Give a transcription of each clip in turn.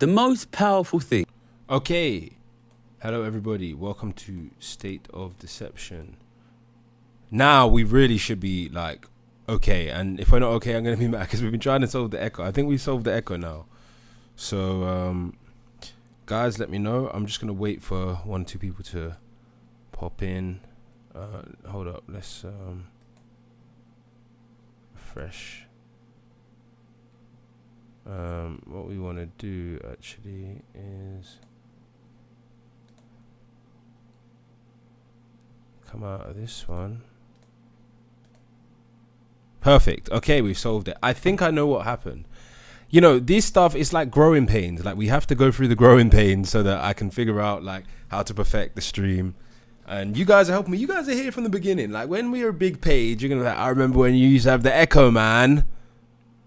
The most powerful thing. Okay. Hello, everybody. Welcome to State of Deception. Now we really should be like, okay. And if we're not okay, I'm going to be mad because we've been trying to solve the echo. I think we solved the echo now. So, guys, let me know. I'm just going to wait for 1 or 2 people to pop in. Hold up. Let's refresh. What we want to do actually is come out of this one. Perfect. Okay, we've solved it. I think I know what happened. You know, this stuff is like growing pains. Like, we have to go through the growing pains so that I can figure out like how to perfect the stream. And you guys are helping me. You guys are here from the beginning. Like, when we were a big page, you're gonna be like, I remember when you used to have the echo, man.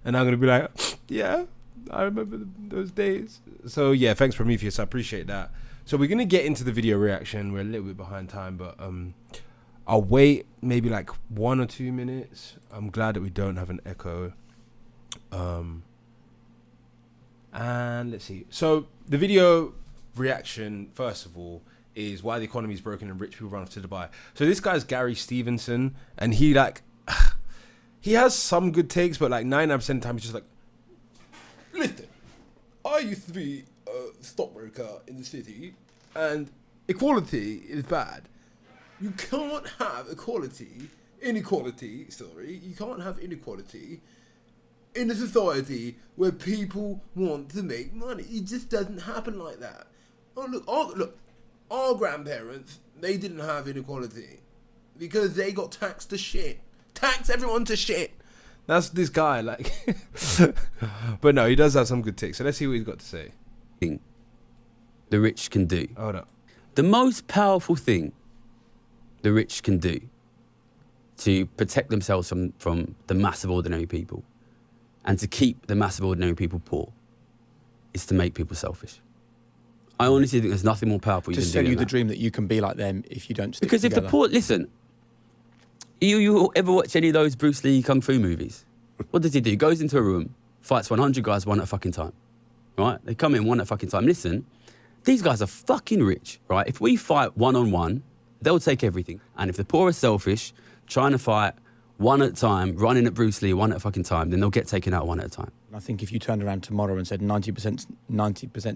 And I'm gonna be like, yeah, I remember those days. So yeah, thanks Prometheus. I appreciate that. So we're gonna get into the video reaction. We're a little bit behind time, but I'll wait maybe like 1 or 2 minutes. I'm glad that we don't have an echo. And let's see. So the video reaction, first of all, is why the economy is broken and rich people run off to Dubai. So this guy's Gary Stevenson, and he like he has some good takes, but like 99% of the time he's just like, listen, I used to be a stockbroker in the city, and equality is bad. You can't have inequality, sorry. You can't have inequality in a society where people want to make money. It just doesn't happen like that. Look, our grandparents, they didn't have inequality because they got taxed to shit. Tax everyone to shit. That's this guy, like. But no, he does have some good takes. So let's see what he's got to say. The rich can do. Hold up. The most powerful thing the rich can do to protect themselves from the mass of ordinary people and to keep the mass of ordinary people poor is to make people selfish. I honestly think there's nothing more powerful you can do. To sell you the dream that you can be like them if you don't stick because together. If the poor, listen, you ever watch any of those Bruce Lee kung fu movies? What does he do? He goes into a room, fights 100 guys one at a fucking time, right? They come in one at a fucking time. Listen, these guys are fucking rich, right? If we fight one-on-one, they'll take everything. And if the poor are selfish, trying to fight one at a time, running at Bruce Lee one at a fucking time, then they'll get taken out one at a time. I think if you turned around tomorrow and said 90%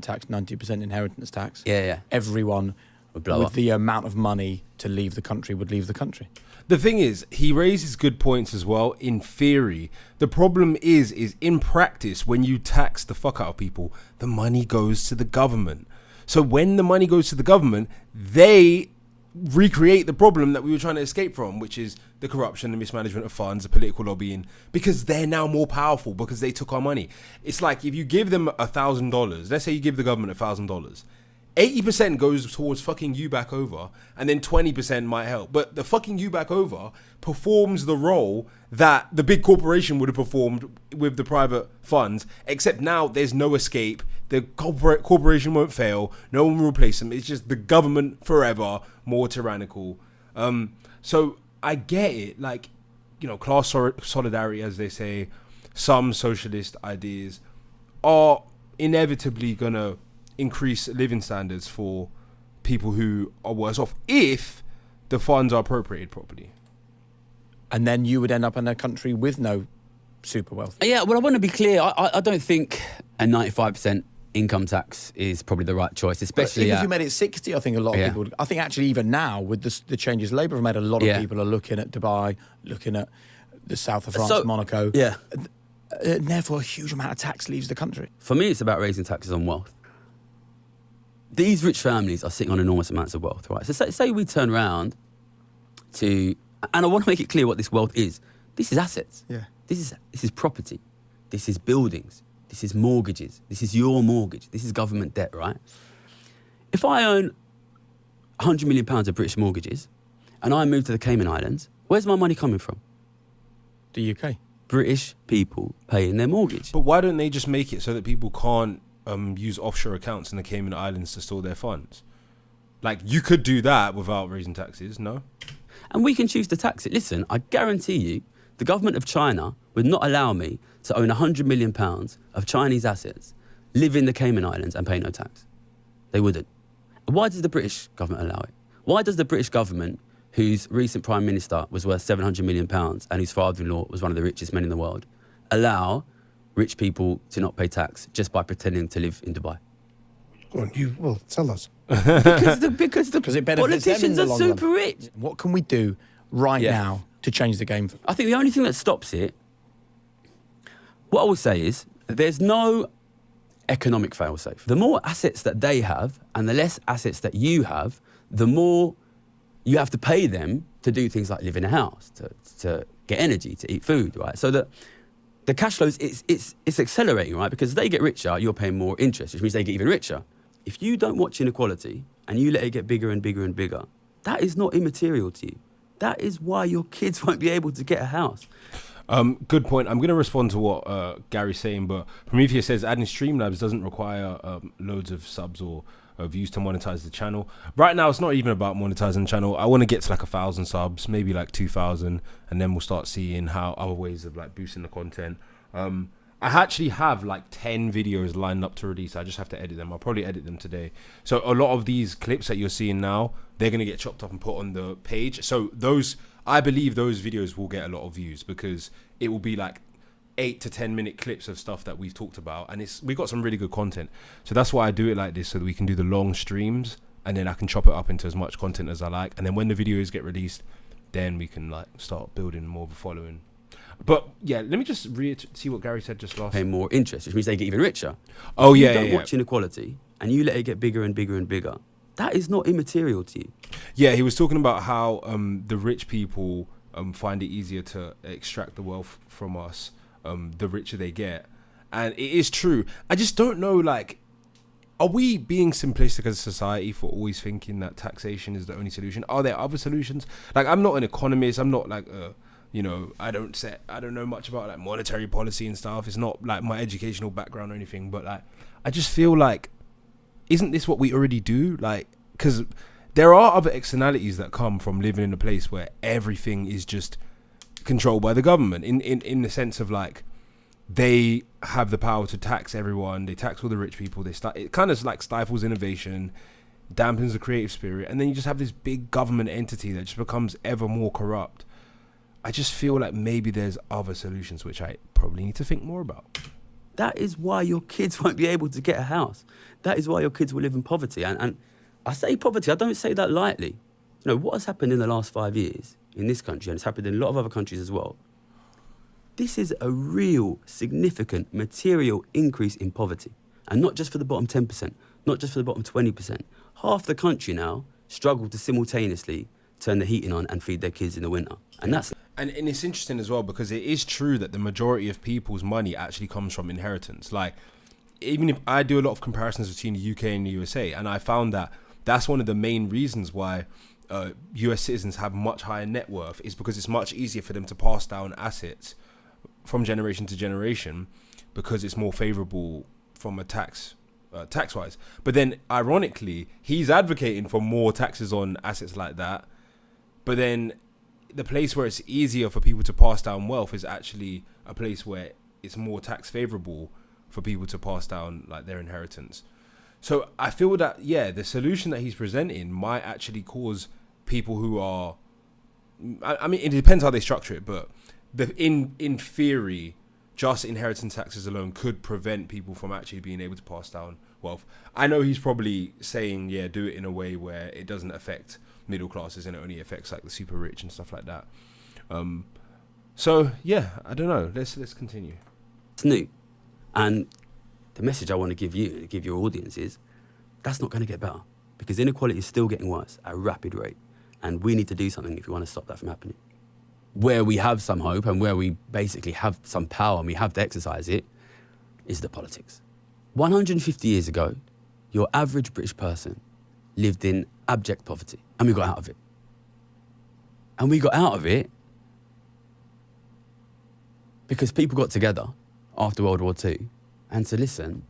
tax, 90% inheritance tax, yeah, everyone would blow with up. The amount of money to leave the country would leave the country. The thing is, he raises good points as well in theory. The problem is in practice, when you tax the fuck out of people, the money goes to the government. So when the money goes to the government, they recreate the problem that we were trying to escape from, which is the corruption, the mismanagement of funds, the political lobbying, because they're now more powerful because they took our money. It's like if you give them $1,000, let's say you give the government $1,000, 80% goes towards fucking you back over, and then 20% might help. But the fucking you back over performs the role that the big corporation would have performed with the private funds, except now there's no escape. The corporation won't fail. No one will replace them. It's just the government forever, more tyrannical. So I get it. Like, you know, class solidarity, as they say, some socialist ideas are inevitably going to increase living standards for people who are worse off if the funds are appropriated properly. And then you would end up in a country with no super wealth. Yeah, well, I want to be clear. I don't think a 95% income tax is probably the right choice, especially even if you made it 60, I think a lot of people would. I think actually even now with the changes Labour have made, a lot of people are looking at Dubai, looking at the south of France, Monaco. Yeah. And therefore a huge amount of tax leaves the country. For me, it's about raising taxes on wealth. These rich families are sitting on enormous amounts of wealth, right? So say we turn around to, and I want to make it clear what this wealth is. This is assets. Yeah. This is property. This is buildings. This is mortgages. This is your mortgage. This is government debt, right? If I own £100 million of British mortgages and I move to the Cayman Islands, where's my money coming from? The UK. British people paying their mortgage. But why don't they just make it so that people can't use offshore accounts in the Cayman Islands to store their funds? Like, you could do that without raising taxes, no? And we can choose to tax it. Listen, I guarantee you, the government of China would not allow me to own £100 million of Chinese assets live in the Cayman Islands and pay no tax. They wouldn't. Why does the British government allow it? Why does the British government, whose recent Prime Minister was worth £700 million and whose father-in-law was one of the richest men in the world, allow rich people to not pay tax just by pretending to live in Dubai? Go on, tell us. Because the it benefits them in politicians the are long super run. rich. What can we do right now to change the game? I think the only thing that stops it, what I will say is, there's no economic failsafe. The more assets that they have and the less assets that you have, the more you have to pay them to do things like live in a house, to get energy, to eat food, right? So that the cash flows, it's accelerating, right? Because they get richer, you're paying more interest, which means they get even richer. If you don't watch inequality and you let it get bigger and bigger and bigger, that is not immaterial to you. That is why your kids won't be able to get a house. Good point. I'm going to respond to what Gary's saying, but Prometheus says adding Streamlabs doesn't require loads of subs or views to monetize the channel. Right now, it's not even about monetizing the channel. I want to get to like 1,000 subs, maybe like 2,000, and then we'll start seeing how other ways of like boosting the content. I actually have like 10 videos lined up to release. I just have to edit them. I'll probably edit them today. So a lot of these clips that you're seeing now, they're going to get chopped up and put on the page. So I believe those videos will get a lot of views because it will be like 8 to 10 minute clips of stuff that we've talked about, and we've got some really good content. So that's why I do it like this, so that we can do the long streams, and then I can chop it up into as much content as I like, and then when the videos get released, then we can like start building more of a following. But yeah, let me just see what Gary said just last. Pay more interest, which means they get even richer. Oh if yeah, you don't watch inequality and you let it get bigger and bigger and bigger, that is not immaterial to you. Yeah, he was talking about how the rich people find it easier to extract the wealth from us, the richer they get. And it is true. I just don't know, like, are we being simplistic as a society for always thinking that taxation is the only solution? Are there other solutions? Like, I'm not an economist. I'm not like, I don't know much about like monetary policy and stuff. It's not like my educational background or anything, but like, I just feel like, isn't this what we already do? Like, because there are other externalities that come from living in a place where everything is just controlled by the government in the sense of like, they have the power to tax everyone. They tax all the rich people. It kind of like stifles innovation, dampens the creative spirit, and then you just have this big government entity that just becomes ever more corrupt. I just feel like maybe there's other solutions which I probably need to think more about. That is why your kids won't be able to get a house. That is why your kids will live in poverty. And I say poverty, I don't say that lightly. You know, what has happened in the last 5 years in this country, and it's happened in a lot of other countries as well, this is a real significant material increase in poverty. And not just for the bottom 10%, not just for the bottom 20%. Half the country now struggle to simultaneously turn the heating on and feed their kids in the winter. And that's... And it's interesting as well, because it is true that the majority of people's money actually comes from inheritance. Like, even if I do a lot of comparisons between the UK and the USA, and I found that that's one of the main reasons why US citizens have much higher net worth, is because it's much easier for them to pass down assets from generation to generation, because it's more favorable from a tax-wise. But then, ironically, he's advocating for more taxes on assets like that. But then the place where it's easier for people to pass down wealth is actually a place where it's more tax favorable for people to pass down like their inheritance. So I feel that, yeah, the solution that he's presenting might actually cause people who are, I mean, it depends how they structure it, but in theory, just inheritance taxes alone could prevent people from actually being able to pass down wealth. I know he's probably saying, yeah, do it in a way where it doesn't affect middle classes and it only affects like the super rich and stuff like that. So yeah, I don't know. Let's continue. It's new, and the message I want to give you and give your audience is that's not going to get better, because inequality is still getting worse at a rapid rate, and we need to do something if we want to stop that from happening. Where we have some hope and where we basically have some power and we have to exercise it is the politics. 150 years ago, your average British person lived in abject poverty, and we got out of it. And we got out of it because people got together after World War II and said, listen,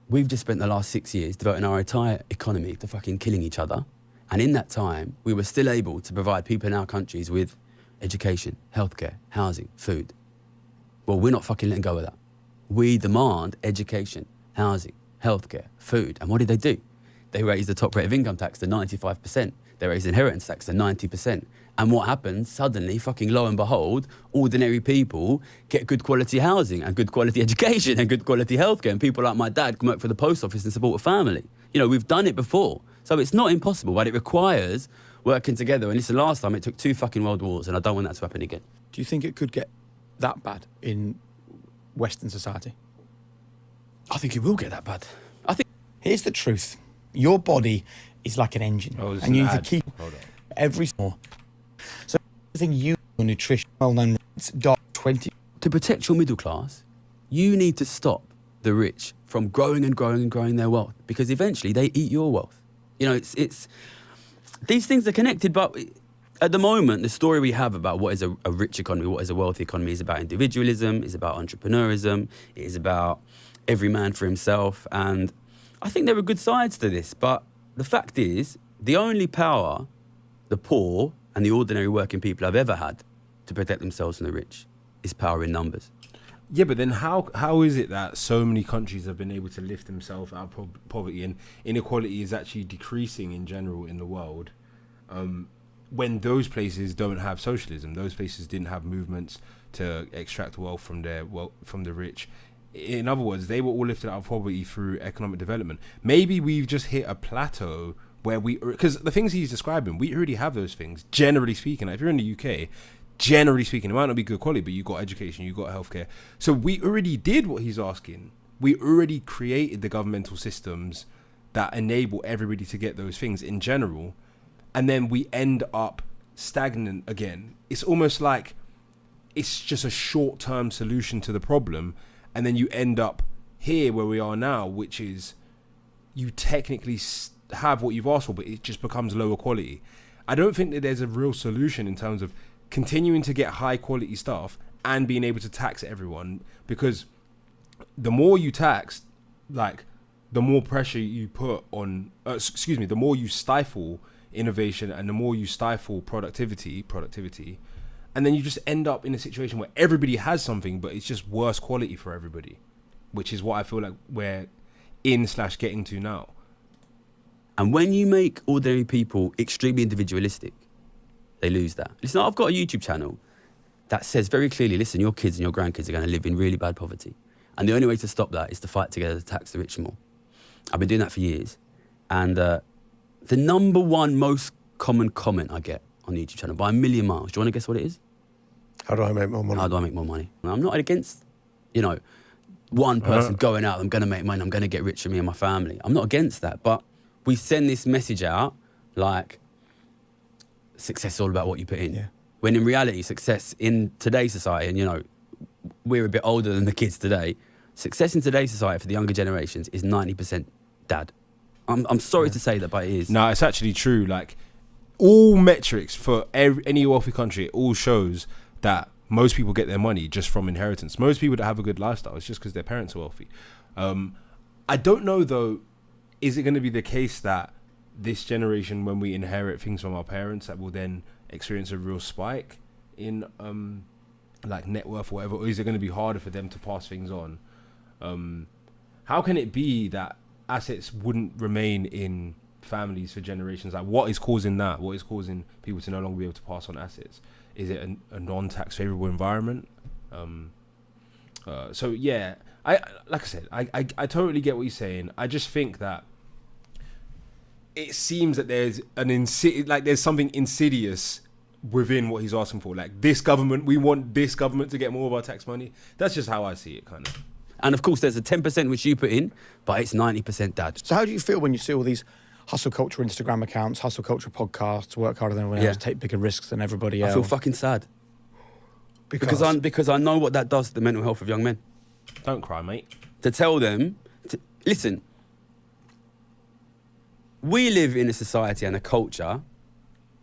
we've just spent the last 6 years devoting our entire economy to fucking killing each other. And in that time, we were still able to provide people in our countries with education, healthcare, housing, food. Well, we're not fucking letting go of that. We demand education, housing, healthcare, food. And what did they do? They raised the top rate of income tax to 95%. They raised inheritance tax to 90%. And what happens? Suddenly, fucking lo and behold, ordinary people get good quality housing and good quality education and good quality healthcare. And people like my dad can work for the post office and support a family. You know, we've done it before. So it's not impossible, but it requires working together. And listen, last time it took 2 fucking world wars, and I don't want that to happen again. Do you think it could get that bad in Western society? I think it will get that bad. Here's the truth. Your body is like an engine. Oh, and you need to keep every more. So everything you nutrition, well-known 20. To protect your middle class, you need to stop the rich from growing and growing and growing their wealth, because eventually they eat your wealth. You know, it's these things are connected, but at the moment, the story we have about what is a rich economy, what is a wealthy economy, is about individualism, is about entrepreneurism, it is about every man for himself. And I think there are good sides to this, but the fact is, the only power the poor and the ordinary working people have ever had to protect themselves from the rich is power in numbers. Yeah, but then how is it that so many countries have been able to lift themselves out of poverty and inequality is actually decreasing in general in the world, when those places don't have socialism? Those places didn't have movements to extract wealth from the rich. In other words, they were all lifted out of poverty through economic development. Maybe we've just hit a plateau where because the things he's describing, we already have those things, generally speaking. Like if you're in the UK, generally speaking, it might not be good quality, but you got education, you got healthcare. So we already did what he's asking. We already created the governmental systems that enable everybody to get those things in general. And then we end up stagnant again. It's almost like it's just a short-term solution to the problem. And then you end up here where we are now, which is you technically have what you've asked for, but it just becomes lower quality. I don't think that there's a real solution in terms of continuing to get high quality stuff and being able to tax everyone, because the more you tax, like the more pressure you put on, the more you stifle innovation and the more you stifle productivity, and then you just end up in a situation where everybody has something, but it's just worse quality for everybody, which is what I feel like we're getting to now. And when you make ordinary people extremely individualistic, they lose that. Listen, I've got a YouTube channel that says very clearly, listen, your kids and your grandkids are going to live in really bad poverty. And the only way to stop that is to fight together to tax the rich more. I've been doing that for years. And the number one most common comment I get on the YouTube channel by a million miles, do you want to guess what it is? How do I make more money? How do I make more money? And I'm not against, one person going out, I'm going to make money, I'm going to get rich for me and my family. I'm not against that. But we send this message out like success is all about what you put in. Yeah. When in reality, success in today's society, and we're a bit older than the kids today, success in today's society for the younger generations is 90% dad. I'm sorry to say that, but it is. No, it's actually true. Like all metrics for any wealthy country, it all shows that most people get their money just from inheritance. Most people that have a good lifestyle, it's just because their parents are wealthy. I don't know though, is it going to be the case that this generation, when we inherit things from our parents, that will then experience a real spike in like net worth or whatever, or is it going to be harder for them to pass things on? How can it be that assets wouldn't remain in families for generations? Like what is causing that? What is causing people to no longer be able to pass on assets? Is it a non-tax favorable environment? So yeah, I totally get what you're saying. I just think that it seems that there's there's something insidious within what he's asking for. Like this government, we want this government to get more of our tax money. That's just how I see it, kind of. And of course, there's a 10% which you put in, but it's 90% dad. So how do you feel when you see all these hustle culture Instagram accounts, hustle culture podcasts, work harder than everyone else, take bigger risks than everybody else? I feel fucking sad. Because I know what that does to the mental health of young men. Don't cry, mate. To tell them, listen, we live in a society and a culture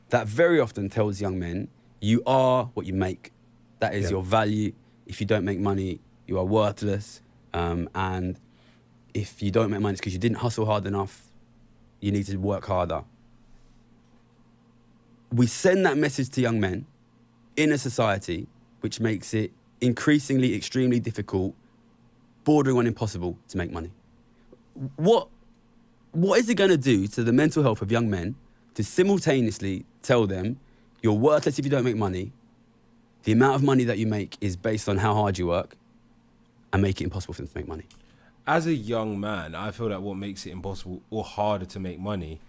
that very often tells young men, you are what you make. That is your value. If you don't make money, you are worthless. And if you don't make money, it's because you didn't hustle hard enough. You need to work harder. We send that message to young men in a society which makes it increasingly extremely difficult bordering on impossible to make money. What is it going to do to the mental health of young men to simultaneously tell them you're worthless if you don't make money, the amount of money that you make is based on how hard you work, and make it impossible for them to make money? As a young man, I feel that what makes it impossible or harder to make money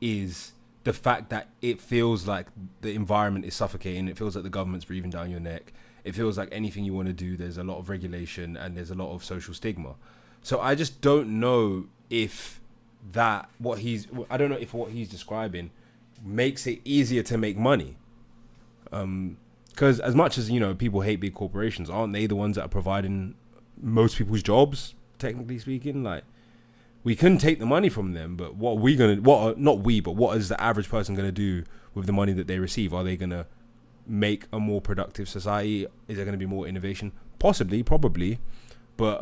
is the fact that it feels like the environment is suffocating. It feels like the government's breathing down your neck. It feels like anything you want to do, there's a lot of regulation and there's a lot of social stigma. So I just don't know if what he's describing makes it easier to make money. Because as much as, people hate big corporations, aren't they the ones that are providing most people's jobs, technically speaking? Like, we couldn't take the money from them, but what is the average person going to do with the money that they receive? Are they going to make a more productive society? Is there going to be more innovation? Possibly, probably. But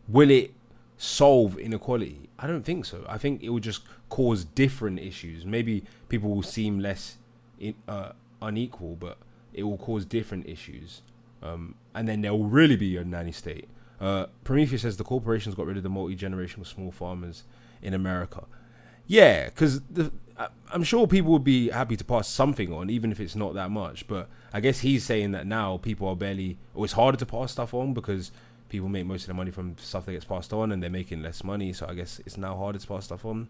will it solve inequality? I don't think so. I think it will just cause different issues. Maybe people will seem less unequal, but it will cause different issues. And then there will really be a nanny state. Prometheus says the corporations got rid of the multi-generational small farmers in America. Yeah, because I'm sure people would be happy to pass something on, even if it's not that much. But I guess he's saying that now people are it's harder to pass stuff on because people make most of their money from stuff that gets passed on and they're making less money. So I guess it's now harder to pass stuff on.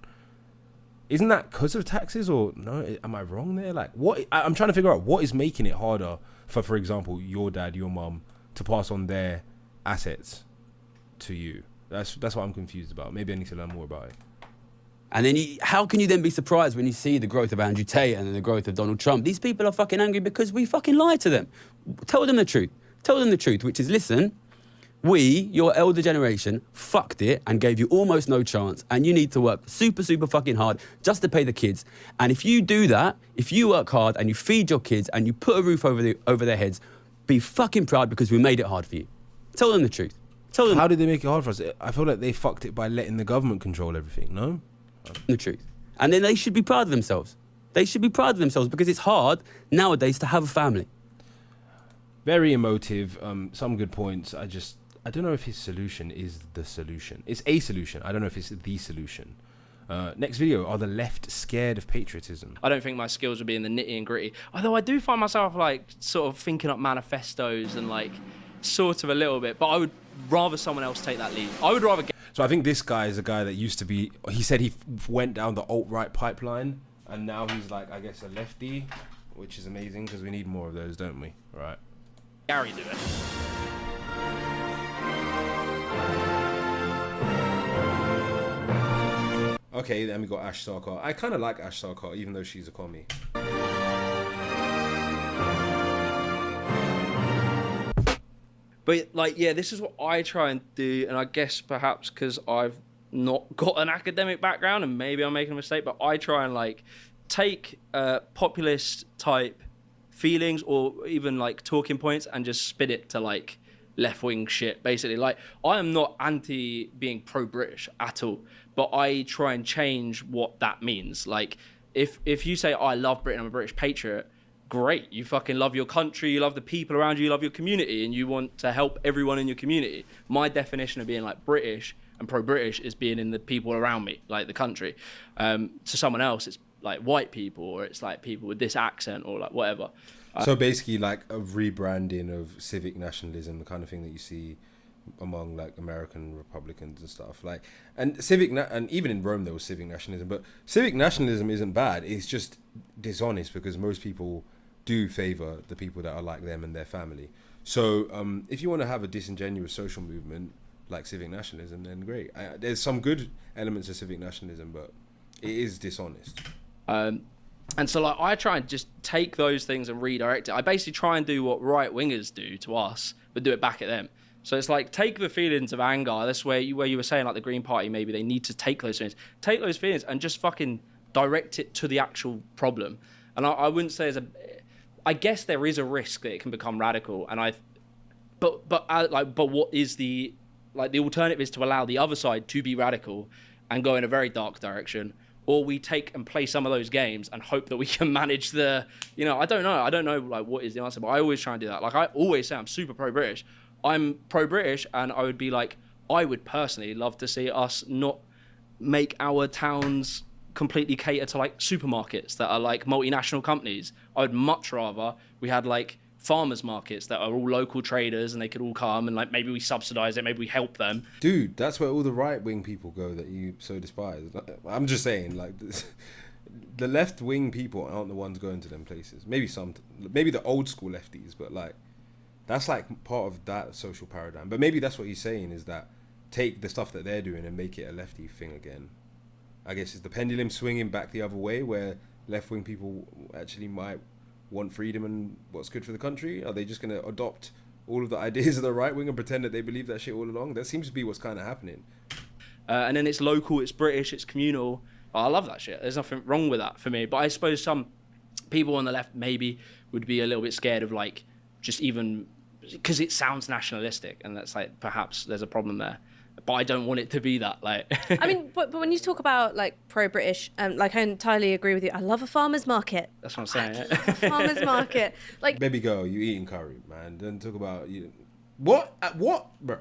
Isn't that because of taxes, or no? Am I wrong there? Like, I'm trying to figure out what is making it harder for example, your dad, your mum, to pass on their assets to you. That's what I'm confused about. Maybe I need to learn more about it. And then how can you then be surprised when you see the growth of Andrew Tate and the growth of Donald Trump? These people are fucking angry because we fucking lied to them. Tell them the truth. Tell them the truth, which is, listen, we, your elder generation, fucked it and gave you almost no chance, and you need to work super, super fucking hard just to pay the kids. And if you do that, if you work hard and you feed your kids and you put a roof over their heads, be fucking proud because we made it hard for you. Tell them the truth. Tell them. How did they make it hard for us? I feel like they fucked it by letting the government control everything, no? The truth. And then they should be proud of themselves. They should be proud of themselves because it's hard nowadays to have a family. Very emotive, some good points. I don't know if his solution is the solution. It's a solution. I don't know if it's the solution. Next video, are the left scared of patriotism? I don't think my skills would be in the nitty and gritty. Although I do find myself sort of thinking up manifestos and sort of a little bit, but I would rather someone else take that lead. I would rather So I think this guy is a guy that used to be, he said he went down the alt-right pipeline and now he's I guess a lefty, which is amazing because we need more of those, don't we? Right. Gary do it. Okay, then we got Ash Sarkar. I kind of like Ash Sarkar, even though she's a commie. But this is what I try and do, and I guess perhaps because I've not got an academic background, and maybe I'm making a mistake, but I try and take populist type feelings or even talking points and just spin it to left-wing shit, basically. I am not anti being pro-British at all, but I try and change what that means. If you say, I love Britain, I'm a British patriot, great. You fucking love your country, you love the people around you, you love your community, and you want to help everyone in your community. My definition of being British and pro-British is being in the people around me, the country. To someone else, it's white people, or it's people with this accent, or whatever. So basically a rebranding of civic nationalism, the kind of thing that you see among American Republicans and stuff. And and even in Rome there was civic nationalism, but civic nationalism isn't bad. It's just dishonest because most people do favor the people that are like them and their family. So if you want to have a disingenuous social movement like civic nationalism, then great. There's some good elements of civic nationalism, but it is dishonest. And so I try and just take those things and redirect it. I basically try and do what right-wingers do to us, but do it back at them. So it's take the feelings of anger. That's where you were saying the Green Party, maybe they need to take those feelings and just fucking direct it to the actual problem. And I wouldn't say I guess there is a risk that it can become radical. And but what is the alternative is to allow the other side to be radical and go in a very dark direction, or we take and play some of those games and hope that we can manage I don't know what is the answer, but I always try and do that. I always say I'm super pro-British. I'm pro-British, and I would be like, I would personally love to see us not make our towns completely cater to like supermarkets that are like multinational companies. I would much rather we had like farmers markets that are all local traders and they could all come and like maybe we subsidize it, maybe we help them. Dude, that's where all the right-wing people go that you so despise. I'm just saying, like, the left-wing people aren't the ones going to them places. Maybe the old school lefties, but like, that's like part of that social paradigm. But maybe that's what he's saying, is that take the stuff that they're doing and make it a lefty thing again. I guess it's the pendulum swinging back the other way, where left-wing people actually might want freedom and what's good for the country. Are they just going to adopt all of the ideas of the right wing and pretend that they believe that shit all along? That seems to be what's kind of happening. And then it's local, it's British, it's communal. I love that shit. There's nothing wrong with that for me. But I suppose some people on the left maybe would be a little bit scared of like, just even because it sounds nationalistic, and that's like, perhaps there's a problem there. But I don't want it to be that. Like, I mean, but when you talk about like pro-British, like I entirely agree with you. I love a farmer's market. That's what I'm saying. I love a farmer's market. Like, baby girl, you eating curry, man. Don't talk about you. What? What, bro?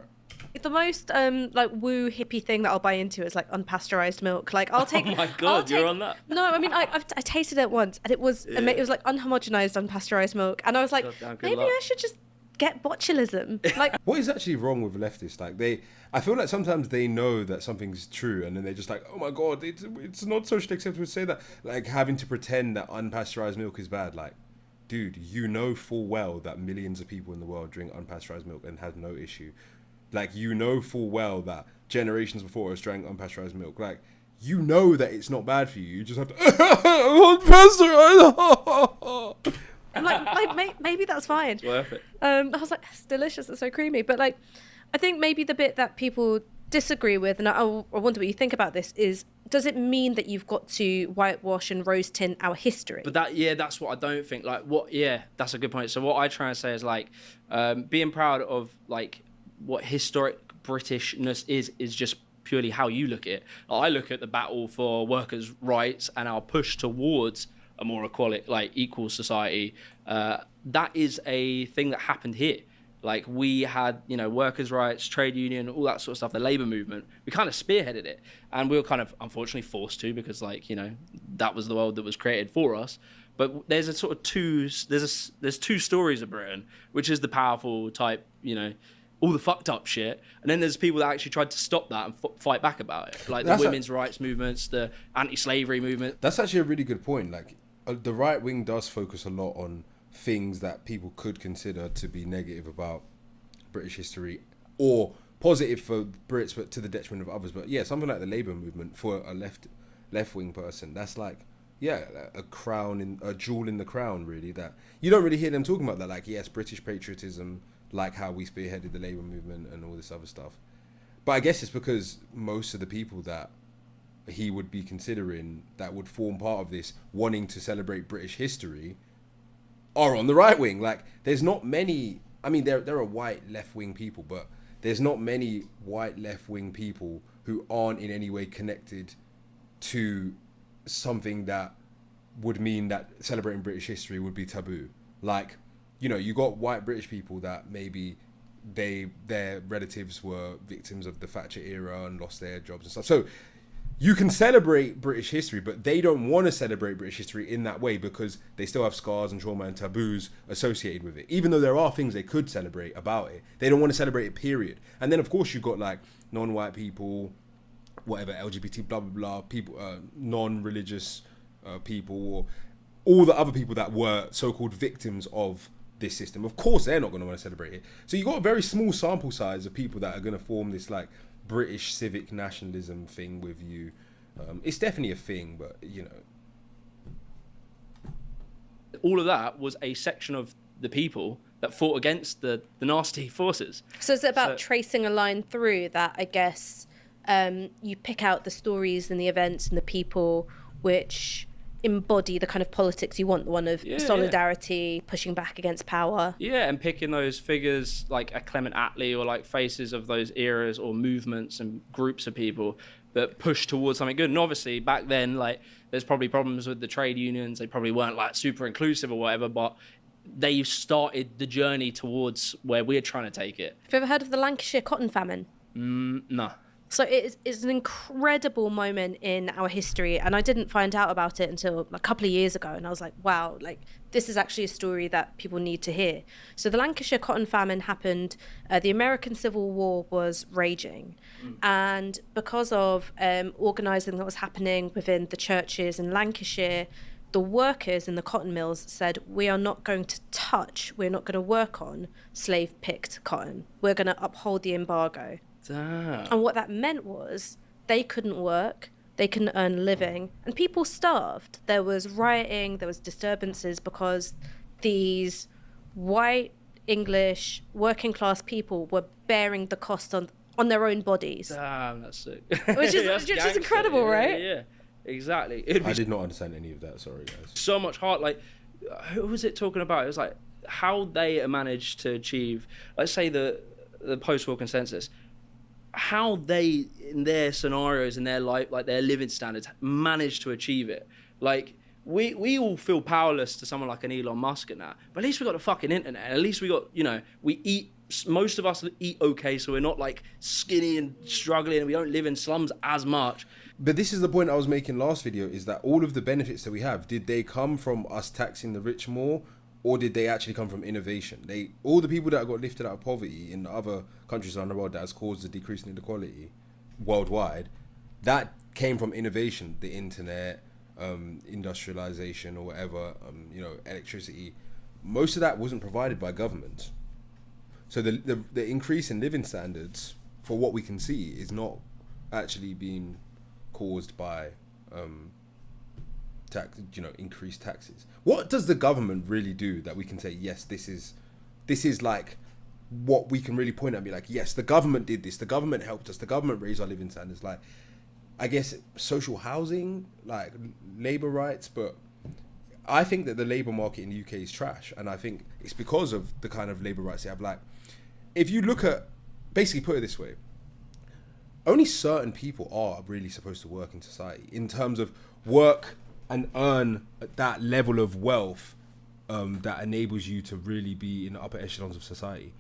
the most like woo hippie thing that I'll buy into is like unpasteurized milk. Like I'll take. Oh my god, you're on that. No, I mean I tasted it once, and it was like unhomogenized unpasteurized milk, and I was like, maybe I should just get botulism. Like, what is actually wrong with leftists? Like I feel like sometimes they know that something's true, and then they're just like, oh my god, it's not socially acceptable to say that. Like having to pretend that unpasteurized milk is bad. Like, dude, you know full well that millions of people in the world drink unpasteurized milk and have no issue. Like, you know full well that generations before us drank unpasteurized milk. Like, you know that it's not bad for you. You just have to unpasteurized. I'm like maybe that's fine. It's worth it. I was like, it's delicious, it's so creamy. But like, I think maybe the bit that people disagree with, and I wonder what you think about this, is does it mean that you've got to whitewash and rose tint our history? But that's what I don't think. Like, that's a good point. So what I try and say is like, being proud of like what historic Britishness is just purely how you look at it. I look at the battle for workers' rights and our push towards a more equal society. That is a thing that happened here. Like, we had, workers' rights, trade union, all that sort of stuff, the labour movement. We kind of spearheaded it. And we were kind of, unfortunately, forced to, because, that was the world that was created for us. But there's a sort of there's two stories of Britain, which is the powerful type, all the fucked up shit. And then there's people that actually tried to stop that and fight back about it. Like the women's rights movements, the anti-slavery movement. That's actually a really good point. Like, the right wing does focus a lot on things that people could consider to be negative about British history, or positive for Brits but to the detriment of others. But yeah, something like the Labour movement for a left wing person, that's like, yeah, a jewel in the crown, really. That you don't really hear them talking about that. Like, yes, British patriotism, like how we spearheaded the Labour movement and all this other stuff. But I guess it's because most of the people that he would be considering that would form part of this wanting to celebrate British history are on the right wing. Like, there's not many, I mean, there are white left-wing people, but there's not many white left-wing people who aren't in any way connected to something that would mean that celebrating British history would be taboo. Like, you got white British people that maybe their relatives were victims of the Thatcher era and lost their jobs and stuff. So you can celebrate British history, but they don't want to celebrate British history in that way because they still have scars and trauma and taboos associated with it. Even though there are things they could celebrate about it, they don't want to celebrate it, period. And then, of course, you've got like non-white people, whatever, LGBT, blah, blah, blah, people, non-religious people, or all the other people that were so-called victims of this system. Of course, they're not going to want to celebrate it. So you've got a very small sample size of people that are going to form this like British civic nationalism thing with you. It's definitely a thing, but all of that was a section of the people that fought against the nasty forces. So it's about tracing a line through that, I guess. You pick out the stories and the events and the people which embody the kind of politics you want, the one of solidarity, pushing back against power. Yeah, and picking those figures like a Clement Attlee or like faces of those eras or movements and groups of people that push towards something good. And obviously back then, like, there's probably problems with the trade unions. They probably weren't like super inclusive or whatever, but they've started the journey towards where we're trying to take it. Have you ever heard of the Lancashire cotton famine? No. So it's an incredible moment in our history, and I didn't find out about it until a couple of years ago, and I was like, wow, like this is actually a story that people need to hear. So the Lancashire cotton famine happened, the American Civil War was raging, and because of organising that was happening within the churches in Lancashire, the workers in the cotton mills said, we're not going to work on slave-picked cotton. We're going to uphold the embargo. Damn. And what that meant was they couldn't work, they couldn't earn a living, and people starved. There was rioting, there was disturbances because these white, English, working class people were bearing the cost on their own bodies. Damn, that's sick. Which is incredible, right? Yeah, exactly. I did not understand any of that, sorry guys. So much hard, like, who was it talking about? It was like how they managed to achieve, let's say the post-war consensus, how they, in their scenarios, in their life, like their living standards, managed to achieve it. Like, we all feel powerless to someone like an Elon Musk and that, but at least we got the fucking internet. At least we got, we eat, most of us eat okay, so we're not like skinny and struggling, and we don't live in slums as much. But this is the point I was making last video, is that all of the benefits that we have, did they come from us taxing the rich more, or did they actually come from innovation? All the people that got lifted out of poverty in other countries around the world that has caused a decrease in inequality worldwide, that came from innovation, the internet, industrialization or whatever, electricity. Most of that wasn't provided by government. So the increase in living standards, for what we can see, is not actually being caused by increased taxes. What does the government really do that we can say, yes, this is like what we can really point at and be like, yes, the government did this, the government helped us, the government raised our living standards, like, I guess social housing, like labor rights. But I think that the labor market in the UK is trash, and I think it's because of the kind of labor rights they have. Like, if you look at, basically put it this way, only certain people are really supposed to work in society in terms of work and earn that level of wealth that enables you to really be in the upper echelons of society.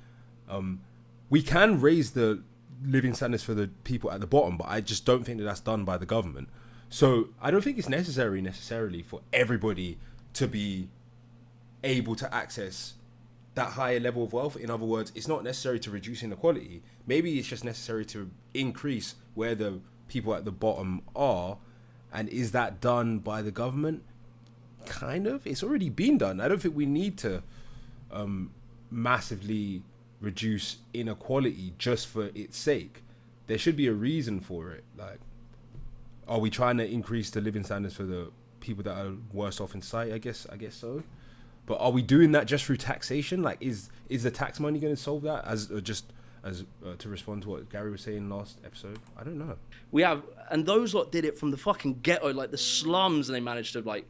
We can raise the living standards for the people at the bottom, but I just don't think that that's done by the government. So I don't think it's necessarily for everybody to be able to access that higher level of wealth. In other words, it's not necessary to reduce inequality. Maybe it's just necessary to increase where the people at the bottom are. And is that done by the government? Kind of. It's already been done. I don't think we need to massively reduce inequality just for its sake. There should be a reason for it. Like, are we trying to increase the living standards for the people that are worse off in society? I guess so. But are we doing that just through taxation? Like, is the tax money going to solve that? As to respond to what Gary was saying last episode, I don't know. And those lot did it from the fucking ghetto, like the slums, and they managed to like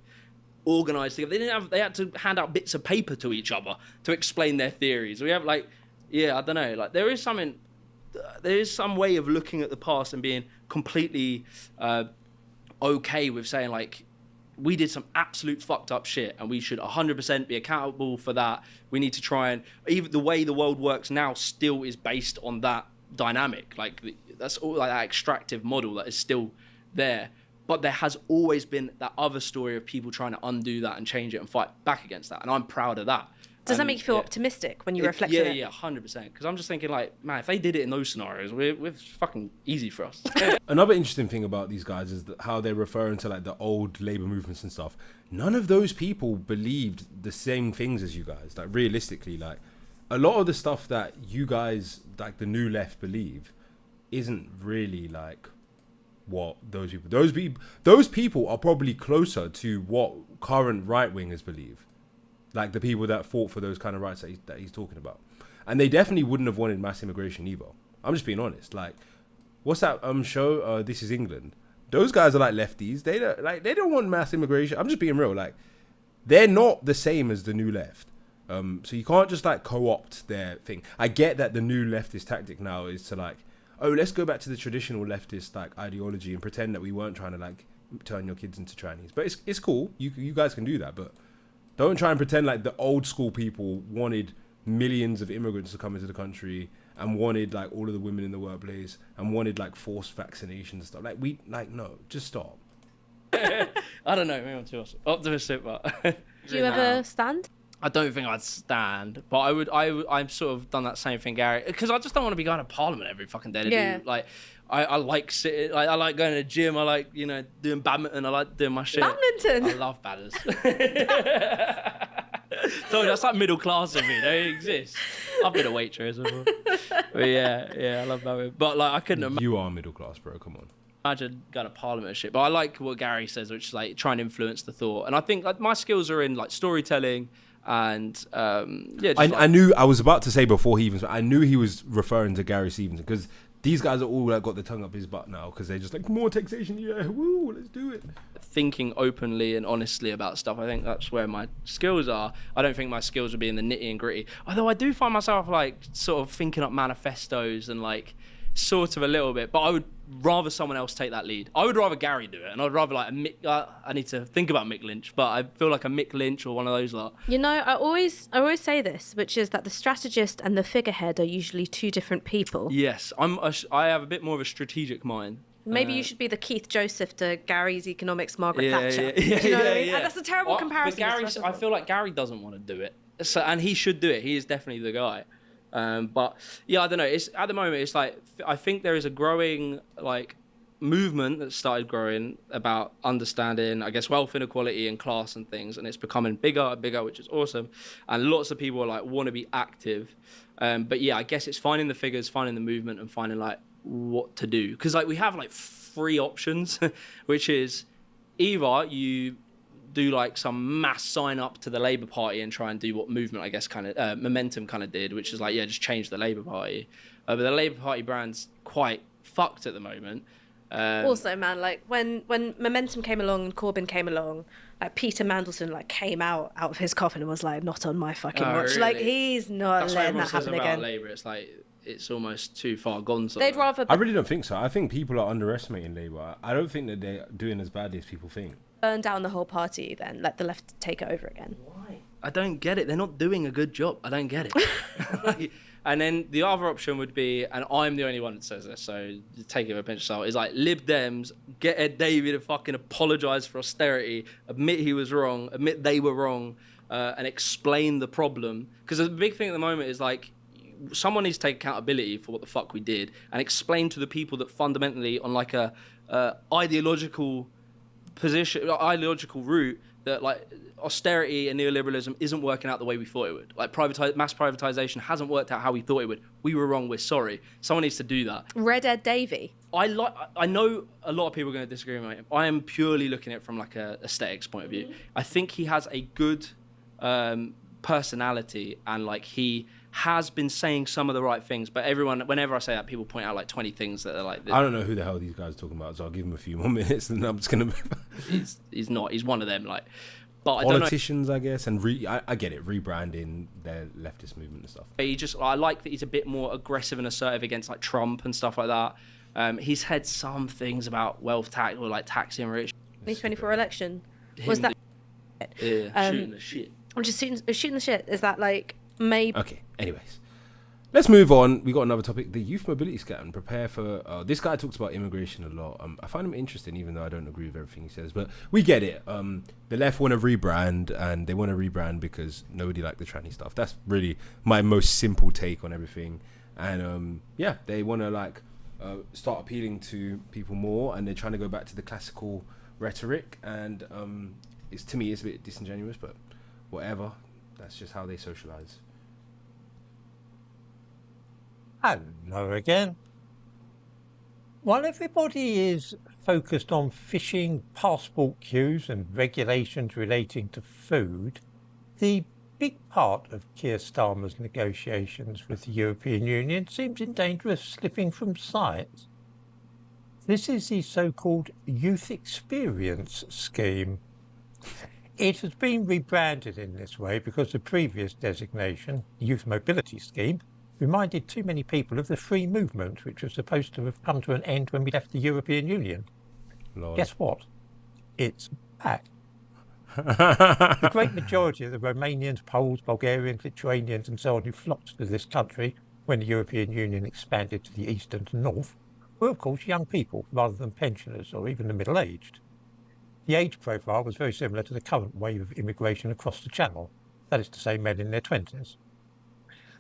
organize together. They had to hand out bits of paper to each other to explain their theories. We have like, I don't know, like there is some way of looking at the past and being completely okay with saying like, we did some absolute fucked up shit and we should 100% be accountable for that. We need to try and, even the way the world works now still is based on that dynamic. Like that's all like that extractive model that is still there. But there has always been that other story of people trying to undo that and change it and fight back against that. And I'm proud of that. Does that make you feel optimistic when you reflect on it? Yeah, 100%. Because I'm just thinking like, man, if they did it in those scenarios, we're fucking easy for us. Another interesting thing about these guys is how they're referring to like the old labor movements and stuff. None of those people believed the same things as you guys. Like realistically, like a lot of the stuff that you guys, like the new left, believe isn't really like what those people are probably closer to what current right wingers believe. Like the people that fought for those kind of rights that he's talking about. And they definitely wouldn't have wanted mass immigration either. I'm just being honest. Like, what's that show? This is England. Those guys are like lefties. They don't want mass immigration. I'm just being real. Like, they're not the same as the new left. So you can't just like co-opt their thing. I get that the new leftist tactic now is to like, oh, let's go back to the traditional leftist like ideology and pretend that we weren't trying to like turn your kids into trannies. But it's cool. You guys can do that, but Don't try and pretend like the old school people wanted millions of immigrants to come into the country and wanted like all of the women in the workplace and wanted like forced vaccinations and stuff. No, just stop. I don't know, maybe I'm too optimistic, but Do you ever stand? I don't think I'd stand, but I've sort of done that same thing, Gary, because I just don't want to be going to Parliament every fucking day to do, like, I like sitting, like, I like going to the gym, I like, doing badminton, I like doing my shit. Badminton? I love badders. So that's like middle class of me, they exist. I've been a waitress before. But yeah, I love badminton. But like, I couldn't imagine. You are middle class, bro, come on. Imagine going to Parliament and shit, but I like what Gary says, which is like try and influence the thought. And I think like my skills are in like storytelling and I knew I was about to say before he even. I knew he was referring to Gary Stevenson because these guys are all like got the tongue up his butt now because they're just like more taxation, yeah, woo, let's do it. Thinking openly and honestly about stuff. I think that's where my skills are. I don't think my skills would be in the nitty and gritty. Although I do find myself like sort of thinking up manifestos and like sort of a little bit, but I would rather someone else take that lead. I would rather Gary do it, and I'd rather like I need to think about Mick Lynch, but I feel like a Mick Lynch or one of those lot. I always say this, which is that the strategist and the figurehead are usually two different people. Yes, I have a bit more of a strategic mind. Maybe you should be the Keith Joseph to Gary's economics Margaret Thatcher. Yeah, do you know what I mean? yeah. And that's a terrible comparison. But Gary, I feel like Gary doesn't want to do it, and he should do it. He is definitely the guy. But yeah, I don't know. It's at the moment. It's like I think there is a growing like movement that started growing about understanding, I guess, wealth inequality and class and things, and it's becoming bigger and bigger, which is awesome. And lots of people are like want to be active. But yeah, I guess it's finding the figures, finding the movement, and finding like what to do. Because like we have like 3 options, which is either you do like some mass sign up to the Labour Party and try and do what movement, I guess, kind of Momentum kind of did, which is like, yeah, just change the Labour Party. But the Labour Party brand's quite fucked at the moment. Also, man, like when Momentum came along and Corbyn came along, like Peter Mandelson like came out of his coffin and was like, not on my fucking watch. Really? Like he's not letting that happen again. Labour, it's like it's almost too far gone. They'd rather. I really don't think so. I think people are underestimating Labour. I don't think that they're doing as badly as people think. Burn down the whole party, then let the left take it over again. Why? I don't get it. They're not doing a good job. I don't get it. And then the other option would be, and I'm the only one that says this, so take it with a pinch of salt, is like Lib Dems, get Ed Davey to fucking apologise for austerity, admit he was wrong, admit they were wrong, and explain the problem. Because the big thing at the moment is like, someone needs to take accountability for what the fuck we did and explain to the people that fundamentally on like a ideological route that like austerity and neoliberalism isn't working out the way we thought it would. Like mass privatization hasn't worked out how we thought it would. We were wrong. We're sorry. Someone needs to do that. Red Ed Davey. I know a lot of people are going to disagree with me. I am purely looking at it from like a aesthetics point of view. I think he has a good personality and like he has been saying some of the right things, but whenever I say that, people point out like 20 things that are like this. I don't know who the hell these guys are talking about, so I'll give them a few more minutes and I'm just gonna move. He's one of them, like, but politicians, I guess, and I get it, rebranding their leftist movement and stuff. I like that he's a bit more aggressive and assertive against like Trump and stuff like that. He's had some things about wealth tax or like taxing rich. 2024 election. Was that? Shooting the shit. I'm just shooting the shit. Is that like maybe? Okay. Anyways, let's move on. We got another topic: the youth mobility scam. Prepare for. This guy talks about immigration a lot. I find him interesting, even though I don't agree with everything he says. But we get it. The left want to rebrand, and they want to rebrand because nobody liked the tranny stuff. That's really my most simple take on everything. And yeah, they want to like start appealing to people more, and they're trying to go back to the classical rhetoric. And to me, it's a bit disingenuous, but whatever. That's just how they socialize. Hello again. While everybody is focused on fishing, passport queues and regulations relating to food, the big part of Keir Starmer's negotiations with the European Union seems in danger of slipping from sight. This is the so-called Youth Experience Scheme. It has been rebranded in this way because the previous designation, the Youth Mobility Scheme, reminded too many people of the free movement, which was supposed to have come to an end when we left the European Union. Lord. Guess what? It's back. The great majority of the Romanians, Poles, Bulgarians, Lithuanians and so on who flocked to this country when the European Union expanded to the east and north were of course young people rather than pensioners or even the middle-aged. The age profile was very similar to the current wave of immigration across the Channel, that is to say men in their 20s.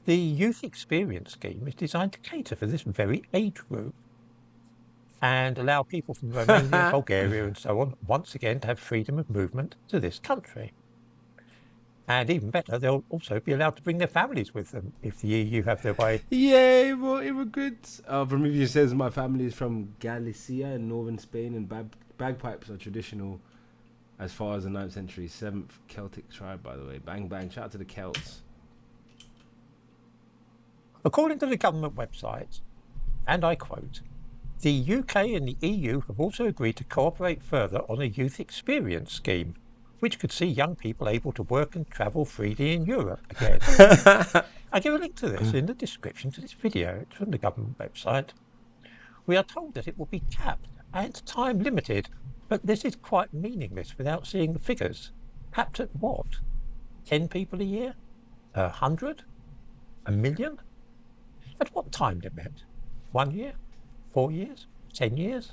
The Youth Experience Scheme is designed to cater for this very age group and allow people from Romania, Bulgaria and so on once again to have freedom of movement to this country. And even better, they'll also be allowed to bring their families with them if the EU have their way. Yay, more immigrants. Prometheus says my family is from Galicia in northern Spain, and bagpipes are traditional as far as the 9th century. 7th Celtic tribe, by the way. Bang, bang. Shout out to the Celts. According to the government website, and I quote, the UK and the EU have also agreed to cooperate further on a youth experience scheme, which could see young people able to work and travel freely in Europe again. I give a link to this in the description to this video. It's from the government website. We are told that it will be capped and time limited, but this is quite meaningless without seeing the figures. Capped at what? 10 people a year? 100? A million? At what time limit? 1 year? 4 years? 10 years?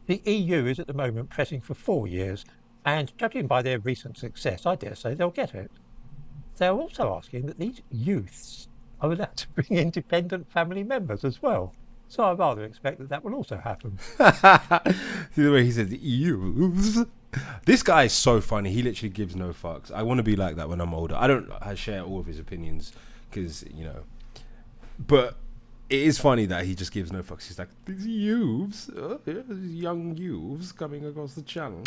The EU is at the moment pressing for 4 years, and judging by their recent success, I dare say they'll get it. They're also asking that these youths are allowed to bring in dependent family members as well. So I rather expect that that will also happen. See the way he says youths. This guy is so funny. He literally gives no fucks. I want to be like that when I'm older. I don't share all of his opinions because, you know, but it is funny that he just gives no fucks. He's like, these youths, these young youths coming across the channel.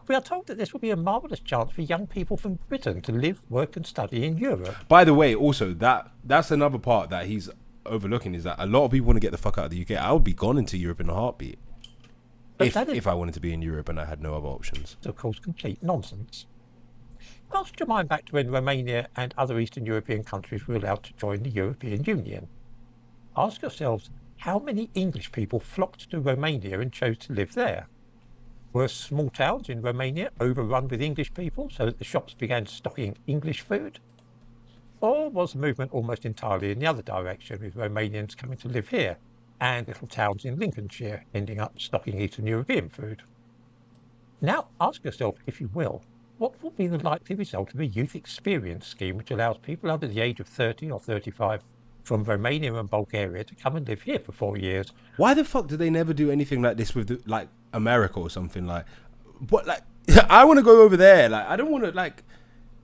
We are told that this will be a marvellous chance for young people from Britain to live, work and study in Europe. By the way, also, that's another part that he's overlooking, is that a lot of people want to get the fuck out of the UK. I would be gone into Europe in a heartbeat. If I wanted to be in Europe and I had no other options. Of course, complete nonsense. Cast your mind back to when Romania and other Eastern European countries were allowed to join the European Union. Ask yourselves, how many English people flocked to Romania and chose to live there? Were small towns in Romania overrun with English people so that the shops began stocking English food? Or was the movement almost entirely in the other direction, with Romanians coming to live here and little towns in Lincolnshire ending up stocking Eastern European food? Now ask yourself, if you will, what will be the likely result of a youth experience scheme which allows people under the age of 30 or 35 from Romania and Bulgaria to come and live here for 4 years? Why the fuck do they never do anything like this with like America or something? Like, what? Like, I want to go over there. Like, I don't want to like,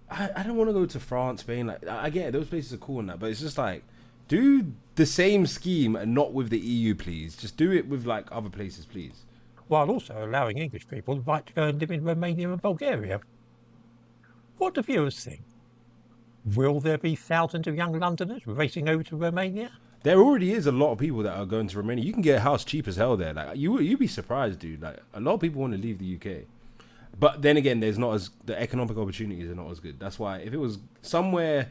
I don't want to go to France, Spain. Like, I get it, those places are cool and that, but it's just like, do the same scheme and not with the EU, please. Just do it with like other places, please. While also allowing English people the right to go and live in Romania and Bulgaria. What do viewers think? Will there be thousands of young Londoners racing over to Romania? There already is a lot of people that are going to Romania. You can get a house cheap as hell there. Like, you'd be surprised, dude. Like, a lot of people want to leave the UK. But then again, the economic opportunities are not as good. That's why if it was somewhere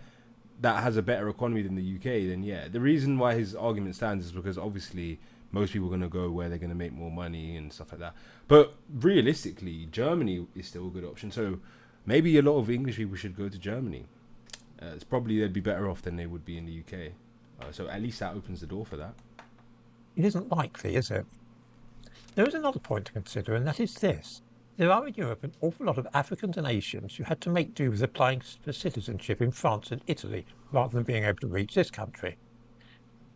that has a better economy than the UK, then yeah. The reason why his argument stands is because obviously most people are going to go where they're going to make more money and stuff like that. But realistically, Germany is still a good option. So maybe a lot of English people should go to Germany. It's probably they'd be better off than they would be in the UK. So at least that opens the door for that. It isn't likely, is it? There is another point to consider, and that is this. There are in Europe an awful lot of Africans and Asians who had to make do with applying for citizenship in France and Italy rather than being able to reach this country.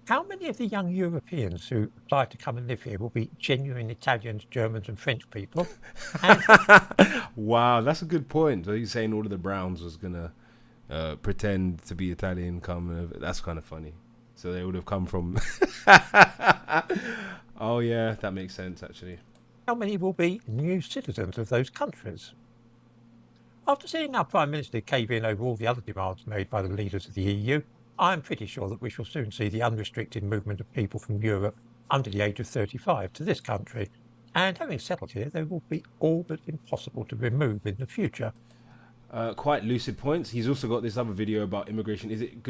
How many of the young Europeans who apply to come and live here will be genuine Italians, Germans and French people? And wow, that's a good point. So you're saying all of the Browns was going to pretend to be Italian, that's kind of funny. So they would have come from... Oh yeah, that makes sense actually. How many will be new citizens of those countries? After seeing our Prime Minister cave in over all the other demands made by the leaders of the EU, I am pretty sure that we shall soon see the unrestricted movement of people from Europe under the age of 35 to this country, and having settled here, they will be all but impossible to remove in the future. Quite lucid points. He's also got this other video about immigration. Is it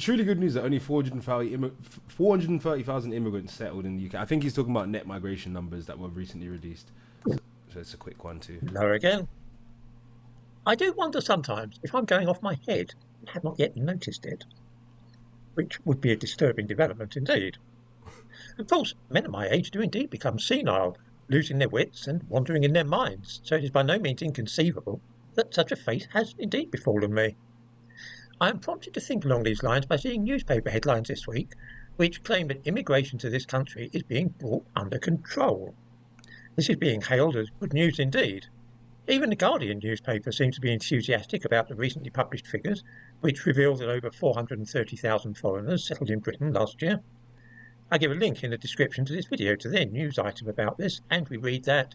truly good news that only 430,000 immigrants settled in the UK? I think he's talking about net migration numbers that were recently released. So it's a quick one too. Hello again. I do wonder sometimes if I'm going off my head and have not yet noticed it, which would be a disturbing development indeed. Of course, men at my age do indeed become senile, losing their wits and wandering in their minds, so it is by no means inconceivable that such a fate has indeed befallen me. I am prompted to think along these lines by seeing newspaper headlines this week which claim that immigration to this country is being brought under control. This is being hailed as good news indeed. Even the Guardian newspaper seems to be enthusiastic about the recently published figures, which reveal that over 430,000 foreigners settled in Britain last year. I give a link in the description to this video to their news item about this, and we read that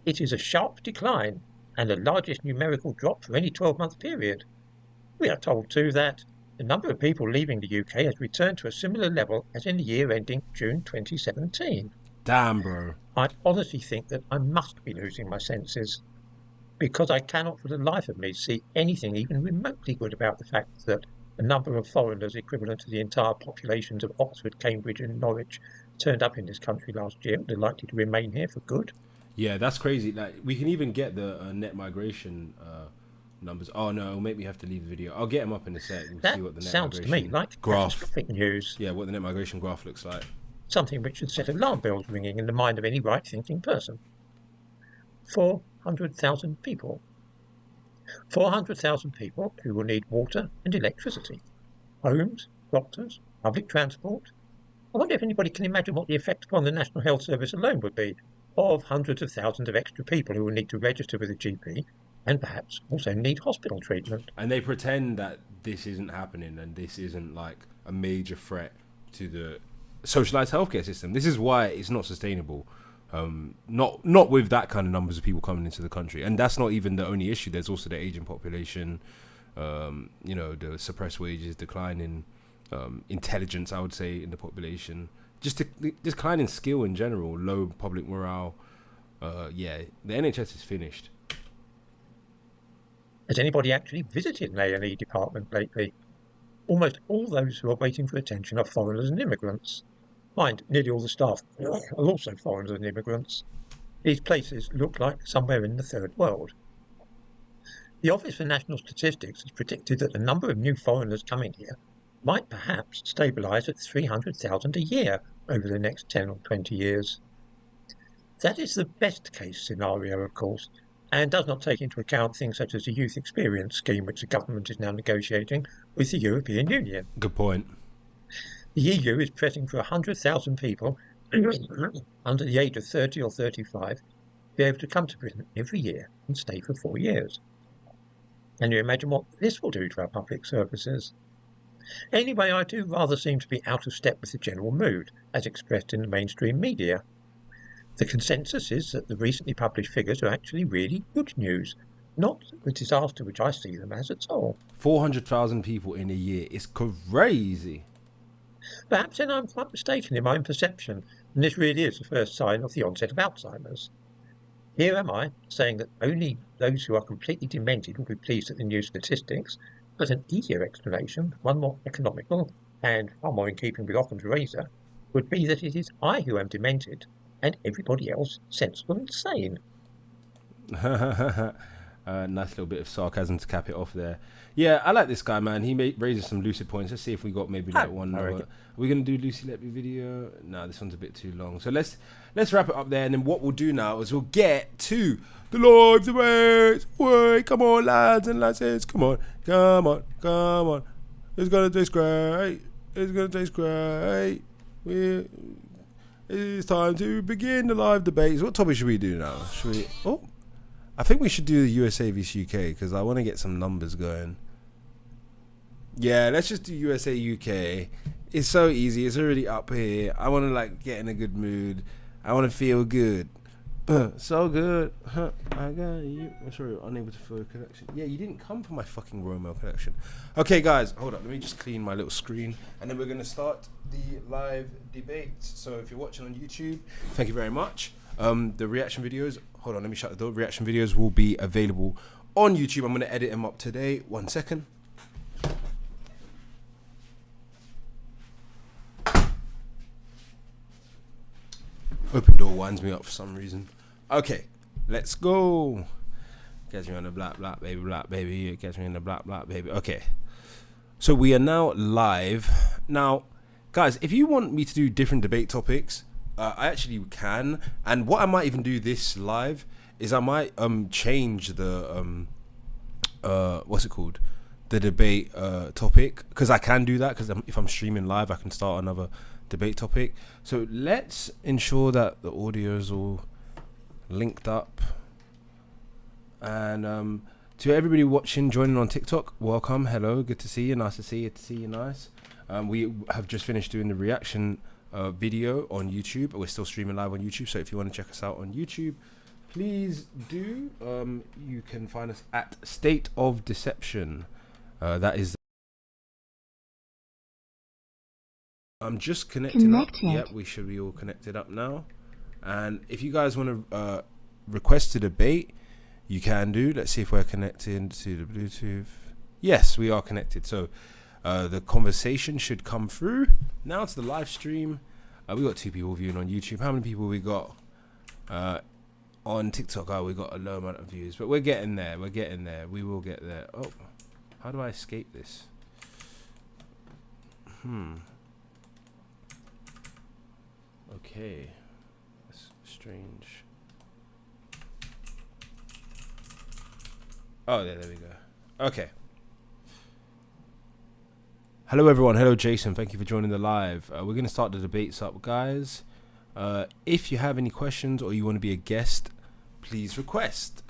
it is a sharp decline and the largest numerical drop for any 12-month period. We are told too that the number of people leaving the UK has returned to a similar level as in the year ending June 2017. Damn, bro. I honestly think that I must be losing my senses, because I cannot for the life of me see anything even remotely good about the fact that the number of foreigners equivalent to the entire populations of Oxford, Cambridge and Norwich turned up in this country last year and are likely to remain here for good. Yeah, that's crazy. Like, we can even get the net migration numbers. Oh no, it'll make me have to leave the video. I'll get them up in a sec and see what the net sounds to migration me like graph. catastrophic news. Yeah, what the net migration graph looks like. Something which should set alarm bells ringing in the mind of any right-thinking person. 400,000 people. 400,000 people who will need water and electricity, homes, doctors, public transport. I wonder if anybody can imagine what the effect upon the National Health Service alone would be of hundreds of thousands of extra people who will need to register with a GP and perhaps also need hospital treatment. And they pretend that this isn't happening and this isn't like a major threat to the socialised healthcare system. This is why it's not sustainable. Not with that kind of numbers of people coming into the country. And that's not even the only issue. There's also the aging population, the suppressed wages, decline in intelligence, I would say, in the population. Just the decline in skill in general, low public morale. The NHS is finished. Has anybody actually visited an A&E department lately? Almost all those who are waiting for attention are foreigners and immigrants. Mind, nearly all the staff are also foreigners and immigrants. These places look like somewhere in the third world. The Office for National Statistics has predicted that the number of new foreigners coming here might perhaps stabilise at 300,000 a year over the next 10 or 20 years. That is the best case scenario, of course, and does not take into account things such as the youth experience scheme which the government is now negotiating with the European Union. Good point. The EU is pressing for 100,000 people under the age of 30 or 35 to be able to come to Britain every year and stay for 4 years. Can you imagine what this will do to our public services? Anyway, I do rather seem to be out of step with the general mood, as expressed in the mainstream media. The consensus is that the recently published figures are actually really good news, not the disaster which I see them as at all. 400,000 people in a year is crazy. Perhaps then I'm quite mistaken in my own perception, and this really is the first sign of the onset of Alzheimer's. Here am I, saying that only those who are completely demented will be pleased at the new statistics, but an easier explanation, one more economical, and far more in keeping with Occam's razor, would be that it is I who am demented, and everybody else sensible and sane. Nice little bit of sarcasm to cap it off there. Yeah, I like this guy, man. He raises some lucid points. Let's see if we got maybe like one. Are we going to do Lucy Letby video? No, this one's a bit too long. So let's wrap it up there. And then what we'll do now is we'll get to the live debate. Wait, come on, lads and lasses. Come on. It's going to taste great. It's time to begin the live debates. What topic should we do now? I think we should do the USA vs UK because I want to get some numbers going. Yeah, let's just do USA UK. It's so easy. It's already up here. I want to get in a good mood. I want to feel good. So good. I got you. I'm sorry, unable to fill a connection. Yeah, you didn't come for my fucking Romeo connection. Okay, guys, hold up. Let me just clean my little screen, and then we're gonna start the live debates. So if you're watching on YouTube, thank you very much. The reaction videos. Hold on, let me shut the door. Reaction videos will be available on YouTube. I'm gonna edit them up today. 1 second. Open door winds me up for some reason. Okay, let's go. Catch me on the black baby. You catch me in the black baby. Okay. So we are now live. Now, guys, if you want me to do different debate topics, I actually can. And what I might even do this live is I might change the what's it called? The debate topic, because I can do that, because if I'm streaming live I can start another debate topic. So let's ensure that the audio is all linked up. And to everybody watching, joining on TikTok, welcome, hello, good to see you, nice to see you, nice. We have just finished doing the reaction video on YouTube. We're still streaming live on YouTube, so if you want to check us out on YouTube, please do. You can find us at State of Deception. That is. I'm just connecting up. Yep, we should be all connected up now. And if you guys want to request a debate, you can do. Let's see if we're connected to the Bluetooth. Yes, we are connected. So the conversation should come through. Now to the live stream. We got 2 people viewing on YouTube. How many people we got on TikTok? Oh, we got a low amount of views, but we're getting there. We're getting there. We will get there. Oh, how do I escape this? Okay, that's strange. Oh, there we go. Okay. Hello, everyone. Hello, Jason. Thank you for joining the live. We're going to start the debates up, guys. If you have any questions or you want to be a guest, please request.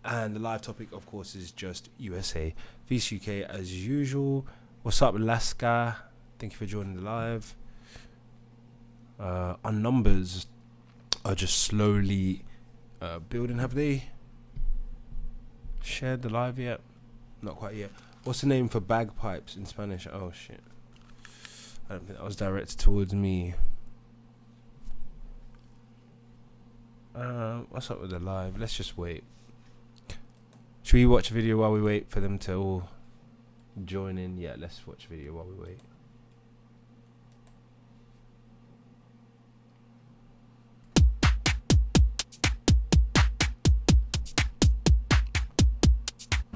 And the live topic, of course, is just USA vs UK as usual. What's up, Alaska? Thank you for joining the live. Our numbers are just slowly building. Have they shared the live yet? Not quite yet. What's the name for bagpipes in Spanish? Oh shit, I don't think that was directed towards me. What's up with the live? Let's just wait. Should we watch a video while we wait for them to all join in? Yeah, let's watch a video while we wait.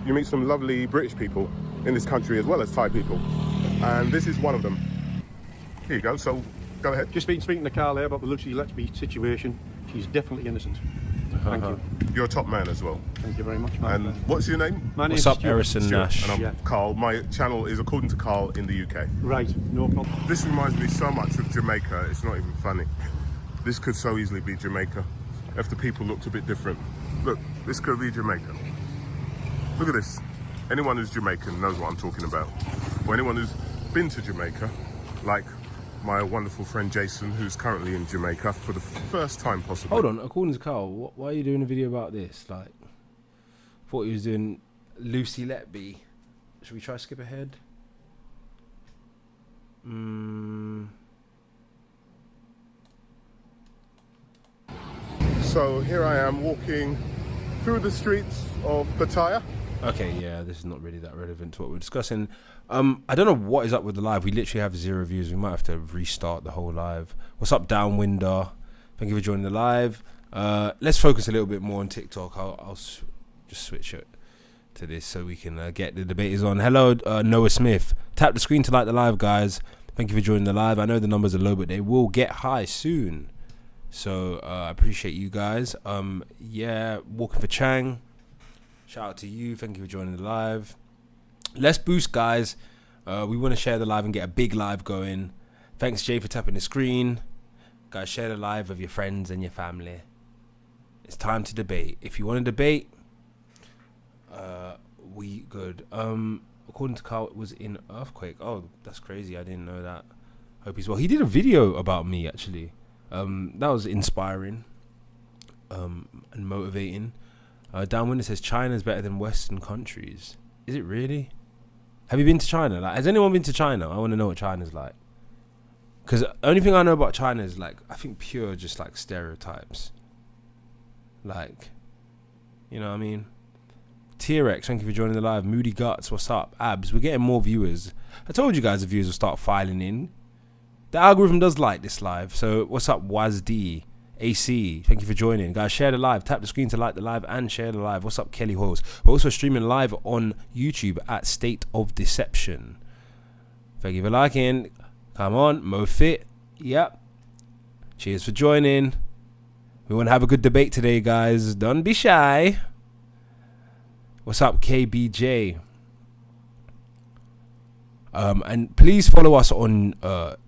You meet some lovely British people in this country as well as Thai people, and this is one of them. Here you go, so go ahead. Just speaking to Carl there about the Lucy Letby situation. She's definitely innocent. Thank you. You're a top man as well. Thank you very much. And what's your name? My What's name's up, Stuart. Harrison Nash? And I'm Carl. My channel is According to Carl in the UK. Right, no problem. This reminds me so much of Jamaica, it's not even funny. This could so easily be Jamaica if the people looked a bit different. Look, this could be Jamaica. Look at this. Anyone who's Jamaican knows what I'm talking about. Or anyone who's been to Jamaica, like my wonderful friend Jason, who's currently in Jamaica for the first time possibly. Hold on, according to Carl, why are you doing a video about this? Like, thought he was doing Lucy Letby. Should we try to skip ahead? So here I am walking through the streets of Pattaya. Okay, yeah, this is not really that relevant to what we're discussing. I don't know what is up with the live. We literally have 0 views. We might have to restart the whole live. What's up, Downwinder? Thank you for joining the live. Let's focus a little bit more on TikTok. I'll just switch it to this so we can get the debaters on. Hello, Noah Smith. Tap the screen to like the live, guys. Thank you for joining the live. I know the numbers are low, but they will get high soon. So I appreciate you guys. Yeah, walking for Chang. Shout out to you. Thank you for joining the live. Let's boost, guys. We want to share the live and get a big live going. Thanks, Jay, for tapping the screen. Guys, share the live with your friends and your family. It's time to debate. If you want to debate, we good. According to Carl, it was in Earthquake. Oh, that's crazy. I didn't know that. Hope he's well. He did a video about me, actually. That was inspiring and motivating. Downwinder says China's better than Western countries. Is it really? Have you been to China? Like, has anyone been to China? I want to know what China's like. Because the only thing I know about China is, like, I think pure just, like, stereotypes. Like, you know what I mean? T-Rex, thank you for joining the live. Moody Guts, what's up? Abs, we're getting more viewers. I told you guys the viewers will start filing in. The algorithm does like this live. So, what's up, WazD? AC, thank you for joining. Guys, share the live. Tap the screen to like the live and share the live. What's up, Kelly Hoyles? We're also streaming live on YouTube at State of Deception. Thank you for liking. Come on, MoFit. Yep. Cheers for joining. We want to have a good debate today, guys. Don't be shy. What's up, KBJ? And please follow us on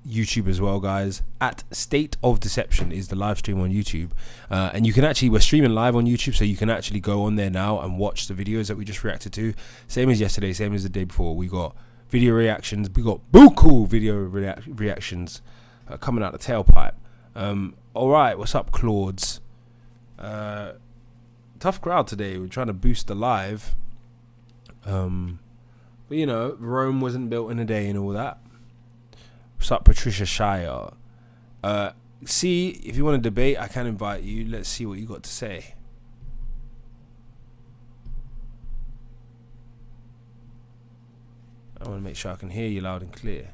YouTube as well, guys. At State of Deception is the live stream on YouTube. And you can actually, we're streaming live on YouTube, so you can actually go on there now and watch the videos that we just reacted to. Same as yesterday, same as the day before. We got video reactions. We got buku video reactions coming out the tailpipe. All right, what's up, Claudes? Tough crowd today. We're trying to boost the live. But you know, Rome wasn't built in a day and all that. What's up, Patricia Shire? See, if you want to debate, I can invite you. Let's see what you got to say. I want to make sure I can hear you loud and clear.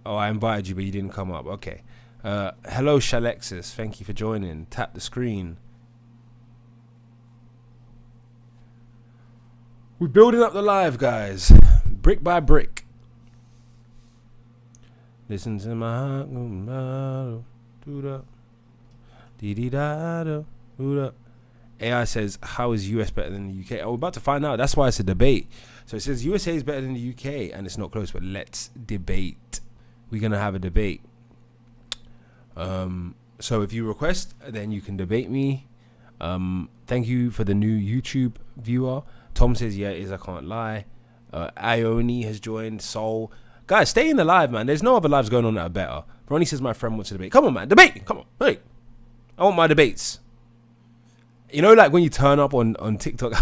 Oh, I invited you, but you didn't come up. Okay. Hello, Shalexis. Thank you for joining. Tap the screen. We're building up the live, guys. Brick by brick. Listen to my heart. AI says, how is US better than the UK? Oh, we're about to find out. That's why it's a debate. So it says USA is better than the UK, and it's not close, but let's debate. We're going to have a debate. So if you request, then you can debate me. Thank you for the new YouTube viewer. Tom says, yeah, it is, I can't lie. Ione has joined. Soul. Guys, stay in the live, man. There's no other lives going on that are better. Ronnie says my friend wants to debate. Come on, man. Debate. Come on. Hey. I want my debates. You know, like when you turn up on TikTok,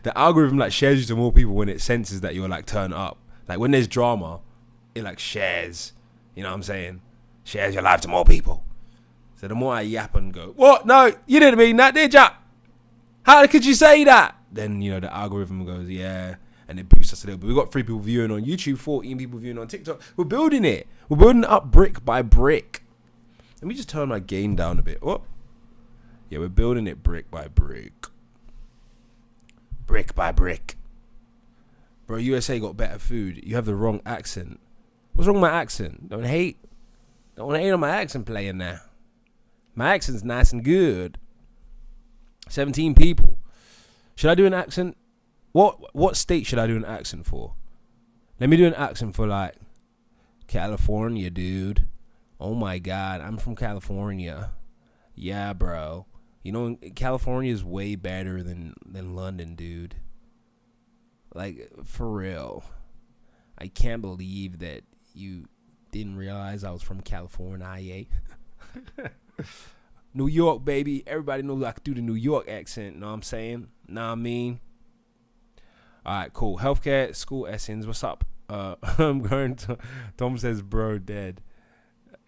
the algorithm like shares you to more people when it senses that you're like turn up. Like when there's drama, it like shares. You know what I'm saying? Shares your life to more people. So the more I yap and go, what? No, you didn't mean that, did ya? How could you say that? Then, you know, the algorithm goes, yeah, and it boosts us a little bit. We've got 3 people viewing on YouTube, 14 people viewing on TikTok. We're building it. We're building it up brick by brick. Let me just turn my gain down a bit. Oh, yeah, we're building it brick by brick. Brick by brick. Bro, USA got better food. You have the wrong accent. What's wrong with my accent? Don't hate on my accent playing now. My accent's nice and good. 17 people. Should I do an accent? What state should I do an accent for? Let me do an accent for like California, dude. Oh my God, I'm from California. Yeah, bro. You know, California is way better than London, dude. Like, for real. I can't believe that you didn't realize I was from California. New York, baby. Everybody knows I can do the New York accent. Know what I'm saying? Know what I mean? All right, cool. Healthcare, school essence. What's up? I'm going to... Tom says, bro, dead.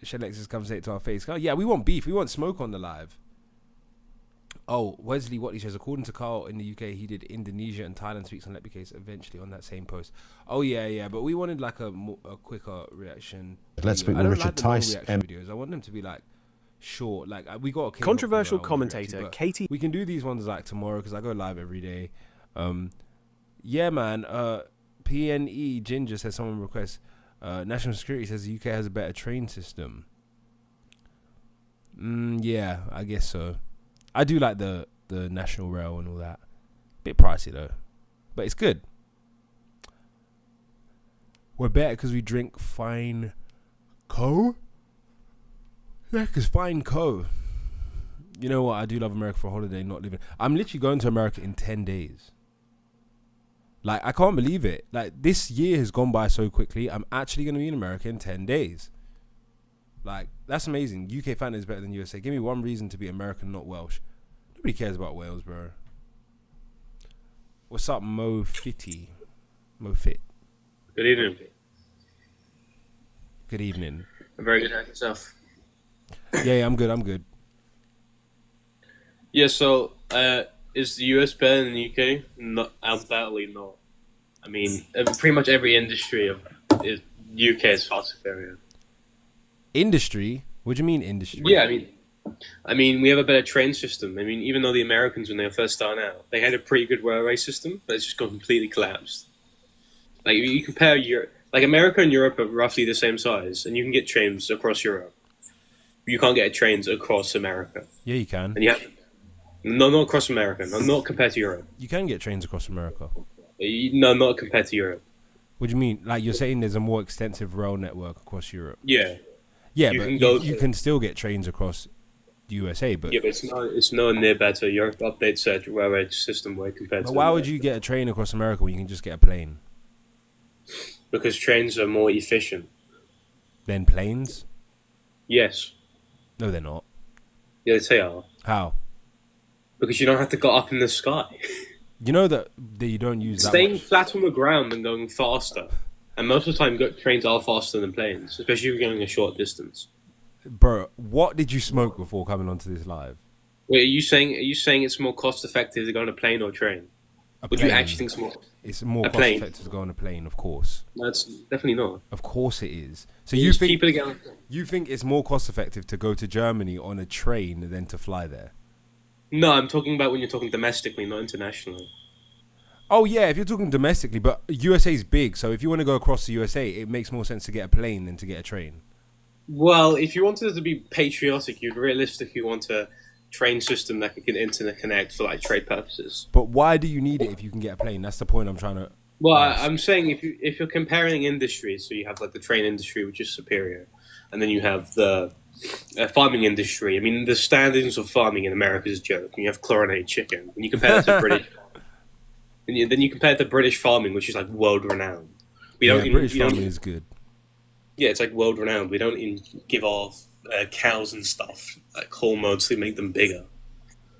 Shelexis comes say it to our face. Oh, yeah, we want beef. We want smoke on the live. Oh, Wesley Watley says, according to Carl in the UK, he did Indonesia and Thailand speaks on Lepi case eventually on that same post. Oh, yeah. But we wanted like a quicker reaction. Let's speak with Richard Tice. Videos. I want them to be like short. Like we got a controversial commentator Katie. We can do these ones like tomorrow because I go live every day. Yeah, man. PNE Ginger says someone requests. National Security says the UK has a better train system. Yeah, I guess so. I do like the National Rail and all that. Bit pricey though, but it's good. We're better because we drink fine co. Yeah, because fine co. You know what? I do love America for a holiday, not living. I'm literally going to America in 10 days. Like, I can't believe it. Like, this year has gone by so quickly. I'm actually going to be in America in 10 days. Like, that's amazing. UK fan is better than USA. Give me one reason to be American, not Welsh. Nobody cares about Wales, bro. What's up, Mo Fitty? Mo Fit. Good evening. Good evening. I'm very good. How about yourself? Yeah, I'm good. Yeah, so, is the US better than the UK? Not, undoubtedly not. I mean, pretty much every industry is UK is far superior. Industry? What do you mean industry? Yeah, I mean, we have a better train system. I mean, even though the Americans, when they were first starting out, they had a pretty good railway system, but it's just gone completely collapsed. Like, you compare Europe, like America and Europe are roughly the same size, and you can get trains across Europe. You can't get trains across America. Yeah, you can. And no, not across America. No, not compared to Europe. You can get trains across America. No, not compared to Europe. What do you mean? Like, you're saying there's a more extensive rail network across Europe? Yeah. Yeah, but you can still get trains across the USA, but... Yeah, but it's nowhere near better. Europe updates their railway system way compared to... But why would you get a train across America when you can just get a plane? Because trains are more efficient. Than planes? Yes. No, they're not. Yeah, they are. How? Because you don't have to go up in the sky. You know that you don't use that Staying much... flat on the ground and going faster. And most of the time, trains are faster than planes, especially if you're going a short distance. Bro, what did you smoke before coming onto this live? Wait, are you saying it's more cost effective to go on a plane or a train? Would you actually think it's more? It's more cost effective to go on a plane, of course. That's definitely not. Of course it is. So you think you think it's more cost effective to go to Germany on a train than to fly there? No, I'm talking about when you're talking domestically, not internationally. Oh yeah, if you're talking domestically, but USA is big, so if you want to go across the USA, it makes more sense to get a plane than to get a train. Well, if you wanted to be patriotic, you'd realistically want a train system that can internet connect for like trade purposes. But why do you need it if you can get a plane? That's the point I'm trying to... Well, I'm saying if you're comparing industries, so you have like the train industry, which is superior, and then you have the farming industry. I mean, the standards of farming in America is a joke. And you have chlorinated chicken, and you compare that to British... And then you compare it to British farming, which is like world renowned. British farming is good. Yeah, it's like world renowned. We don't give off cows and stuff like hormones to make them bigger.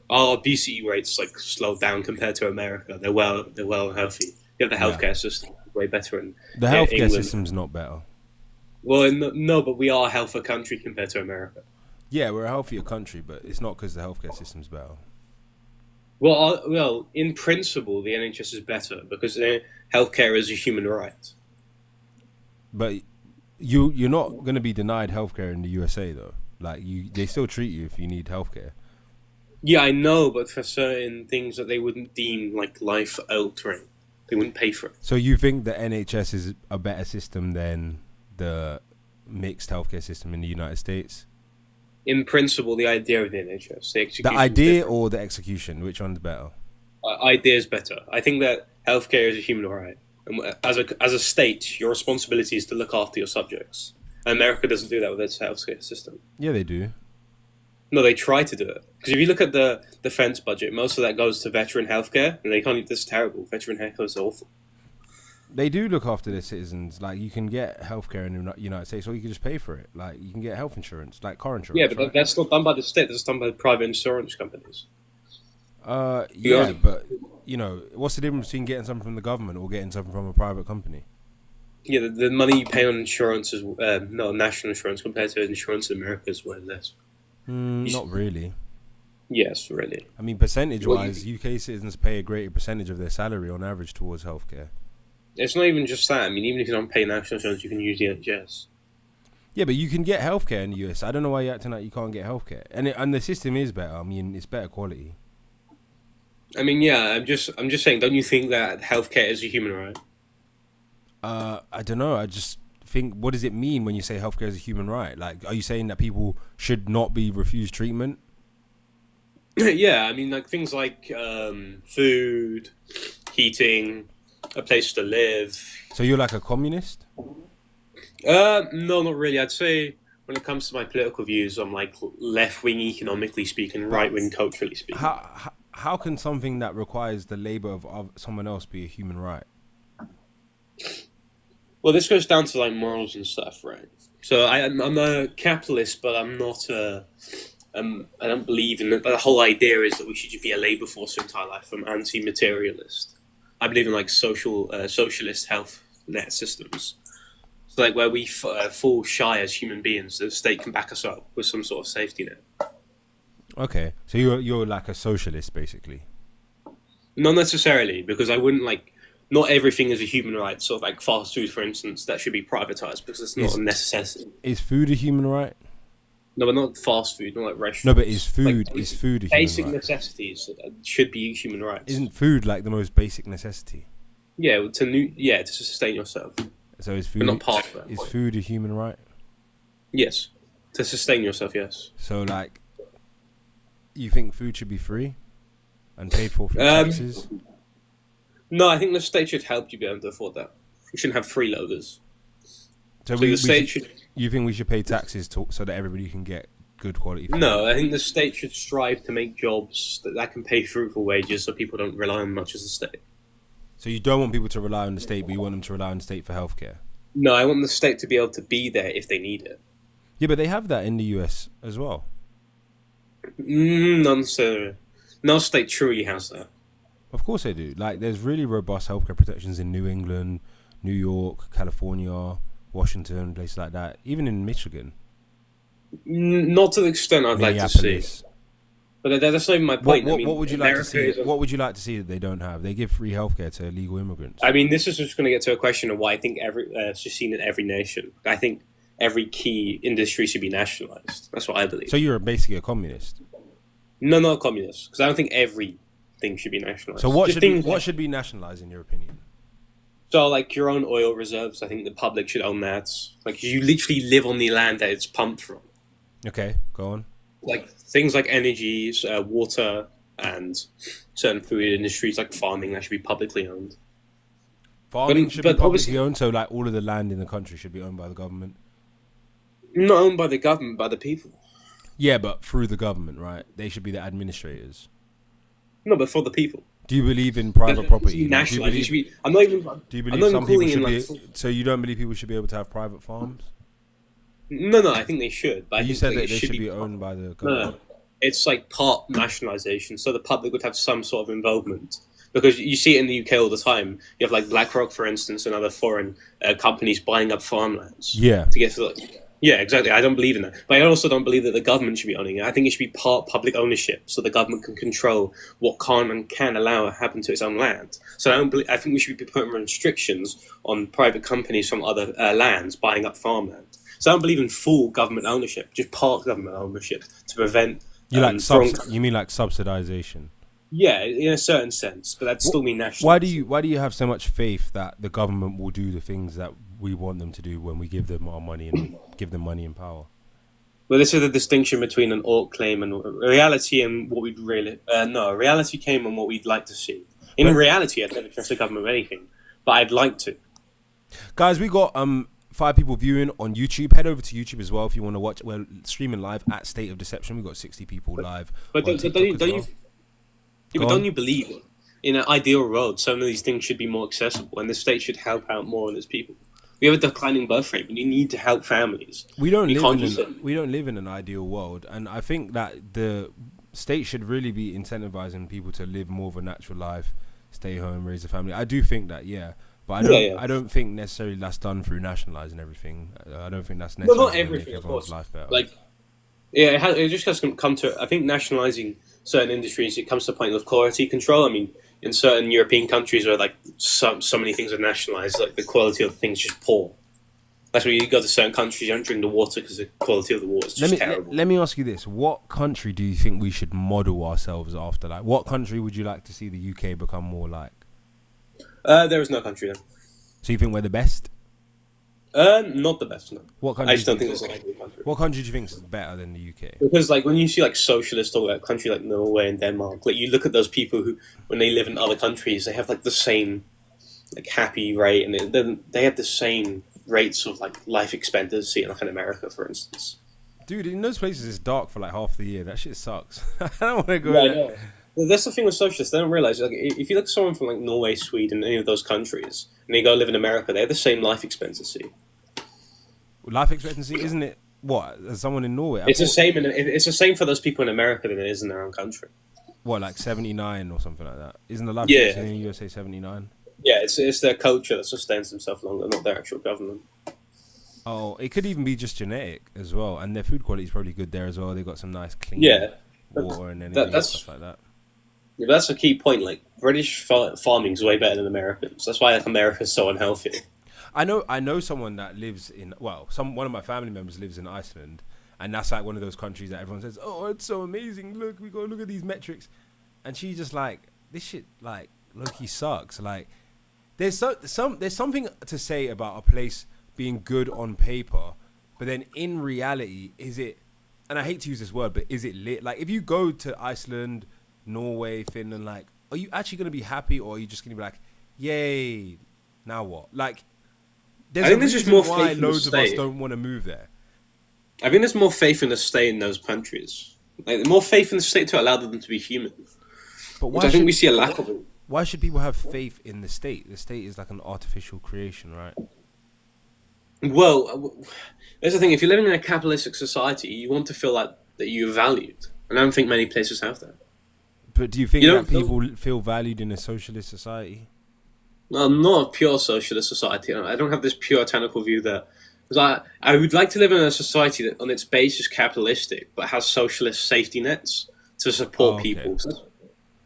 Our obesity rates like slowed down compared to America. They're well and healthy. You have the healthcare system way better in the healthcare England. system's not better. Well, no, but we are a healthier country compared to America. Yeah, we're a healthier country, but it's not because the healthcare system's better. Well, in principle, the NHS is better because healthcare is a human right. But you're not going to be denied healthcare in the USA though. Like they still treat you if you need healthcare. Yeah, I know, but for certain things that they wouldn't deem like life altering, they wouldn't pay for it. So you think the NHS is a better system than the mixed healthcare system in the United States? In principle, the idea of the NHS, the idea or the execution, which one's better? Idea is better. I think that healthcare is a human right, and as a state, your responsibility is to look after your subjects. America doesn't do that with its healthcare system. Yeah, they do. No, they try to do it because if you look at the defense budget, most of that goes to veteran healthcare, and they can't. This is terrible. Veteran healthcare is awful. They do look after their citizens. Like, you can get healthcare in the United States, or you can just pay for it. Like, you can get health insurance, like car insurance. Yeah, but that's not done by the state. That's done by private insurance companies. Yeah, but you know, what's the difference between getting something from the government or getting something from a private company? Yeah, the money you pay on insurance is no national insurance compared to insurance in America is way less. Not really. Yes, really. I mean, percentage-wise, UK citizens pay a greater percentage of their salary on average towards healthcare. It's not even just that. I mean, even if you don't pay national insurance, you can use the NHS. Yeah, but you can get healthcare in the US. I don't know why you're acting like you can't get healthcare. And the system is better. I mean, it's better quality. I mean, yeah, I'm just saying, don't you think that healthcare is a human right? I don't know. I just think, what does it mean when you say healthcare is a human right? Like, are you saying that people should not be refused treatment? Yeah, I mean, like things like food, heating, a place to live. So you're like a communist? No, not really. I'd say when it comes to my political views, I'm like left-wing economically speaking, right-wing culturally speaking. How can something that requires the labor of someone else be a human right? Well, this goes down to like morals and stuff, right? So I'm a capitalist, but I'm not I don't believe in the whole idea is that we should be a labor force our entire life. I'm anti-materialist. I believe in like socialist health net systems. So like where we fall shy as human beings, the state can back us up with some sort of safety net. Okay, so you're like a socialist, basically. Not necessarily, because I wouldn't like. Not everything is a human right. Sort of like fast food, for instance, that should be privatized because it's not a necessity. Is food a human right? No, but not fast food, not like restaurants. No, but is food like, is food a basic human right? necessities should be human rights. Isn't food like the most basic necessity? Yeah, to sustain yourself. So is food But not part of that. is food a human right? Yes, to sustain yourself. Yes. So like, you think food should be free and paid for through taxes? No, I think the state should help you be able to afford that. You shouldn't have freeloaders. So the state should. You think we should pay taxes so that everybody can get good quality food? No, I think the state should strive to make jobs that can pay fruitful wages, so people don't rely on much as the state. So you don't want people to rely on the state, but you want them to rely on the state for healthcare? No, I want the state to be able to be there if they need it. Yeah, but they have that in the US as well. Not necessarily. No state truly has that. Of course they do. Like, there's really robust healthcare protections in New England, New York, California, Washington, places like that. Even in Michigan. Not to the extent I'd like to see. But that's not even my point. What would you like to see? What would you like to see that they don't have? They give free healthcare to illegal immigrants. I mean, this is just going to get to a question of why I think it's just seen in every nation. I think every key industry should be nationalized. That's what I believe. So you're basically a communist? No, not a communist, because I don't think everything should be nationalized. So what should be nationalized in your opinion? So, like, your own oil reserves, I think the public should own that. Like, you literally live on the land that it's pumped from. Okay, go on. Like, things like energy, water, and certain food industries like farming, that should be publicly owned. Farming should be publicly owned, so, like, all of the land in the country should be owned by the government? Not owned by the government, by the people. Yeah, but through the government, right? They should be the administrators. No, but for the people. Do you believe in private property? Nationalized. I'm not even. Do you believe some people should be? So you don't believe people should be able to have private farms? No, I think they should. But you said that they should be owned by the government. No, it's like part nationalization, so the public would have some sort of involvement. Because you see it in the UK all the time. You have like BlackRock, for instance, and other foreign companies buying up farmlands. Yeah. To get to yeah, exactly. I don't believe in that. But I also don't believe that the government should be owning it. I think it should be part public ownership, so the government can control what can allow to happen to its own land. So I think we should be putting restrictions on private companies from other lands buying up farmland. So I don't believe in full government ownership, just part government ownership to prevent. You mean like subsidization? Yeah, in a certain sense, but that still mean national. Why do you have so much faith that the government will do the things that we want them to do when we give them our money and give them money and power? Well, this is the distinction between an alt claim and reality and what we'd really... no, reality came on what we'd like to see. In reality, I'd never trust the government with anything, but I'd like to. Guys, we got 5 people viewing on YouTube. Head over to YouTube as well if you want to watch. We're streaming live at State of Deception. We've got 60 people live. But don't you believe in an ideal world, some of these things should be more accessible and the state should help out more on its people? We have a declining birth rate, and you need to help families. We don't live in an ideal world, and I think that the state should really be incentivizing people to live more of a natural life, stay home, raise a family. I do think that, yeah, but I don't think necessarily that's done through nationalizing everything. I don't think that's necessarily not everything, make everyone's life better. Like, yeah, it just has to come to. I think nationalizing certain industries, it comes to a point of quality control. I mean, in certain European countries where like so many things are nationalized, like the quality of the things is just poor. That's where you go to certain countries, you don't drink the water because the quality of the water is just terrible. Let me ask you this: what country do you think we should model ourselves after? Like, what country would you like to see the UK become more like? There is no country then. So you think we're the best? Not the best, no. What country? I just don't think there's an ideal country. What country do you think is better than the UK? Because like when you see like socialist or a country like Norway and Denmark, like you look at those people who, when they live in other countries, they have like the same like happy rate, and then they have the same rates of like life expectancy like in America, for instance. Dude, in those places it's dark for like half the year. That shit sucks. I don't want to go. Yeah, I know. That's the thing with socialists. They don't realize, like, if you look at someone from like Norway, Sweden, any of those countries, and they go live in America, they have the same life expectancy. Life expectancy, isn't it? What, as someone in Norway? It's the same. It's the same for those people in America than it is in their own country. What, like 79 or something like that? Isn't the life expectancy in the USA 79? Yeah, it's their culture that sustains themselves longer, not their actual government. Oh, it could even be just genetic as well, and their food quality is probably good there as well. They got some nice clean water and anything and stuff like that. Yeah, but that's a key point. Like British farming is way better than Americans. That's why like America's so unhealthy. I know someone that lives in one of my family members lives in Iceland, And that's like one of those countries that everyone says, oh, it's so amazing. Look, we go look at these metrics. And she's just like, this shit, like, low-key sucks. Like, there's something to say about a place being good on paper, but then in reality, is it, and I hate to use this word, but is it lit? Like, if you go to Iceland, Norway, Finland, like, are you actually going to be happy, or are you just going to be like, yay, now what? Like, I think there's just more why faith in the loads of us state. don't want to move there. I think there's more faith in the state in those countries. Like, more faith in the state to allow them to be human. But Which I think we see a lack of it. Why should people have faith in the state? The state is like an artificial creation, right? Well, there's the thing. If you're living in a capitalistic society, you want to feel like that you're valued. And I don't think many places have that. But do you think that people feel valued in a socialist society? No, not a pure socialist society. I don't have this pure technical view there. Because I would like to live in a society that on its base is capitalistic, but has socialist safety nets to support people.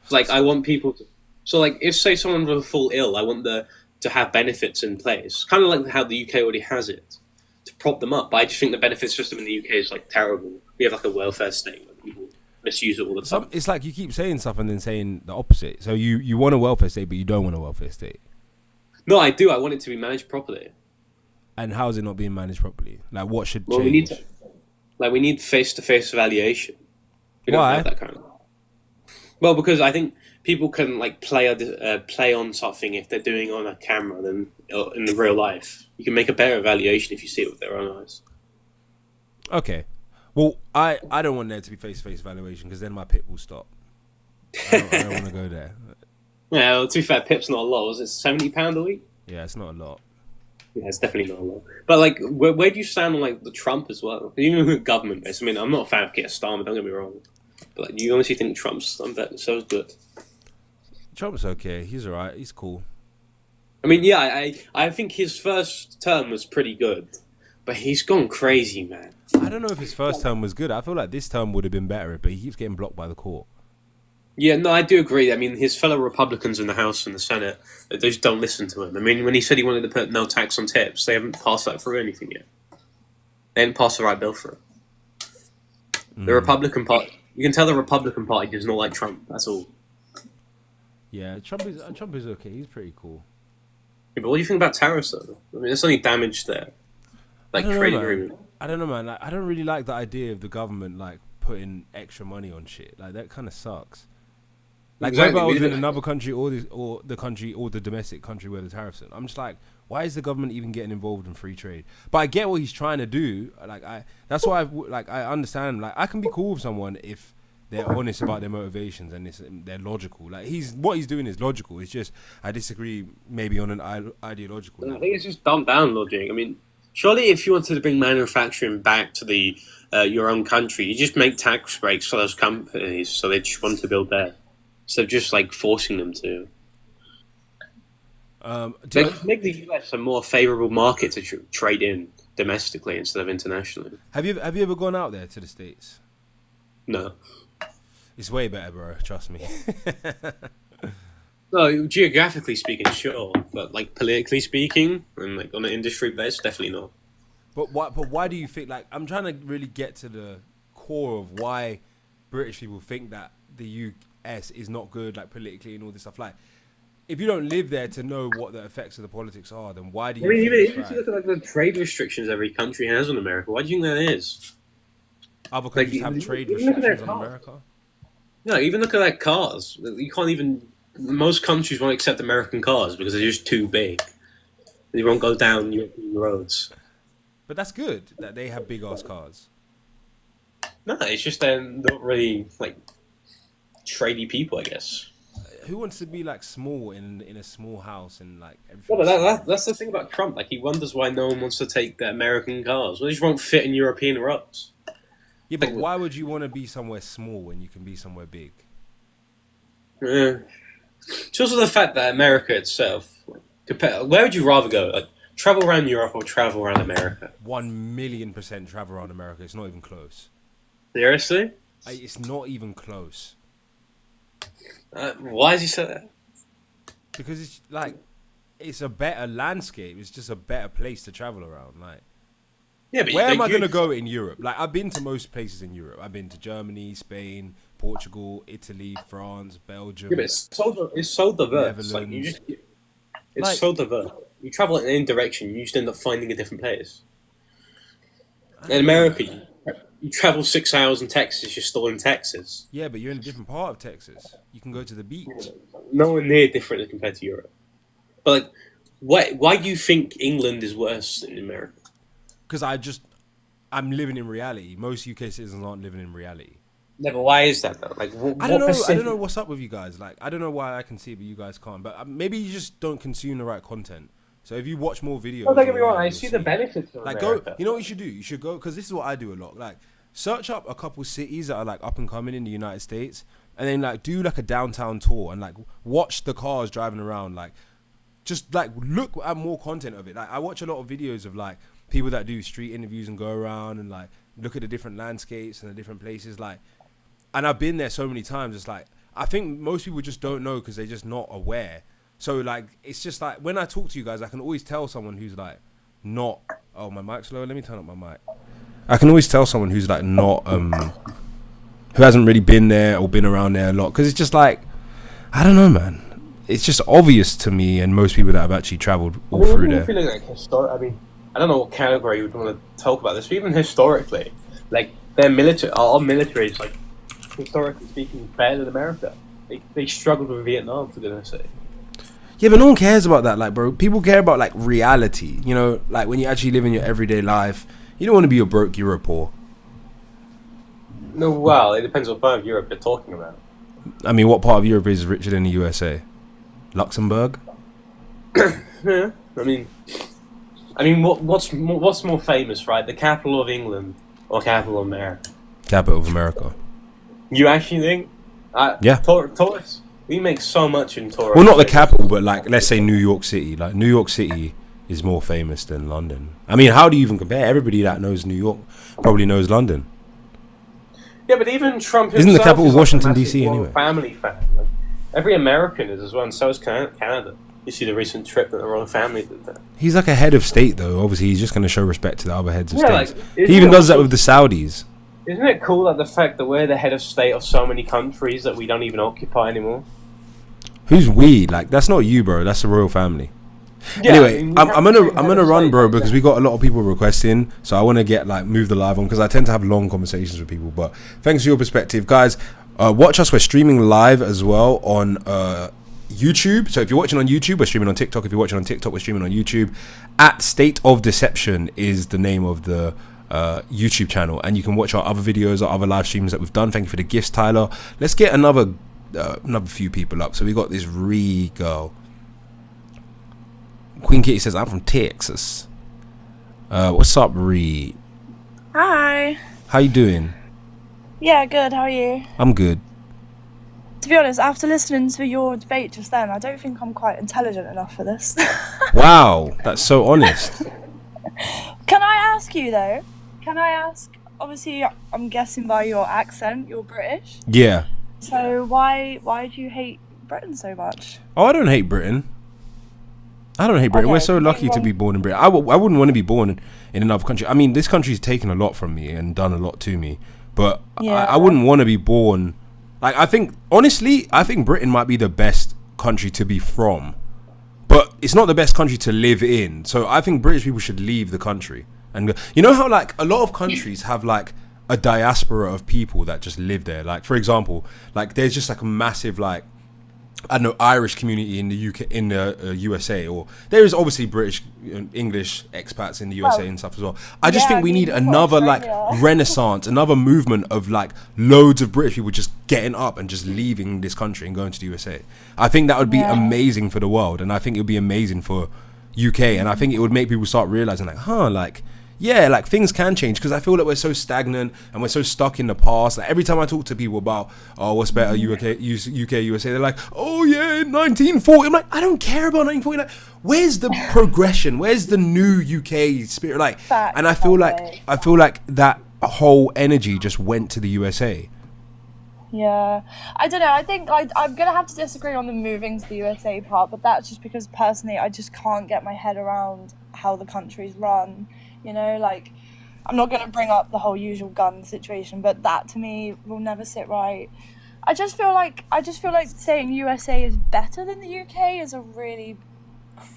Like, I want people to... So, like, if, say, someone was full ill, I want to have benefits in place. Kind of like how the UK already has it, to prop them up. But I just think the benefit system in the UK is, like, terrible. We have, like, a welfare state where people misuse it all the time. It's like you keep saying stuff and then saying the opposite. So you want a welfare state, but you don't want a welfare state. No, I do. I want it to be managed properly. And how is it not being managed properly? Like, what should change? We need face-to-face evaluation. We Why? don't have that kind of... Well, because I think people can like play on something if they're doing it on a camera than in the real life. You can make a better evaluation if you see it with their own eyes. Okay. Well, I don't want there to be face-to-face evaluation because then my pip will stop. I don't want to go there. Yeah, well, to be fair, pip's not a lot. Was it £70 a week? Yeah, it's not a lot. Yeah, it's definitely not a lot. But like, where do you stand on like the Trump as well? Even with government based. I mean, I'm not a fan of Keir Starmer. Don't get me wrong. But like, you honestly think Trump's so good? Trump's okay. He's alright. He's cool. I mean, yeah, I think his first term was pretty good, but he's gone crazy, man. I don't know if his first term was good. I feel like this term would have been better, but he keeps getting blocked by the court. Yeah, no, I do agree. I mean, his fellow Republicans in the House and the Senate, they just don't listen to him. I mean, when he said he wanted to put no tax on tips, they haven't passed that through anything yet. They haven't passed the right bill for it. The Republican Party, you can tell the Republican Party does not like Trump. That's all. Yeah, Trump is okay. He's pretty cool. Yeah, but what do you think about tariffs, though? I mean, there's only damage there. Like trade agreement. I don't know, man. Like, I don't really like the idea of the government like putting extra money on shit. Like, that kind of sucks. Like, Exactly. whether I was in another country or the domestic country where the tariffs are, I'm just like, why is the government even getting involved in free trade? But I get what he's trying to do. Like, that's why I understand. Like, I can be cool with someone if they're honest about their motivations and they're logical. Like, what he's doing is logical. It's just I disagree maybe on an ideological level. I think it's just dumbed down logic. I mean, surely if you wanted to bring manufacturing back to the your own country, you just make tax breaks for those companies so they just want to build there. So just like forcing them to. Make the US a more favourable market to trade in domestically instead of internationally. Have you ever gone out there to the States? No. It's way better, bro. Trust me. No, geographically speaking, sure, but like politically speaking, and like on an industry base, definitely not. But why do you think? Like, I'm trying to really get to the core of why British people think that the US is not good, like politically and all this stuff. Like, if you don't live there to know what the effects of the politics are, then why do you? I mean, even if you look at like the trade restrictions every country has on America, why do you think that is? Other countries have trade restrictions on America. No, even look at like cars. You can't even. Most countries won't accept American cars because they're just too big. They won't go down European roads. But that's good that they have big ass cars. No, it's just they're not really like tradey people, I guess. Who wants to be like small in a small house and like everything? Well, but that's the thing about Trump. Like, he wonders why no one wants to take the American cars. Well, they just won't fit in European roads. Yeah, but why would you want to be somewhere small when you can be somewhere big? Yeah. It's also the fact that America itself, where would you rather go? Like, travel around Europe or travel around America? 1,000,000% travel around America. It's not even close. Seriously? It's not even close. Why did you say that? Because it's like, it's a better landscape. It's just a better place to travel around. Like, Yeah, but where am I going to go in Europe? Like, I've been to most places in Europe. I've been to Germany, Spain, Portugal, Italy, France, Belgium. Yeah, but it's so diverse. Like, it's so diverse. You travel in any direction, you just end up finding a different place. In America, you travel 6 hours in Texas, you're still in Texas. Yeah, but you're in a different part of Texas. You can go to the beach. Nowhere near different compared to Europe. But like, why do you think England is worse than America? Because I'm living in reality. Most UK citizens aren't living in reality. Yeah, but why is that though? Like, I don't know. I don't know what's up with you guys. Like, I don't know why I can see it, but you guys can't. But maybe you just don't consume the right content. So if you watch more videos, don't get me wrong. I see the benefits of America. Go. You know what you should do? You should go, because this is what I do a lot. Like, search up a couple cities that are like up and coming in the United States, and then like do like a downtown tour and like watch the cars driving around. Like, just like look at more content of it. Like, I watch a lot of videos of like people that do street interviews and go around and like look at the different landscapes and the different places. Like, and I've been there so many times. It's like, I think most people just don't know because they're just not aware. So like, it's just like when I talk to you guys, I can always tell someone who's like not. Oh, my mic's low. Let me turn up my mic. I can always tell someone who's like not who hasn't really been there or been around there a lot, because it's just like, I don't know, man. It's just obvious to me and most people that have actually travelled all through there. Feeling like I mean, I don't know what category you would want to talk about this, but even historically, like our military is like, historically speaking, better than America. They struggled with Vietnam, for goodness sake. Yeah, but no one cares about that, like, bro. People care about like reality, you know, like when you actually live in your everyday life. You don't want to be a broke Europe poor. No, well, it depends what part of Europe you're talking about. I mean, what part of Europe is richer than the USA? Luxembourg? Yeah, I mean, what's more famous, right? The capital of England or capital of America? Capital of America. You actually think? Yeah. Tourists. We make so much in tourists. Well, not the capital, but like, let's say New York City. Like, New York City is more famous than London. I mean, how do you even compare? Everybody that knows New York probably knows London. Yeah, but even Trump himself isn't the capital of Washington, like D.C. anyway? Family fan. Like, every American is as well, and so is Canada. You see the recent trip that the royal family did there. He's like a head of state, though. Obviously, he's just going to show respect to the other heads of states. Like, he even does that with the Saudis. Isn't it cool that the fact that we're the head of state of so many countries that we don't even occupy anymore? Who's we? Like, that's not you, bro. That's the royal family. Yeah, anyway, I'm gonna run, bro, because we got a lot of people requesting, so I want to get like move the live on, because I tend to have long conversations with people. But thanks for your perspective, guys. Watch us. We're streaming live as well on YouTube. So if you're watching on YouTube, we're streaming on TikTok. If you're watching on TikTok, we're streaming on YouTube. At State of Deception is the name of the YouTube channel, and you can watch our other videos, our other live streams that we've done. Thank you for the gifts, Tyler. Let's get another few people up. So we got this Ree girl. Queen Kitty says, I'm from Texas. What's up, Ree? Hi. How you doing? Yeah, good. How are you? I'm good. To be honest, after listening to your debate just then, I don't think I'm quite intelligent enough for this. Wow, that's so honest. Can I ask you, though? Obviously, I'm guessing by your accent, you're British. Yeah. So why do you hate Britain so much? Oh, I don't hate Britain. Okay, we're so lucky to be born in Britain. I wouldn't want to be born in another country. I mean, this country's taken a lot from me and done a lot to me. But yeah. I wouldn't want to be born... Like, I think Britain might be the best country to be from. But it's not the best country to live in. So I think British people should leave the country. And go, you know how, like, a lot of countries have, like, a diaspora of people that just live there? Like, for example, like, there's just, like, a massive, like, I don't know, Irish community in the UK, in the USA, or there is obviously British, English expats in the USA and stuff as well. I just think we need another like renaissance, another movement of like loads of British people just getting up and just leaving this country and going to the USA. I think that would be amazing for the world, and I think it would be amazing for UK, and I think it would make people start realizing like, like, yeah, like things can change, because I feel that we're so stagnant and we're so stuck in the past. Like every time I talk to people about, oh, what's better, UK, USA, they're like, oh yeah, 1940. I'm like, I don't care about 1940. Like, where's the progression? Where's the new UK spirit? Like, and I feel like that whole energy just went to the USA. Yeah, I don't know. I think I'm gonna have to disagree on the moving to the USA part, but that's just because personally I just can't get my head around how the country's run. You know, like, I'm not going to bring up the whole usual gun situation, but that to me will never sit right. I just feel like saying USA is better than the UK is a really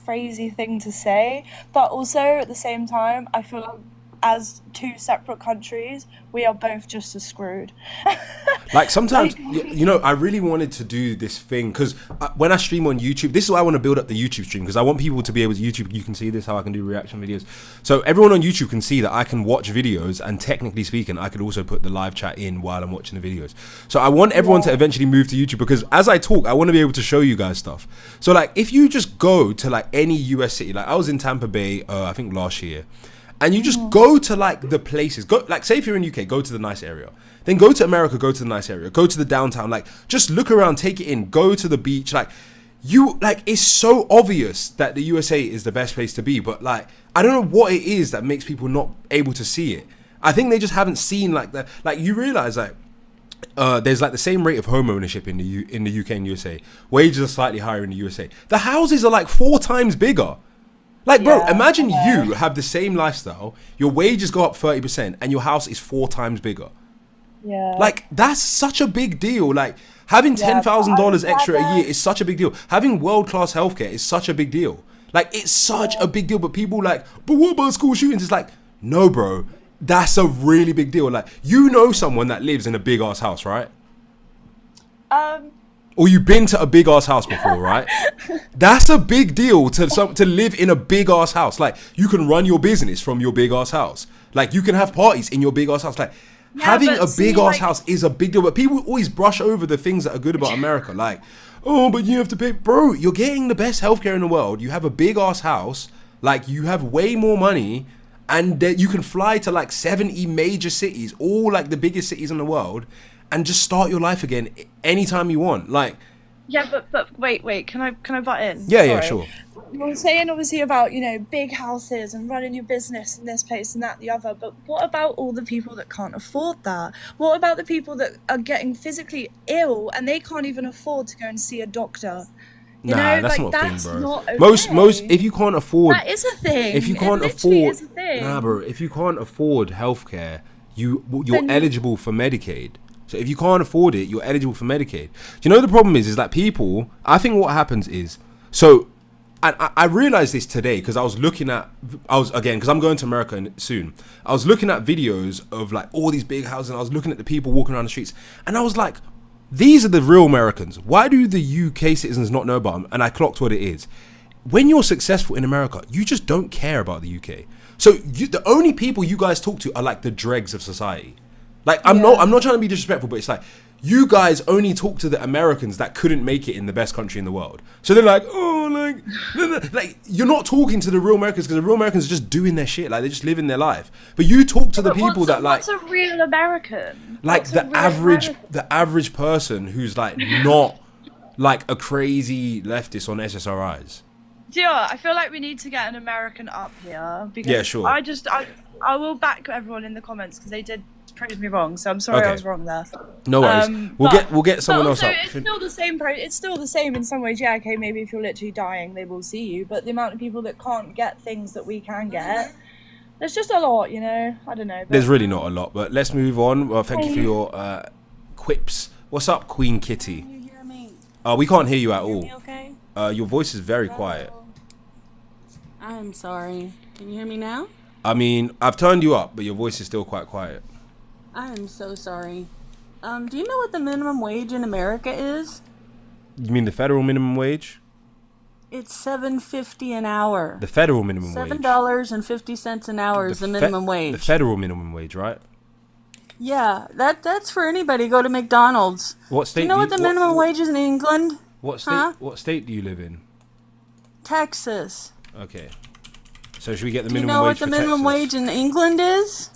crazy thing to say, but also at the same time, I feel like as two separate countries, we are both just as screwed. Like sometimes, you know, I really wanted to do this thing because when I stream on YouTube, this is why I want to build up the YouTube stream, because I want people to be able to YouTube. You can see this, how I can do reaction videos. So everyone on YouTube can see that I can watch videos, and technically speaking, I could also put the live chat in while I'm watching the videos. So I want everyone to eventually move to YouTube, because as I talk, I want to be able to show you guys stuff. So like if you just go to like any US city, like I was in Tampa Bay, I think last year, and you just go to like the places, go like say if you're in UK, go to the nice area, then go to America, go to the nice area, go to the downtown, like just look around, take it in, go to the beach, like you, like it's so obvious that the USA is the best place to be, but like I don't know what it is that makes people not able to see it. I think they just haven't seen like that. Like you realize like there's like the same rate of home ownership in the UK and USA. Wages are slightly higher in the USA. The houses are like 4 times bigger. Like, bro, imagine you have the same lifestyle, your wages go up 30%, and your house is 4 times bigger. Yeah. Like, that's such a big deal. Like, having $10,000 extra a year is such a big deal. Having world-class healthcare is such a big deal. Like, it's such a big deal. But people like, but what about school shootings? It's like, no, bro, that's a really big deal. Like, you know someone that lives in a big-ass house, right? Or you've been to a big ass house before, right? That's a big deal to live in a big ass house. Like you can run your business from your big ass house. Like you can have parties in your big ass house. Like having a big ass house is a big deal. But people always brush over the things that are good about America. Like, oh, but you have to pay. Bro, you're getting the best healthcare in the world. You have a big ass house. Like you have way more money, and you can fly to like 70 major cities, all like the biggest cities in the world, and just start your life again anytime you want. Like, yeah, but wait, can I butt in? Yeah, yeah, sure. You're saying obviously about, you know, big houses and running your business in this place and that the other, but what about all the people that can't afford that? What about the people that are getting physically ill and they can't even afford to go and see a doctor? You know, that's like, not a thing, bro. Not okay. Most if you can't afford, that is a thing. If you can't afford, bro, if you can't afford healthcare, you're eligible for Medicaid. So if you can't afford it, you're eligible for Medicaid. Do you know the problem is that people, I think what happens is, so I realized this today because because I'm going to America soon. I was looking at videos of like all these big houses, and I was looking at the people walking around the streets, and I was like, these are the real Americans. Why do the UK citizens not know about them? And I clocked what it is. When you're successful in America, you just don't care about the UK. So the only people you guys talk to are like the dregs of society. Like I'm not trying to be disrespectful, but it's like you guys only talk to the Americans that couldn't make it in the best country in the world. So they're like, oh, like you're not talking to the real Americans, because the real Americans are just doing their shit, like they're just living their life. But you talk to the people that like, what's a real American? Like the average person who's like not like a crazy leftist on SSRIs. Do you know what? I feel like we need to get an American up here, because yeah, sure. I will back everyone in the comments because they did prove me wrong, so I'm sorry I was wrong there. No worries. We'll get someone else up. It's still the same. It's still the same in some ways. Yeah, okay, maybe if you're literally dying, they will see you. But the amount of people that can't get things that we can get, there's just a lot. You know, I don't know. But there's really not a lot. But let's move on. Well, thank you for your quips. What's up, Queen Kitty? Can you hear me? We can't hear you at all. Okay. Your voice is very quiet. I'm sorry. Can you hear me now? I mean, I've turned you up, but your voice is still quite quiet. I am so sorry. Do you know what the minimum wage in America is? You mean the federal minimum wage? It's $7.50 an hour. The federal minimum wage. $7.50 an hour is the minimum wage. The federal minimum wage, right? Yeah, that's for anybody. Go to McDonald's. What state? Do you know what the minimum wage is in England? What state? Huh? What state do you live in? Texas. Okay. So should we get the minimum wage? Do you know what the minimum wage in England is?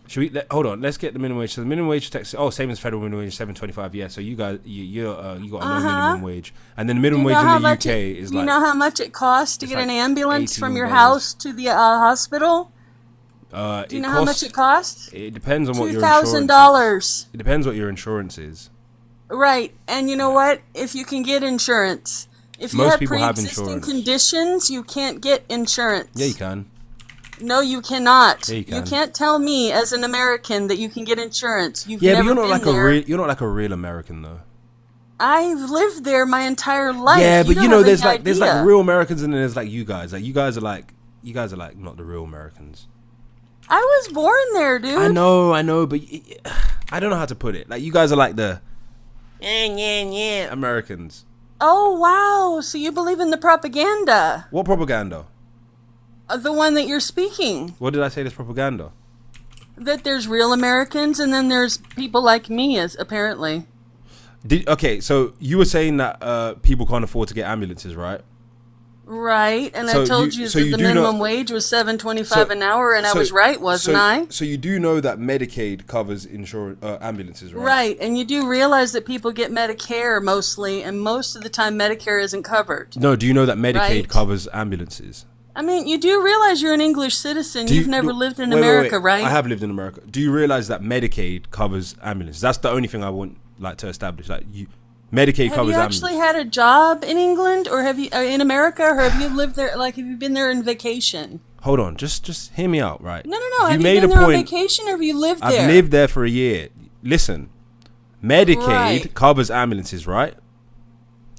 Should we hold on? Let's get the minimum wage. So the minimum wage for Texas, same as federal minimum wage, $7.25. Yeah. So you guys, you got a no minimum wage, and then the minimum wage in the UK is like. You know how much it costs to get an ambulance from your house to the hospital? Do you know how much it costs? It depends on what your insurance is. $2,000. It depends what your insurance is. Right, and you know what? If you can get insurance, if you have pre-existing conditions, you can't get insurance. Yeah, you can. No, you cannot. Yeah, you can. Can't tell me as an American that you can get insurance. You've Yeah, but never you're not been like there. you're not like a real American though. I've lived there my entire life. Yeah, but don't you know, have there's any like there's idea. like real Americans and then there's like you guys. Like you guys are like not the real Americans. I was born there, dude. I know, but I don't know how to put it. Like you guys are like the Americans. Oh wow! So you believe in the propaganda? What propaganda? The one that you're speaking. What did I say? This propaganda. That there's real Americans and then there's people like me, as apparently. Okay, so you were saying that people can't afford to get ambulances, right? Right, and So I told you- you so that you the do know- minimum wage was $7.25 an hour, and I was right, wasn't I? So you do know that Medicaid covers ambulances, right? Right, and you do realize that people get Medicare mostly, and most of the time Medicare isn't covered. No, do you know that Medicaid Right. covers ambulances? I mean, you do realize you're an English citizen. You've never lived in America, right? I have lived in America. Do you realize that Medicaid covers ambulances? That's the only thing I want to establish. Like Medicaid Have covers you ambulances. actually had a job in England, or have you in America, or have you lived there? Like, have you been there on vacation? Hold on, just hear me out, right? No. Have you been there on vacation, or have you lived there? I've lived there for a year. Listen, Medicaid Right. covers ambulances, right?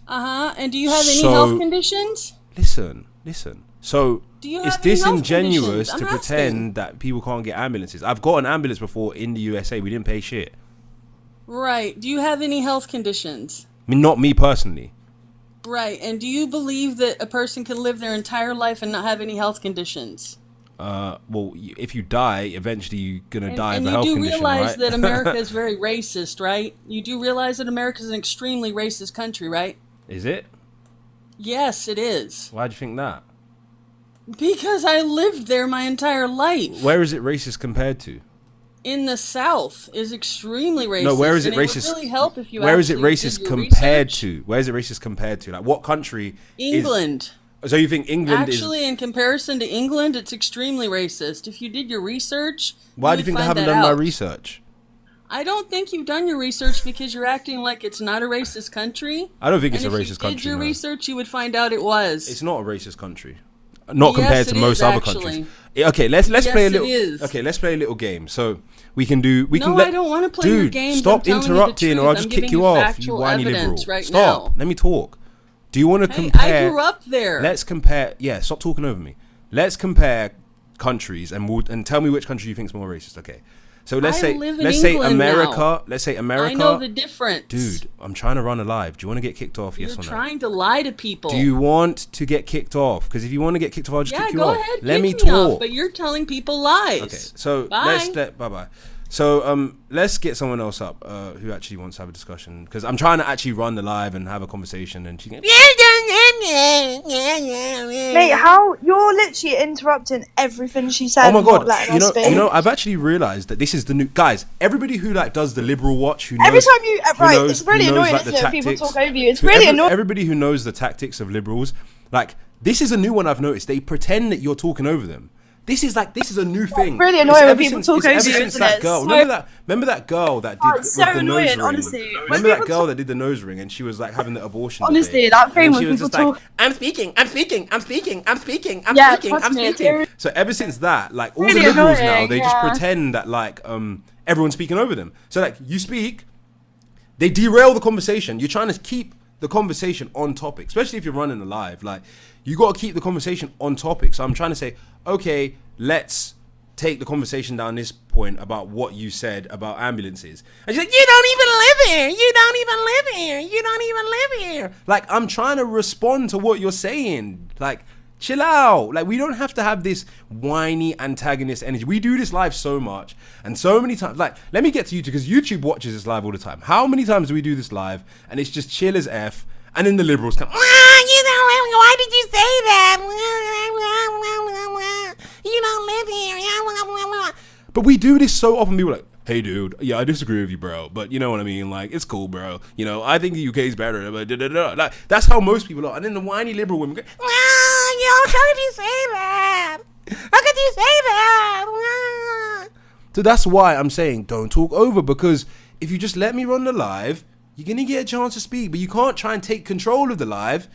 And do you have any health conditions? Listen. So Do you it's have any health disingenuous conditions? to I'm pretend that people can't get ambulances. I've got an ambulance before in the USA. We didn't pay shit. Right. Do you have any health conditions? I mean, not me personally. Right. And do you believe that a person can live their entire life and not have any health conditions? Well, if you die, eventually you're gonna die of And a you health do condition, realize right? that America is very racist, right? You do realize that America is an extremely racist country, right? Is it? Yes, it is. Why do you think that? Because I lived there my entire life. Where is it racist compared to? In the South is extremely racist. No, where is it and racist? It would really help if you where is it actually racist did your compared research. to? Where is it racist compared to? Like what country? England. So you think England Actually, in comparison to England, it's extremely racist. If you did your research, Why do you think I haven't done my research? I don't think you've done your research because you're acting like it's not a racist country. I don't think it's And a if racist you country. did your no. research, you would find out it was. It's not a racist country. Not Yes, compared to it most is, other actually. countries. Okay, let's Yes, play a it little. is. Okay, let's play a little game. So we can do. We No, can. I don't wanna play your Dude, games. stop I'm telling you the interrupting, or I'll truth. just I'm kick giving you you off. You factual whiny evidence liberal. right Stop. now. Let me talk. Do you want to Hey, compare? I grew up there. Let's compare. Yeah, stop talking over me. Let's compare countries and tell me which country you think is more racist. Okay. So let's I say live in let's say England America. now. Let's say America. I know the difference. Dude, I'm trying to run a live. Do you want to get kicked off? Yes You're or no? trying to lie to people. Do you want to get kicked off? Because if you want to get kicked off, I'll just Yeah, kick you go off. ahead. Let kick me me talk. off, but you're telling people lies. Okay, so Bye. bye bye. So let's get someone else up who actually wants to have a discussion, because I'm trying to actually run the live and have a conversation, and she can. Mate, how you're literally interrupting everything she said. Oh my and not god! letting her speak. You know, I've actually realised that this is the new guys. Everybody who like does the liberal watch, who knows, Every time you who right, knows- it's really who knows, annoying, like, isn't the it? When people tactics, talk over you. It's really annoying. Everybody who knows the tactics of liberals, like this is a new one I've noticed. They pretend that you're talking over them. This is a new thing. really It's annoying when ever people since- talk it's over ever you, since isn't that it? girl. So- Remember that girl that did it's so with the nose annoying, ring? honestly. When Remember that people girl that did the nose ring, and she was like having the abortion. Honestly, debate. that thing And when she was people just like, talk- I'm speaking. Yeah, trust me, it's very- So ever since that, like all Really the liberals now, annoying, they just yeah. pretend that like everyone's speaking over them. So like you speak, they derail the conversation. You're trying to keep the conversation on topic, especially if you're running a live. Like you got to keep the conversation on topic. So I'm trying to say, okay, let's take the conversation down this point about what you said about ambulances. And she's like, you don't even live here. You don't even live here. You don't even live here. Like I'm trying to respond to what you're saying. Like chill out. Like we don't have to have this whiny antagonist energy. We do this live so much and so many times. Like let me get to YouTube, because YouTube watches this live all the time. How many times do we do this live and it's just chill as F, and then the liberals come, why did you say that? You don't live here. But we do this so often. People are like, hey dude, yeah, I disagree with you, bro, but you know what I mean, like it's cool, bro, you know, I think the UK is better, but like that's how most people are. And then the whiny liberal women go, how could you say that? How could you say that? So that's why I'm saying don't talk over, because if you just let me run the live, you're gonna get a chance to speak, but you can't try and take control of the live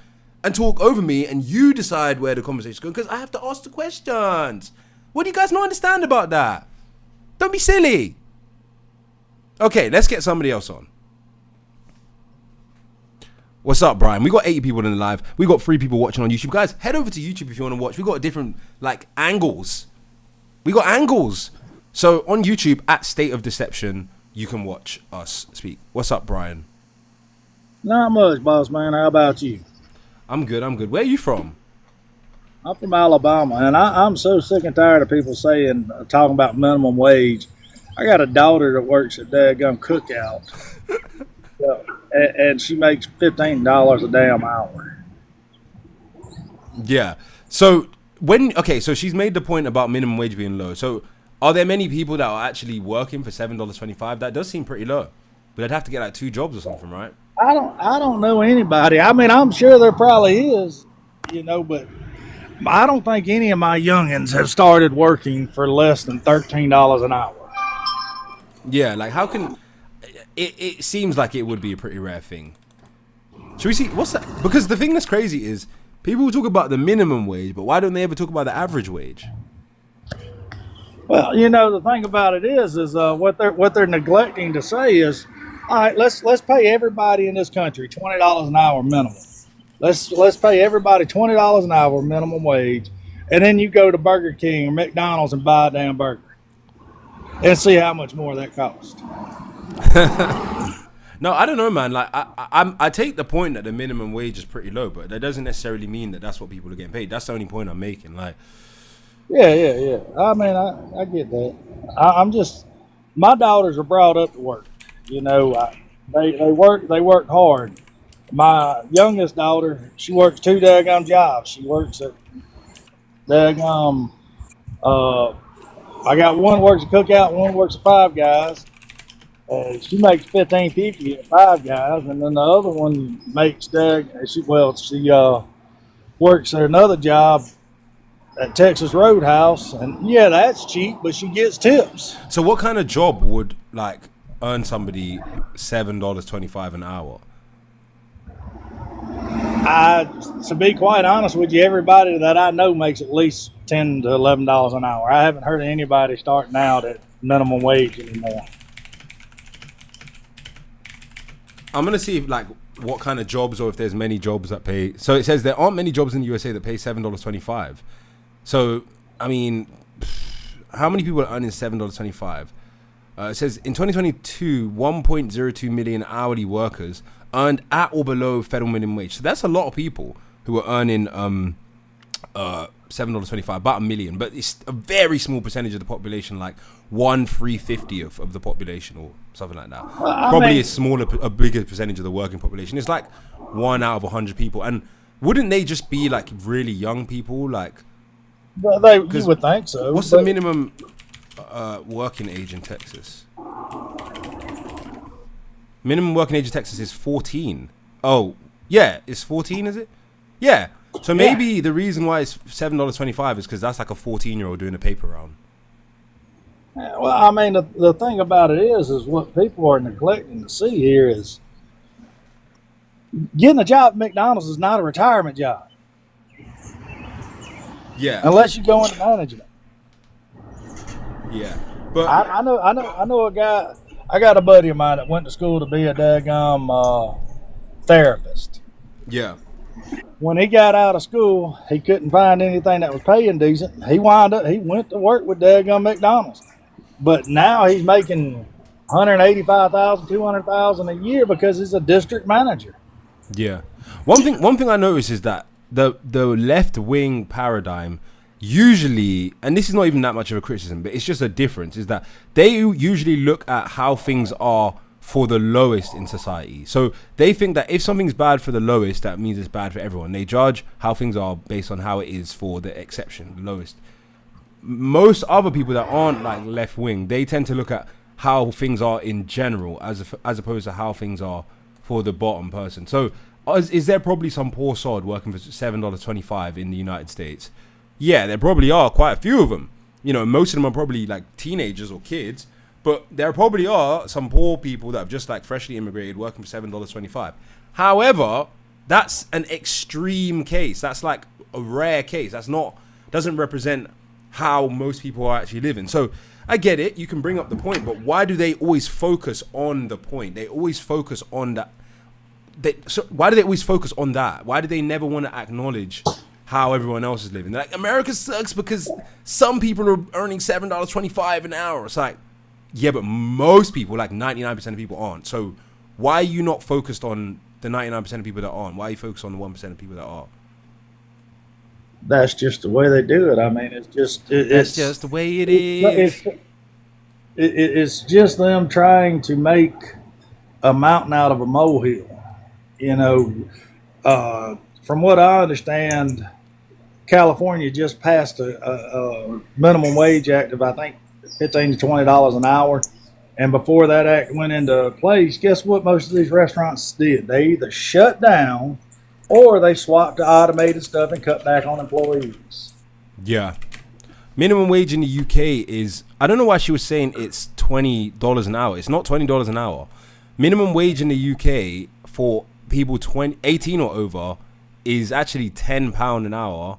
and talk over me and you decide where the conversation's going, because I have to ask the questions. What do you guys not understand about that? Don't be silly. Okay, let's get somebody else on. What's up, Brian? We got 80 people in the live. We got 3 people watching on YouTube. Guys, head over to YouTube if you want to watch. We got different angles. We got angles. So on YouTube at State of Deception, you can watch us speak. What's up, Brian? Not much, boss man. How about you? I'm good. Where are you from? I'm from Alabama, and I'm so sick and tired of people talking about minimum wage. I got a daughter that works at Daggum Cookout, and she makes $15 a damn hour. Yeah. So so she's made the point about minimum wage being low. So are there many people that are actually working for $7.25? That does seem pretty low. But they'd have to get like 2 jobs or something, right? I don't know anybody. I mean, I'm sure there probably is, but I don't think any of my youngins have started working for less than $13 an hour. Yeah, like how can it seems like it would be a pretty rare thing. Should we see what's that? Because the thing that's crazy is people talk about the minimum wage, but why don't they ever talk about the average wage? Well, the thing about it is what they're neglecting to say is, all right, let's pay everybody in this country $20 an hour minimum. Let's pay everybody $20 an hour minimum wage, and then you go to Burger King or McDonald's and buy a damn burger, and see how much more that costs. No, I don't know, man. Like I take the point that the minimum wage is pretty low, but that doesn't necessarily mean that that's what people are getting paid. That's the only point I'm making. Like, yeah. I mean, I get that. I'm just, my daughters are brought up to work. They work hard. My youngest daughter, she works 2 daggum jobs. She works at daggum. I got one works at Cookout, one works at Five Guys. She makes $15.50 at Five Guys, and then the other one makes she works at another job at Texas Roadhouse, and yeah, that's cheap, but she gets tips. So what kind of job would earn somebody $7.25 an hour? To be quite honest with you, everybody that I know makes at least $10 to $11 an hour. I haven't heard of anybody starting out at minimum wage anymore. I'm gonna see if what kind of jobs, or if there's many jobs that pay. So it says there aren't many jobs in the USA that pay $7.25. So I mean, how many people are earning $7.25? It says in 2022, 1.02 million hourly workers earned at or below federal minimum wage. So that's a lot of people who are earning $7.25, about 1 million. But it's a very small percentage of the population, like 1/350 of the population or something like that. Probably a bigger percentage of the working population. It's like 1 out of 100 people. And wouldn't they just be really young people? Well, you would think so. What's the minimum working age in Texas? Minimum working age in Texas is 14. Oh, yeah, it's 14, is it? Yeah. So maybe the reason why it's $7.25 is because that's like a 14-year-old doing a paper round. Well, I mean, the thing about it is what people are neglecting to see here is getting a job at McDonald's is not a retirement job. Yeah. Unless you go into management. Yeah. But I know a guy. I got a buddy of mine that went to school to be a daggum therapist. Yeah. When he got out of school, he couldn't find anything that was paying decent. He went to work with daggum McDonald's. But now he's making $185,000, $200,000 a year because he's a district manager. Yeah. One thing I noticed is that the left wing paradigm usually, and this is not even that much of a criticism, but it's just a difference, is that they usually look at how things are for the lowest in society. So they think that if something's bad for the lowest, that means it's bad for everyone. They judge how things are based on how it is for the exception, the lowest. Most other people that aren't left wing, they tend to look at how things are in general as opposed to how things are for the bottom person. So is there probably some poor sod working for $7.25 in the United States? Yeah, there probably are quite a few of them. Most of them are probably teenagers or kids, but there probably are some poor people that have just freshly immigrated working for $7.25. However, that's an extreme case. That's a rare case. Doesn't represent how most people are actually living. So I get it, you can bring up the point, but why do they always focus on the point? They always focus on that. Why do they always focus on that? Why do they never want to acknowledge how everyone else is living? They're like, America sucks because some people are earning $7.25 an hour. It's like, yeah, but most people, like 99% of people aren't. So why are you not focused on the 99% of people that aren't? Why are you focused on the 1% of people that are? That's just the way they do it. I mean, it's just the way it is. It's just them trying to make a mountain out of a molehill. You know, from what I understand, California just passed a minimum wage act of, I think, $15 to $20 an hour. And before that act went into place, guess what most of these restaurants did? They either shut down or they swapped to automated stuff and cut back on employees. Yeah. Minimum wage in the UK is, I don't know why she was saying it's $20 an hour. It's not $20 an hour. Minimum wage in the UK for people 18 or over is actually £10 an hour.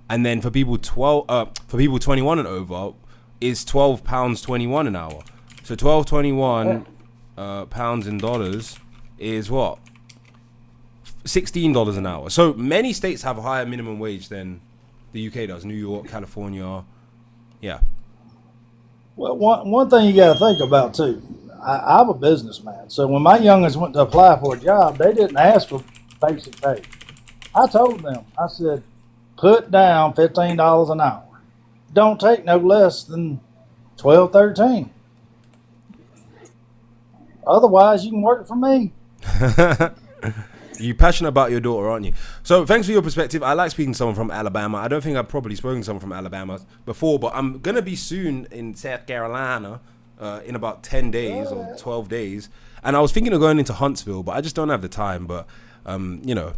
And then for people 21 and over is £12.21 an hour. So £12.21 pounds in dollars is what? $16 an hour. So many states have a higher minimum wage than the UK does. New York, California. Yeah. Well, one thing you got to think about too. I'm a businessman, so when my youngins went to apply for a job, they didn't ask for basic pay. I told them, I said, put down $15 an hour. Don't take no less than 12, 13. Otherwise, you can work for me. You're passionate about your daughter, aren't you? So thanks for your perspective. I like speaking to someone from Alabama. I don't think I've probably spoken to someone from Alabama before, but I'm going to be soon in South Carolina in about 10 days or 12 days. And I was thinking of going into Huntsville, but I just don't have the time. But, you know,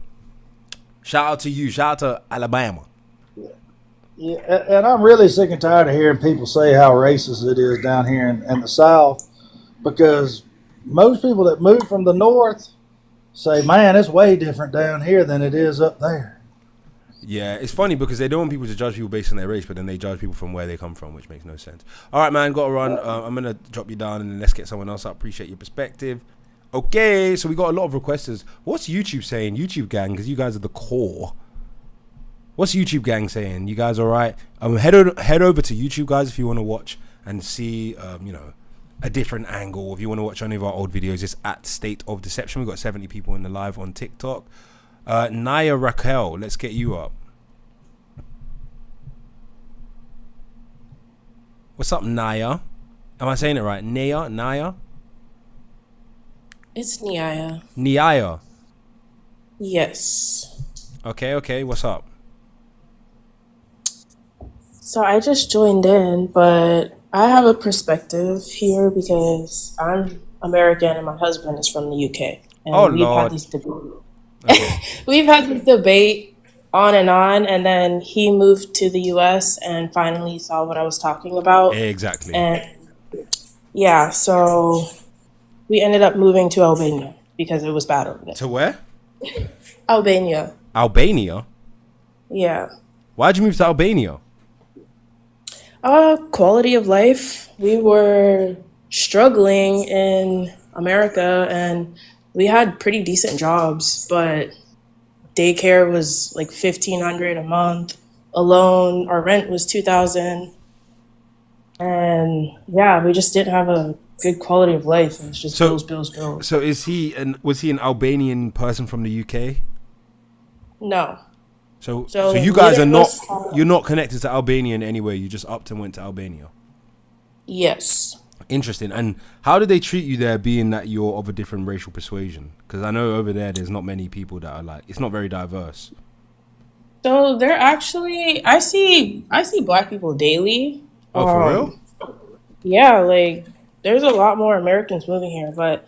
shout out to you. Shout out to Alabama. Yeah, and I'm really sick and tired of hearing people say how racist it is down here in the South, because most people that move from the North say, man, it's way different down here than it is up there. Yeah, it's funny because they don't want people to judge people based on their race, but then they judge people from where they come from, which makes no sense. All right, man, got to run. I'm going to drop you down and then let's get someone else up. Appreciate your perspective. Okay, so we got a lot of requesters. What's YouTube saying? YouTube gang, because you guys are the core. What's YouTube gang saying? You guys all right? Head over to YouTube, guys, if you want to watch and see, you know, a different angle. If you want to watch any of our old videos, it's at State of Deception. We've got 70 people in the live on TikTok. Naya Raquel, let's get you up. What's up, Naya? Am I saying it right? Naya? It's Niaya. Niaya. Yes. Okay. What's up? So I just joined in, but I have a perspective here because I'm American and my husband is from the UK. And we've had this debate. Okay. We've had this debate on, and then he moved to the US and finally saw what I was talking about. Exactly. And yeah, so we ended up moving to Albania because it was bad over there. To where? Albania. Albania? Yeah. Why'd you move to Albania? Quality of life. We were struggling in America and we had pretty decent jobs, but daycare was like $1,500 a month. Alone, our rent was $2,000. And yeah, we just didn't have a good quality of life. It was just bills. So was he an Albanian person from the UK? No. So you guys you're not connected to Albania in any way. You just upped and went to Albania. Yes. Interesting. And how do they treat you there, being that you're of a different racial persuasion? Because I know over there's not many people that are like, it's not very diverse. So they're actually, I see black people daily. Oh, for real? Yeah, like there's a lot more Americans moving here, but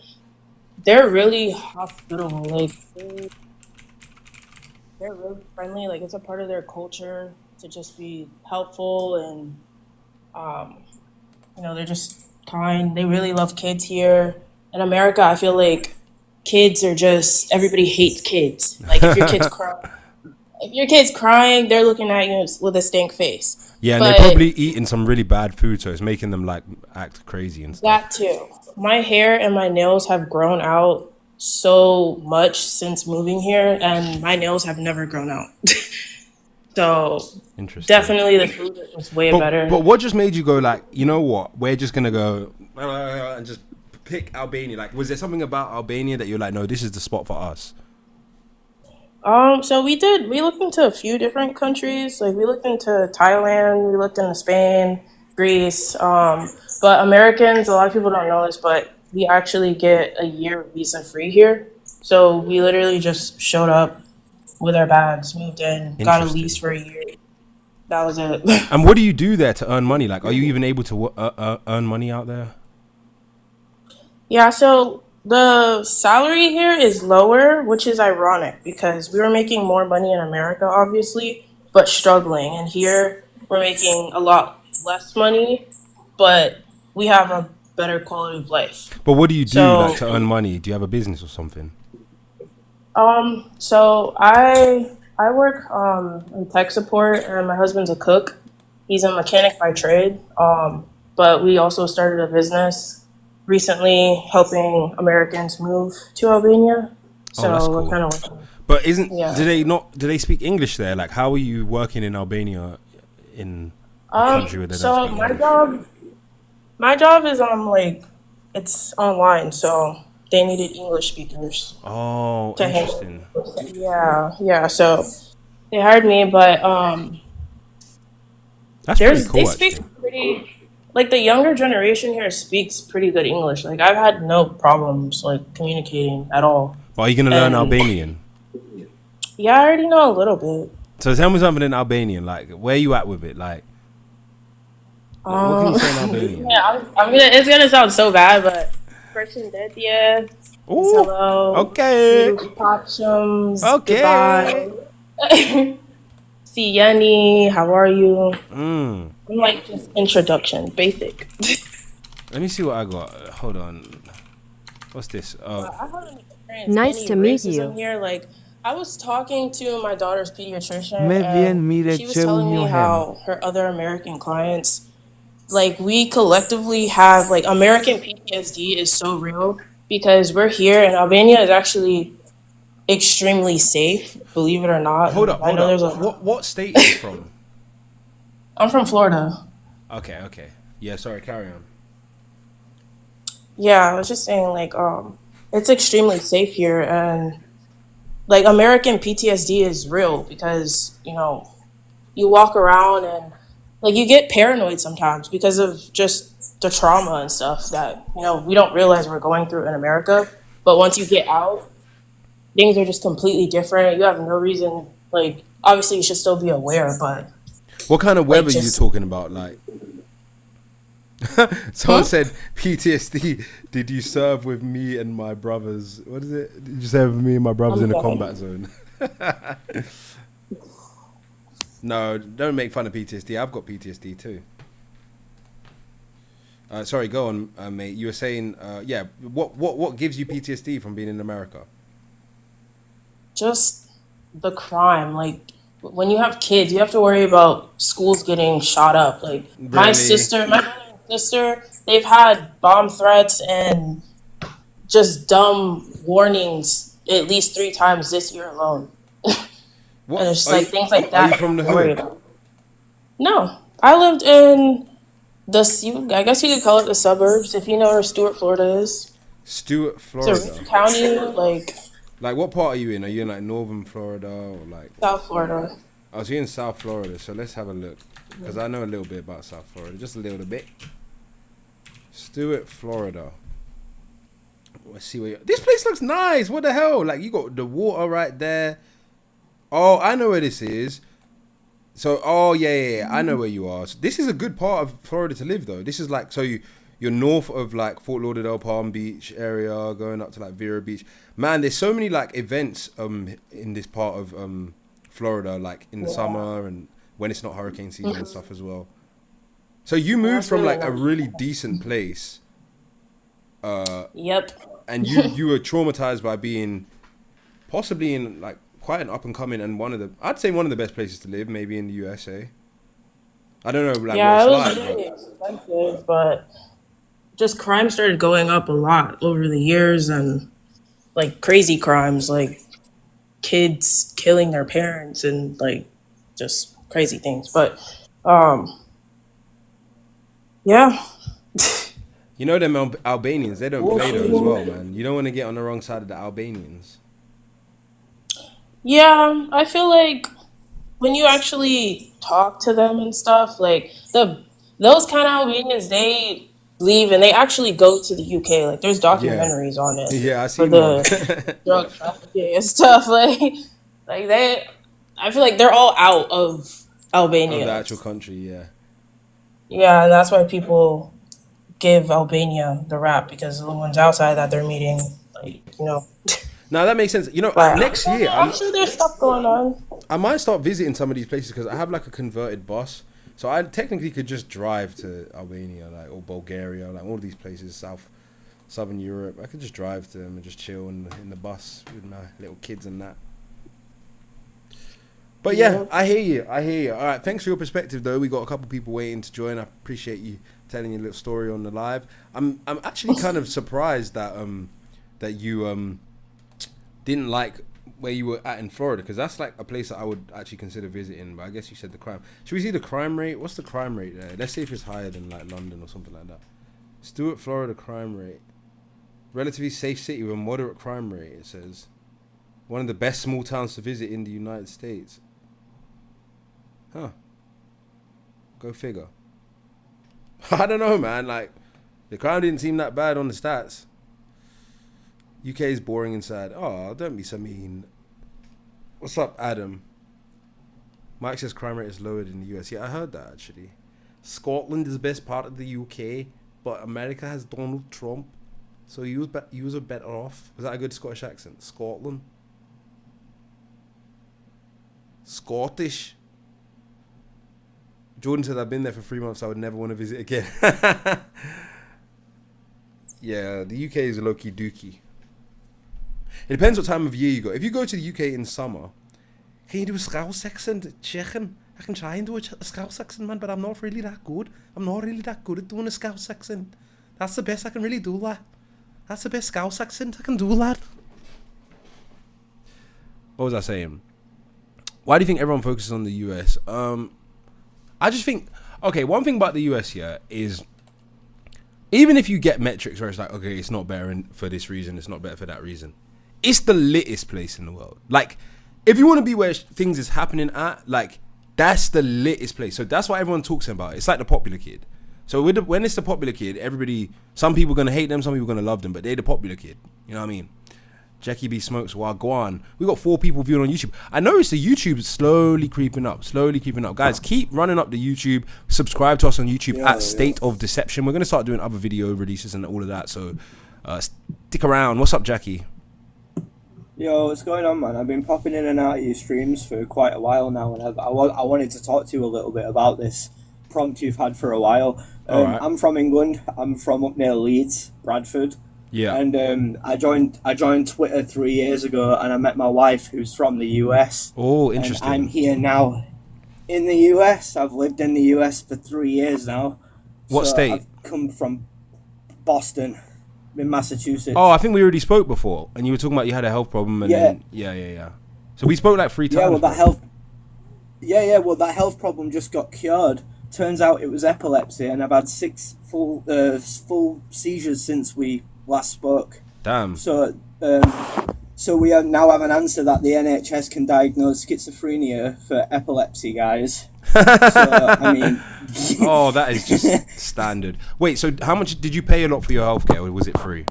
they're really hospitable. Like they're really friendly. Like it's a part of their culture to just be helpful, and you know, they're just kind. They really love kids here. In America, I feel like kids are just, everybody hates kids. Like if your kids cry, If your kid's crying, they're looking at you with a stink face. Yeah, and But they're probably eating some really bad food, so it's making them like act crazy and stuff. that too. My hair and my nails have grown out so much since moving here, and my nails have never grown out. So Interesting. definitely the food was way better. But what just made you go like, you know what? We're just gonna go and just pick Albania. Like, was there something about Albania that you're like, no, this is the spot for us? So we looked into a few different countries. Like we looked into Thailand, we looked into Spain, Greece. But Americans, a lot of people don't know this, but we actually get a year visa free here. So we literally just showed up with our bags, moved in, got a lease for a year. That was it. And what do you do there to earn money? Like, are you even able to earn money out there? Yeah, so the salary here is lower, which is ironic because we were making more money in America, obviously, but struggling. And here we're making a lot less money, but we have a better quality of life. But what do you do like to earn money? Do you have a business or something? So I work in tech support, and my husband's a cook. He's a mechanic by trade. But we also started a business recently helping Americans move to Albania. So that's cool. we're kind of working. But do they speak English there? Like, how are you working in Albania in a country where they don't speak English? My job is it's online, so they needed English speakers. Oh, interesting. Yeah. So they hired me, but that's pretty cool. They speak pretty. Like the younger generation here speaks pretty good English. Like I've had no problems like communicating at all. But are you gonna learn Albanian? Yeah, I already know a little bit. So tell me something in Albanian. Like, where you at with it? Like, what can you say in Albanian? Yeah, it's gonna sound so bad, but person dead, yeah. Hello. Okay. Popsums. Okay. Goodbye. See Yenny, how are you? Like just introduction, basic. Let me see what I got. Hold on. What's this? I haven't experienced Nice any to meet racism you. Here. Like I was talking to my daughter's pediatrician, Me vjen and mire she was që telling unë me njohem. how her other American clients, like we collectively have like American PTSD is so real because we're here and Albania is actually extremely safe, believe it or not. Hold up. What state are you from? I'm from Florida. Okay. Yeah, sorry, carry on. Yeah, I was just saying like it's extremely safe here, and like American PTSD is real because, you know, you walk around and like you get paranoid sometimes because of just the trauma and stuff that, you know, we don't realize we're going through in America. But once you get out, things are just completely different. You have no reason, like, obviously you should still be aware, but what kind of weather are you talking about? Like, someone said PTSD. Did you serve with me and my brothers? What is it? Did you serve with me and my brothers in a combat zone? No, don't make fun of PTSD. I've got PTSD too. Sorry, go on, mate. You were saying, yeah. What gives you PTSD from being in America? just the crime. Like when you have kids, you have to worry about schools getting shot up. Like my brother and sister, they've had bomb threats and just dumb warnings at least 3 times this year alone. What? And it's just like things like that. Are you from the hood? No, I lived in I guess you could call it the suburbs, if you know where Stuart, Florida is. Stuart, Florida. It's a county, like what part are you in? Are you in like northern Florida or like South Florida? Oh, so you're in South Florida. So let's have a look, because I know a little bit about South Florida, just a little bit. Stuart, Florida. Let's see where this place looks nice. What the hell? Like you got the water right there. Oh, I know where this is. So, oh yeah, I know where you are. So this is a good part of Florida to live, though. This is like, so you're north of like Fort Lauderdale, Palm Beach area, going up to like Vero Beach. Man, there's so many like events in this part of Florida, like in the summer and when it's not hurricane season and stuff as well. So you moved from like a really decent place. Yep. And you were traumatized by being possibly in like quite an up and coming and I'd say one of the best places to live, maybe in the USA. I don't know, like, Yeah, it what was it's like, really expensive, but just crime started going up a lot over the years, and like crazy crimes, like kids killing their parents and like just crazy things. But yeah. You know them Albanians, they don't play though as well, man. You don't want to get on the wrong side of the Albanians. Yeah, I feel like when you actually talk to them and stuff, like those kind of Albanians, they leave and they actually go to the UK. Like there's documentaries on it. Yeah, I for seen the drug trafficking and stuff. Like they, I feel like they're all out of Albania. Of the actual country, yeah. Yeah, and that's why people give Albania the rap, because the ones outside that they're meeting, like, you know. Now that makes sense. You know, next year, I'm sure there's stuff going on. I might start visiting some of these places because I have like a converted bus, so I technically could just drive to Albania, like, or Bulgaria, like all of these places, Southern Europe. I could just drive to them and just chill in the bus with my little kids and that. But yeah, I hear you. All right, thanks for your perspective, though. We got a couple people waiting to join. I appreciate you telling your little story on the live. I'm actually kind of surprised that that you didn't like where you were at in Florida, because that's like a place that I would actually consider visiting. But I guess you said the crime. Should we see the crime rate? What's the crime rate there? Let's see if it's higher than like London or something like that. Stewart, Florida crime rate. Relatively safe city with a moderate crime rate, it says. One of the best small towns to visit in the United States. Huh. Go figure. I don't know, man. Like, the crime didn't seem that bad on the stats. UK is boring inside. Oh, don't be so mean. What's up, Adam? Mike says crime rate is lower than the US. Yeah, I heard that, actually. Scotland is the best part of the UK, but America has Donald Trump, so you are better off. Was that a good Scottish accent? Scotland? Scottish? Jordan said, I've been there for 3 months. I would never want to visit again. Yeah, the UK is a low-key dookie. It depends what time of year you go. If you go to the UK in summer, can you do a Scouse accent? Chicken? I can try and do a Scouse accent, man, but I'm not really that good. I'm not really that good at doing a Scouse accent. That's the best I can really do, lad. That's the best Scouse accent I can do, lad. What was I saying? Why do you think everyone focuses on the US? I just think, okay, one thing about the US here is, even if you get metrics where it's like, okay, it's not better for this reason, it's not better for that reason, it's the littest place in the world. Like, if you want to be where things is happening at, like, that's the littest place. So that's what everyone talks about. It's like the popular kid. So when it's the popular kid, some people are going to hate them, some people are going to love them, but they're the popular kid. You know what I mean? Jackie B smokes while Guan. We got 4 people viewing on YouTube. I noticed the YouTube is slowly creeping up. Guys, keep running up the YouTube. Subscribe to us on YouTube at State of Deception. We're going to start doing other video releases and all of that. So stick around. What's up, Jackie? Yo, what's going on, man? I've been popping in and out of your streams for quite a while now, and I wanted to talk to you a little bit about this prompt you've had for a while. Right. I'm from England. I'm from up near Leeds, Bradford. Yeah. And I joined Twitter 3 years ago, and I met my wife, who's from the US. Oh, interesting. And I'm here now in the US. I've lived in the US for 3 years now. What state? I've come from Boston, in Massachusetts. Oh, I think we already spoke before, and you were talking about you had a health problem. And then, yeah. So we spoke like 3 times. Yeah, well, that health problem just got cured. Turns out it was epilepsy, and I've had 6 full seizures since we last spoke. Damn. So we now have an answer that the NHS can diagnose schizophrenia for epilepsy, guys. So, I mean... Oh, that is just standard. Wait, so how much did you pay a lot for your healthcare, or was it free?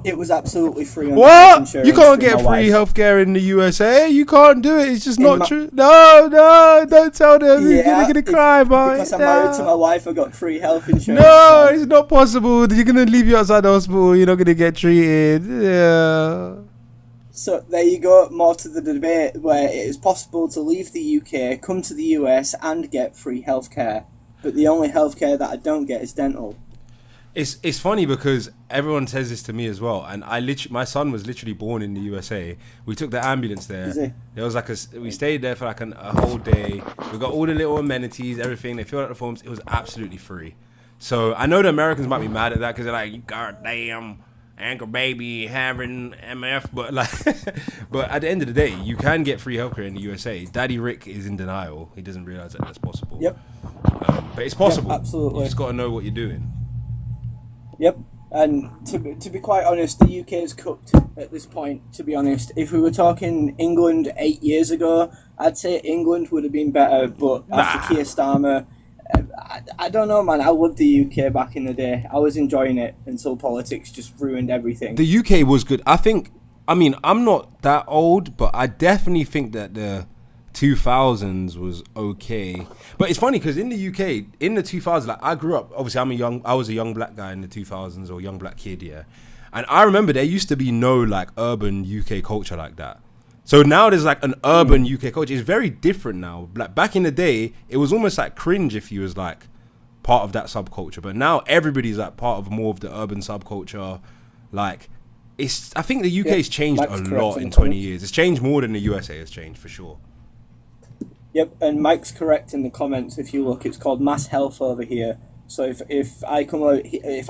It was absolutely free. What? You can't get free healthcare in the USA. You can't do it. It's just not true. No, don't tell them. You're going to cry about it. Because I'm married to my wife, I got free health insurance. No, it's not possible. You're going to leave you outside the hospital. You're not going to get treated. Yeah. So there you go, more to the debate where it is possible to leave the UK, come to the US and get free healthcare. But the only healthcare that I don't get is dental. It's funny because everyone says this to me as well, and my son was literally born in the USA. We took the ambulance there. There was like we stayed there for like a whole day. We got all the little amenities, everything. They filled out the forms. It was absolutely free. So I know the Americans might be mad at that because they're like, "You goddamn anchor baby having MF," but like, but at the end of the day, you can get free healthcare in the USA. Daddy Rick is in denial. He doesn't realize that that's possible. Yep. But it's possible. Yep, absolutely. You just got to know what you're doing. Yep, and to be quite honest, the UK is cooked at this point, to be honest. If we were talking England 8 years ago, I'd say England would have been better, but after Keir Starmer, I don't know, man. I loved the UK back in the day. I was enjoying it until politics just ruined everything. The UK was good. I mean, I'm not that old, but I definitely think that the 2000s was okay. But it's funny because in the UK, in the 2000s, like I grew up, obviously I was a young black guy in the 2000s, or young black kid, yeah. And I remember there used to be no like urban UK culture like that. So now there's like an urban UK culture. It's very different now. Like back in the day, it was almost like cringe if you was like part of that subculture. But now everybody's like part of more of the urban subculture. Like I think the UK's changed a lot in 20 years. It's changed more than the USA has changed for sure. Yep, and Mike's correct in the comments. If you look, it's called mass health over here. So if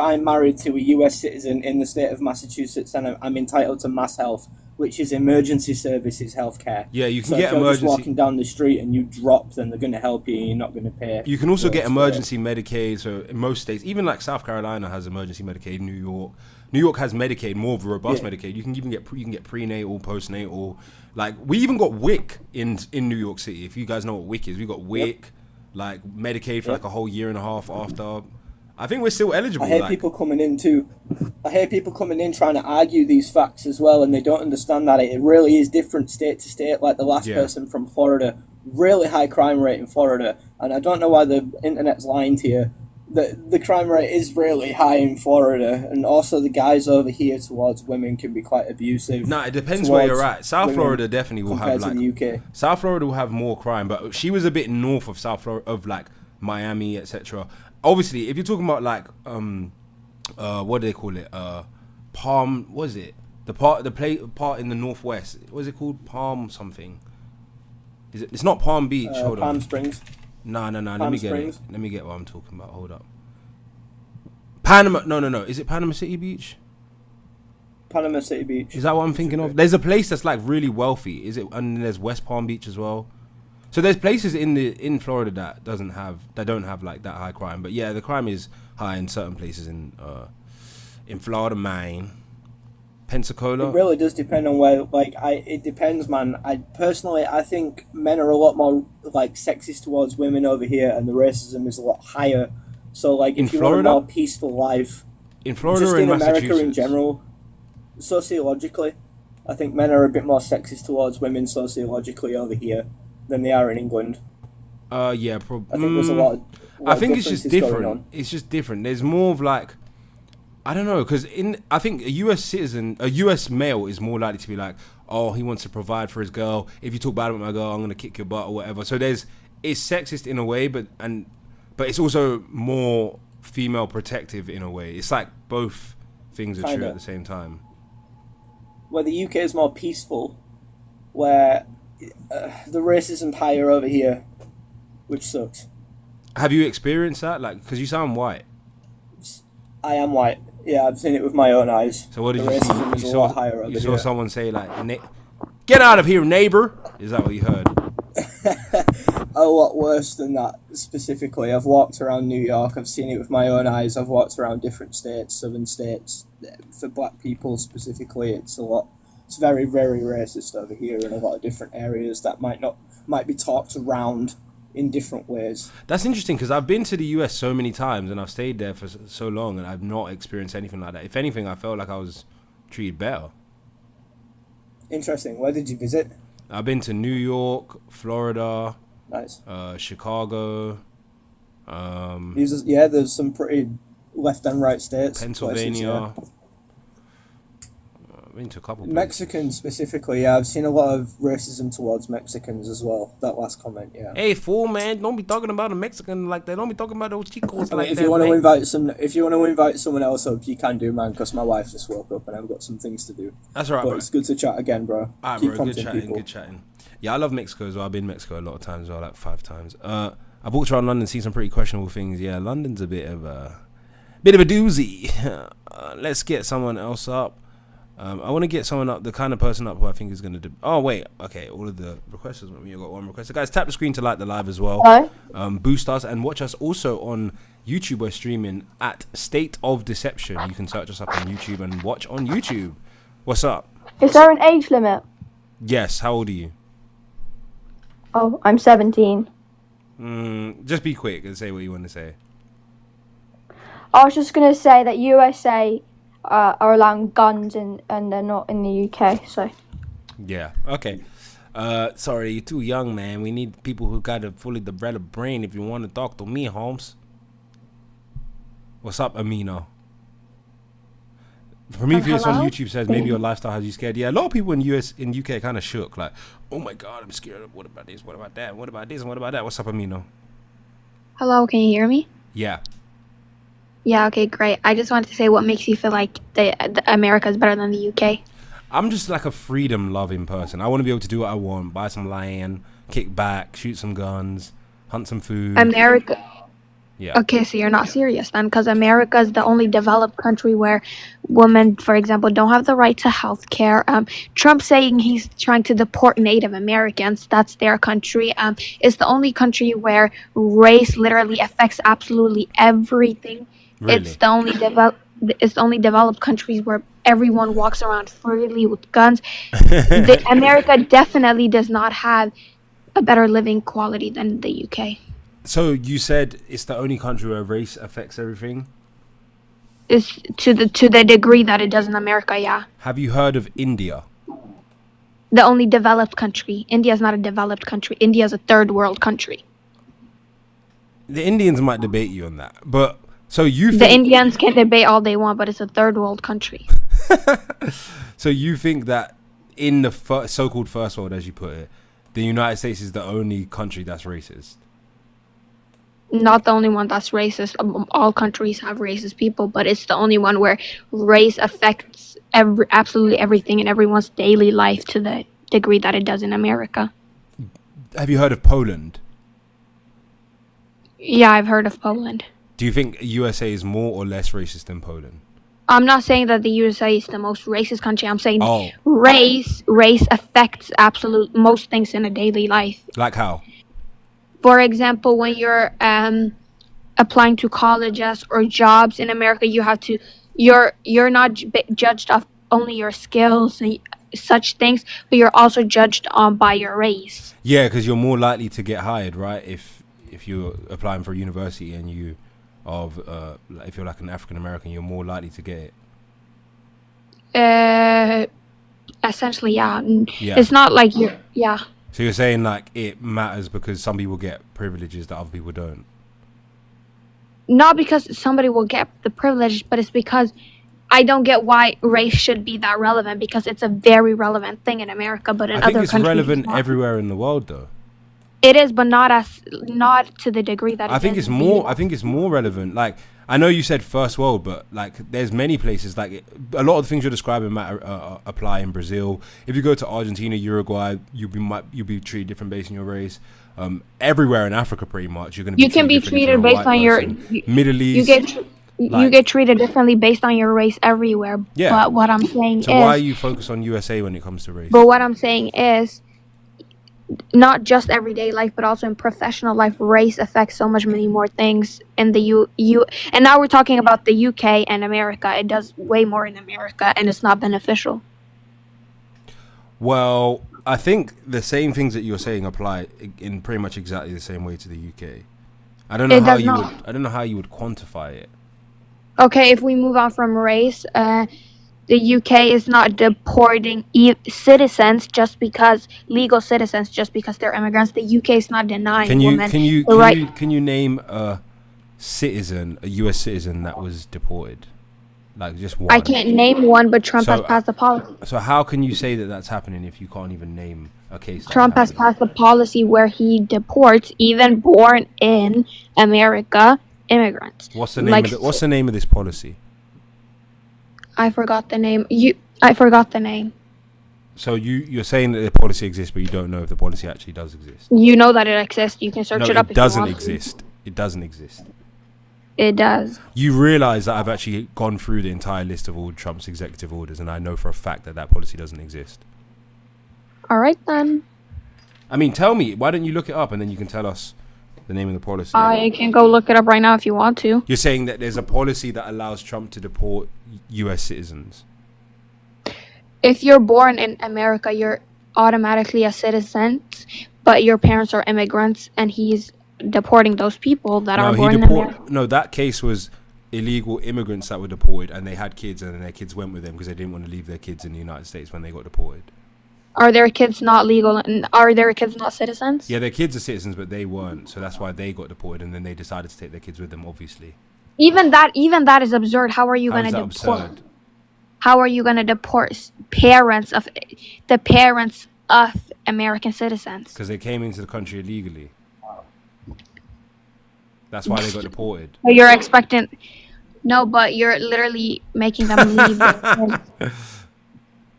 I'm married to a US citizen in the state of Massachusetts, then I'm entitled to mass health, which is emergency services healthcare. Yeah, you can so get if you're emergency. Just walking down the street and you drop, then they're going to help you. And you're not going to pay. You can also get emergency Medicaid. So in most states, even like South Carolina has emergency Medicaid. New York has Medicaid, more of a robust Medicaid. You can even get prenatal, postnatal. Like we even got WIC in New York City. If you guys know what WIC is, we got WIC, like Medicaid for like a whole year and a half after. I think we're still eligible. I hear people coming in trying to argue these facts as well, and they don't understand that it really is different state to state. Like the last person from Florida, really high crime rate in Florida, and I don't know why the internet's lying to you. The crime rate is really high in Florida, and also the guys over here towards women can be quite abusive. No, it depends where you're at. South Florida definitely will have like the UK. South Florida will have more crime, but she was a bit north of South Florida, of like Miami, etc. Obviously, if you're talking about like what do they call it? Palm, what is it? The part in the northwest. What is it called? Palm something. Is it? It's not Palm Beach. Hold on. Palm Springs. No. Let me get it. Let me get what I'm talking about. Hold up. Panama. No. Is it Panama City Beach? Panama City Beach. Is that what I'm thinking of? There's a place that's like really wealthy. Is it? And there's West Palm Beach as well. So there's places in Florida that don't have like that high crime. But yeah, the crime is high in certain places in Florida, Maine, Pensacola. It really does depend on where. It depends, man. I think men are a lot more like sexist towards women over here, and the racism is a lot higher. So like, if you want a more peaceful life, in Florida, just or in America in general, sociologically, I think men are a bit more sexist towards women sociologically over here than they are in England. Yeah, probably. I think there's a lot. I think it's just different. It's just different. There's more of like, I don't know, because I think a US male is more likely to be like, oh, he wants to provide for his girl. If you talk bad about my girl, I'm gonna kick your butt or whatever. So it's sexist in a way, but it's also more female protective in a way. It's like both things are true at the same time. Where the UK is more peaceful, where the racism's higher over here, which sucks. Have you experienced that? Like, because you sound white. I am white. Yeah, I've seen it with my own eyes. So what did the you racism see? Is a lot higher over you saw here. someone say like, "Get out of here, neighbor." Is that what you heard? A lot worse than that. Specifically, I've walked around New York. I've seen it with my own eyes. I've walked around different states, southern states. For black people specifically, it's very, very racist over here in a lot of different areas that might be talked around in different ways. That's interesting because I've been to the US so many times and I've stayed there for so long and I've not experienced anything like that. If anything, I felt like I was treated better. Interesting. Where did you visit? I've been to New York, Florida, nice, Chicago. There's some pretty left and right states. Pennsylvania. been to a couple. Mexicans specifically, yeah. I've seen a lot of racism towards Mexicans as well. That last comment, yeah. Hey, fool, man! Don't be talking about a Mexican like that. Don't be talking about those chicos like if that. You want to invite someone else up, you can do, man. Because my wife just woke up and I've got some things to do. That's right, but bro. It's good to chat again, bro. Alright, bro. Good chatting. Good chatting. Yeah, I love Mexico as well. I've been to Mexico a lot of times, as well, like 5 times. I walked around London, seen some pretty questionable things. Yeah, London's a bit of a doozy. Let's get someone else up. I want to get someone up, the kind of person up who I think is going to oh, wait. Okay, all of the requests. You've got one request. So, guys, tap the screen to like the live as well. Boost us and watch us also on YouTube. We're streaming at State of Deception. You can search us up on YouTube and watch on YouTube. What's up? Is there an age limit? Yes. How old are you? Oh, I'm 17. Just be quick and say what you want to say. I was just going to say that USA are allowing guns and they're not in the UK, so. Yeah, okay. Sorry, you're too young, man. We need people who got a fully developed brain if you want to talk to me, Holmes. What's up, Amino? Prometheus on YouTube says maybe your lifestyle has you scared. Yeah, a lot of people in UK kind of shook. Like, oh my God, I'm scared. What about this? What about that? What about this? And what about that? What's up, Amino? Hello, can you hear me? Yeah. Yeah, okay, great. I just wanted to say what makes you feel like America is better than the UK. I'm just like a freedom-loving person. I want to be able to do what I want, buy some land, kick back, shoot some guns, hunt some food. America. Yeah. Okay, so you're not serious then, because America is the only developed country where women, for example, don't have the right to health care. Trump saying he's trying to deport Native Americans, that's their country. It's the only country where race literally affects absolutely everything. Really? It's the only developed countries where everyone walks around freely with guns. America definitely does not have a better living quality than the UK. So you said it's the only country where race affects everything? It's to the degree that it does in America, yeah. Have you heard of India? The only developed country. India is not a developed country. India is a third world country. The Indians might debate you on that, but so you think... The Indians can debate all they want, but it's a third world country. So you think that in the so-called first world, as you put it, the United States is the only country that's racist? Not the only one that's racist. All countries have racist people, but it's the only one where race affects absolutely everything in everyone's daily life to the degree that it does in America. Have you heard of Poland? Yeah, I've heard of Poland. Do you think USA is more or less racist than Poland? I'm not saying that the USA is the most racist country. I'm saying race affects absolute most things in a daily life. Like how? For example, when you're applying to colleges or jobs in America, you're not judged off only your skills and such things, but you're also judged on by your race. Yeah, because you're more likely to get hired, right? If you're applying for a university and if you're like an African American, you're more likely to get it. Essentially, yeah. It's not like yeah. So you're saying like it matters because some people get privileges that other people don't? Not because somebody will get the privilege, but it's because I don't get why race should be that relevant, because it's a very relevant thing in America, but in other countries. I think it's relevant everywhere in the world, though. It is, but not to the degree that I think it's more relevant. Like, I know you said first world, but like there's many places like a lot of the things you're describing might apply in Brazil. If you go to Argentina, Uruguay, you'll be treated different based on your race. Everywhere in Africa, pretty much, you're going to be. You can be treated based on your Middle East. You get treated differently based on your race everywhere. Yeah. But what I'm saying so why are you focused on USA when it comes to race? But what I'm saying is, not just everyday life, but also in professional life, race affects so much many more things in the and now we're talking about the UK and America. It does way more in America, and it's not beneficial. Well, I think the same things that you're saying apply in pretty much exactly the same way to the UK. I don't know how you would quantify it. Okay, if we move on from race, the UK is not deporting citizens just because legal citizens just because they're immigrants. The UK is not denying women the right. Can you name a citizen, a US citizen that was deported? Like just one. I can't name one, but Trump has passed the policy. So how can you say that that's happening if you can't even name a case? Trump has passed a policy where he deports even born in America immigrants. What's the name? What's the name of this policy? I forgot the name. I forgot the name. So you're saying that the policy exists, but you don't know if the policy actually does exist. You know that it exists. You can search it up. It doesn't exist. It doesn't exist. It does. You realise that I've actually gone through the entire list of all Trump's executive orders, and I know for a fact that that policy doesn't exist. All right then. I mean, tell me. Why don't you look it up, and then you can tell us the name of the policy? I can go look it up right now if you want to. You're saying that there's a policy that allows Trump to deport U.S. citizens. If you're born in America, you're automatically a citizen, but your parents are immigrants, and he's deporting those people that are born in America. No, that case was illegal immigrants that were deported, and they had kids, and then their kids went with them because they didn't want to leave their kids in the United States when they got deported. Are their kids not legal? And are their kids not citizens? Yeah, their kids are citizens, but they weren't, so that's why they got deported, and then they decided to take their kids with them, obviously. Even that is absurd. How are you going to deport? Absurd? How are you going to deport parents of American citizens? Because they came into the country illegally. That's why they got deported. So you're expecting... No, but you're literally making them leave.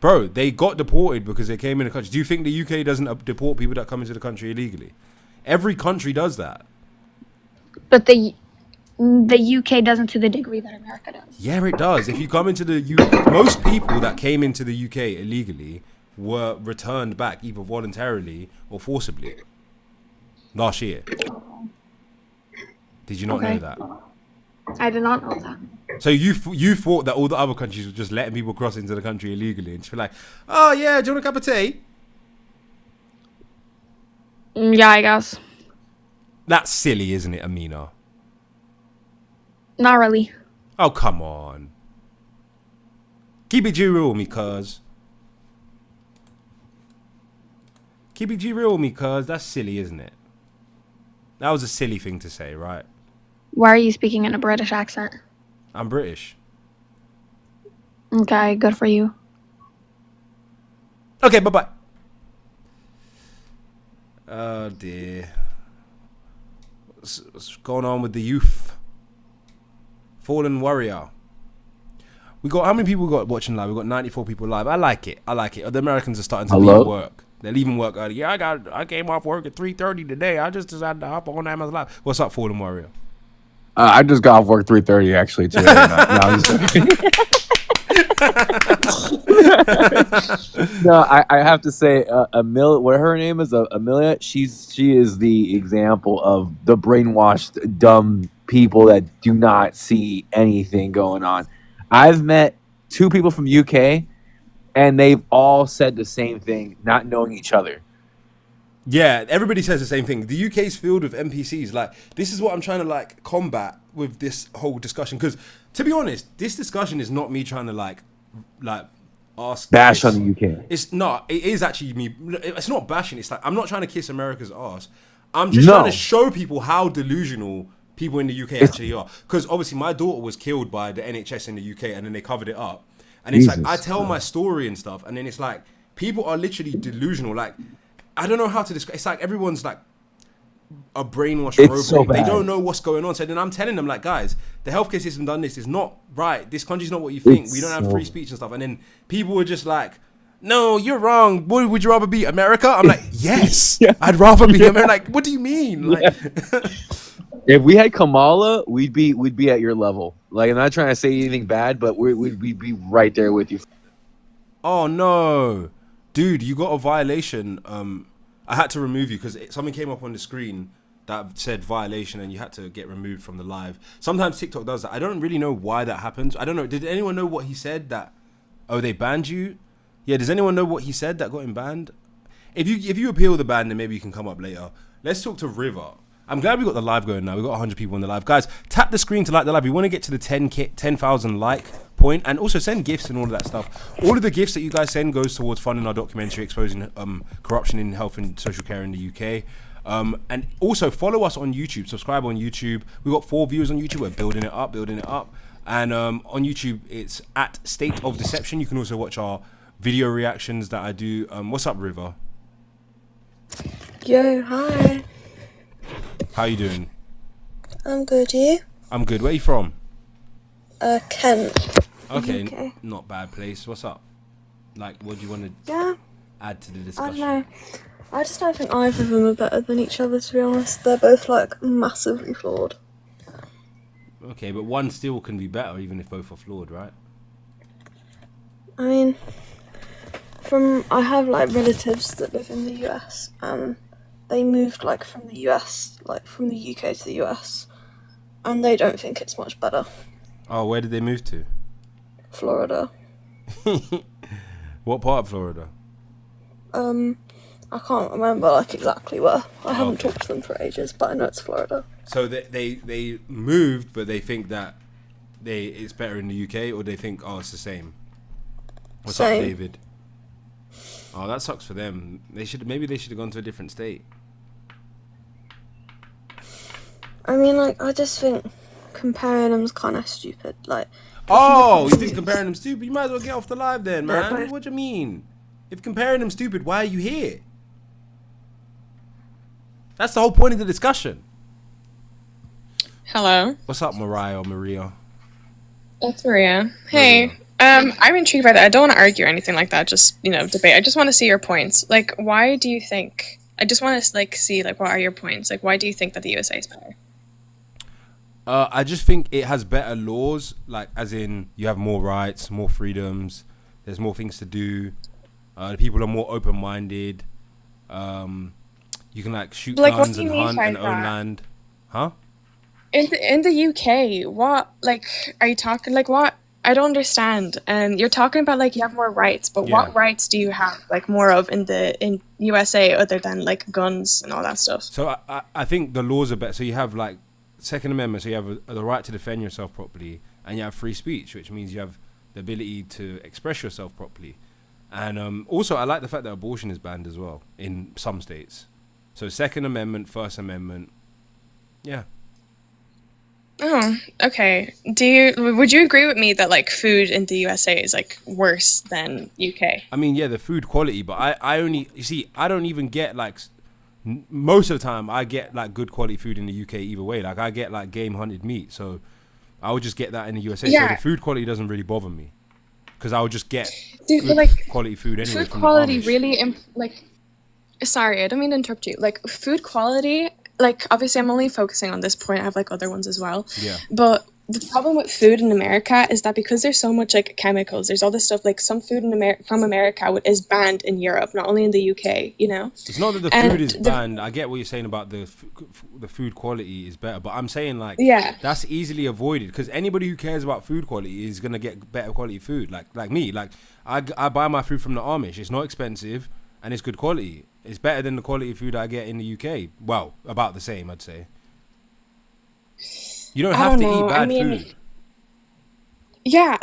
Bro, they got deported because they came in the country. Do you think the UK doesn't deport people that come into the country illegally? Every country does that. But the UK doesn't to the degree that America does. Yeah, it does. If you come into the UK, most people that came into the UK illegally were returned back either voluntarily or forcibly last year. Did you not know that? I did not know that. So you thought that all the other countries were just letting people cross into the country illegally and just be like, oh yeah, do you want a cup of tea? Yeah, I guess. That's silly, isn't it, Amina? Not really. Oh, come on. Keep it G-real with me, cuz. Keep it G-real with me, cuz. That's silly, isn't it? That was a silly thing to say, right? Why are you speaking in a British accent? I'm British. Okay, good for you. Okay, bye-bye. Oh, dear. What's going on with the youth? Fallen Warrior. We got, how many people we got watching live? We got 94 people live. I like it. The Americans are starting to leave work. They're leaving work early. Yeah, I came off work at 3:30 today. I just decided to hop on Amazon Live. What's up, Fallen Warrior? I just got off work 3:30 actually today. No, I have to say, Amelia, what her name is, Amelia. She is the example of the brainwashed, dumb people that do not see anything going on. I've met 2 people from UK, and they've all said the same thing, not knowing each other. Yeah, everybody says the same thing. The UK's filled with NPCs. Like, this is what I'm trying to combat with this whole discussion. Because, to be honest, this discussion is not me trying to ask. Bash on the UK. It's not. It is actually me. It's not bashing. It's like I'm not trying to kiss America's ass. I'm just trying to show people how delusional people in the UK actually are. Because obviously my daughter was killed by the NHS in the UK, and then they covered it up. And it's like I tell my story and stuff, and then it's like people are literally delusional. Like, I don't know how to describe. It's like everyone's like a brainwashed robot. So they don't know what's going on. So then I'm telling them, like, guys, the healthcare system done this. Is not right. This country's not what you think. We don't have free speech and stuff. And then people were just like, no, you're wrong. Would you rather be America? I'm like, yes, I'd rather be America. Like, what do you mean? Like, if we had Kamala, we'd be at your level. Like, I'm not trying to say anything bad, but we'd be right there with you. Oh no, dude, you got a violation. I had to remove you because something came up on the screen that said violation, and you had to get removed from the live. Sometimes TikTok does that. I don't really know why that happens. I don't know. Did anyone know what he said? They banned you? Yeah. Does anyone know what he said that got him banned? If you appeal the ban, then maybe you can come up later. Let's talk to River. I'm glad we got the live going now. We've got 100 people on the live. Guys, tap the screen to like the live. We want to get to the 10,000 like point, and also send gifts and all of that stuff. All of the gifts that you guys send goes towards funding our documentary exposing corruption in health and social care in the UK. And also follow us on YouTube. Subscribe on YouTube. We've got 4 viewers on YouTube. We're building it up. And on YouTube, it's at State of Deception. You can also watch our video reactions that I do. What's up, River? Yo, hi. How you doing? I'm good, you? I'm good. Where you from? Kent. Okay, UK. not bad place. What's up? Like, what do you want to Yeah, add to the I discussion? don't know. I just don't think either of them are better than each other, to be honest. They're both, like, massively flawed. Okay, but one still can be better even if both are flawed, right? I mean, I have, like, relatives that live in the US, and they moved, like, from the US, like, from the UK to the US, and they don't think it's much better. Oh, where did they move to? Florida. What part of Florida? I can't remember, like, exactly where. I haven't talked to them for ages, but I know it's Florida. So they moved, but they think that it's better in the UK, or they think, oh, it's the same. What's Same. up, David? Oh, that sucks for them. Maybe they should have gone to a different state. I mean, like, I just think comparing them's kind of stupid. Like, Oh, you think comparing them stupid? You might as well get off the live then, man. Yeah, but- What do you mean? If comparing them stupid, why are you here? That's the whole point of the discussion. Hello. What's up, Mariah or Maria? That's Maria. Hey. I'm intrigued by that. I don't want to argue or anything like that. Just, debate. I just want to see your points. Like, why do you think... I just want to, see, what are your points? Like, why do you think that the USA is better? I just think it has better laws, like, as in you have more rights, more freedoms, there's more things to do, the people are more open-minded, you can, shoot Like, what guns do you and mean hunt by and own that? land. Huh? In the UK, what, are you talking, what? I don't understand. You're talking about, you have more rights, but Yeah. what rights do you have, more of in USA other than, guns and all that stuff? So I think the laws are better. So you have, Second Amendment, so you have the right to defend yourself properly, and you have free speech, which means you have the ability to express yourself properly. And also, I like the fact that abortion is banned as well in some states. So Second Amendment, First Amendment, yeah. Oh, okay. Would you agree with me that food in the USA is worse than UK? I mean, yeah, the food quality, but I don't even get most of the time I get good quality food in the UK either way. I get game hunted meat, so I would just get that in the USA. Yeah. So the food quality doesn't really bother me because I would just get Dude, good but, quality food anyway. Food from quality the Amish. really sorry, I don't mean to interrupt you. Food quality, obviously I'm only focusing on this point. I have other ones as well. Yeah. But the problem with food in America is that because there's so much chemicals, there's all this stuff some food from America is banned in Europe, not only in the UK. It's not that the And food is banned. I get what you're saying about the food quality is better, but I'm saying Yeah. that's easily avoided because anybody who cares about food quality is gonna get better quality food. Like me, I buy my food from the Amish. It's not expensive and it's good quality. It's better than the quality of food I get in the UK. Well, about the same, I'd say. You don't have to eat bad food. Yeah,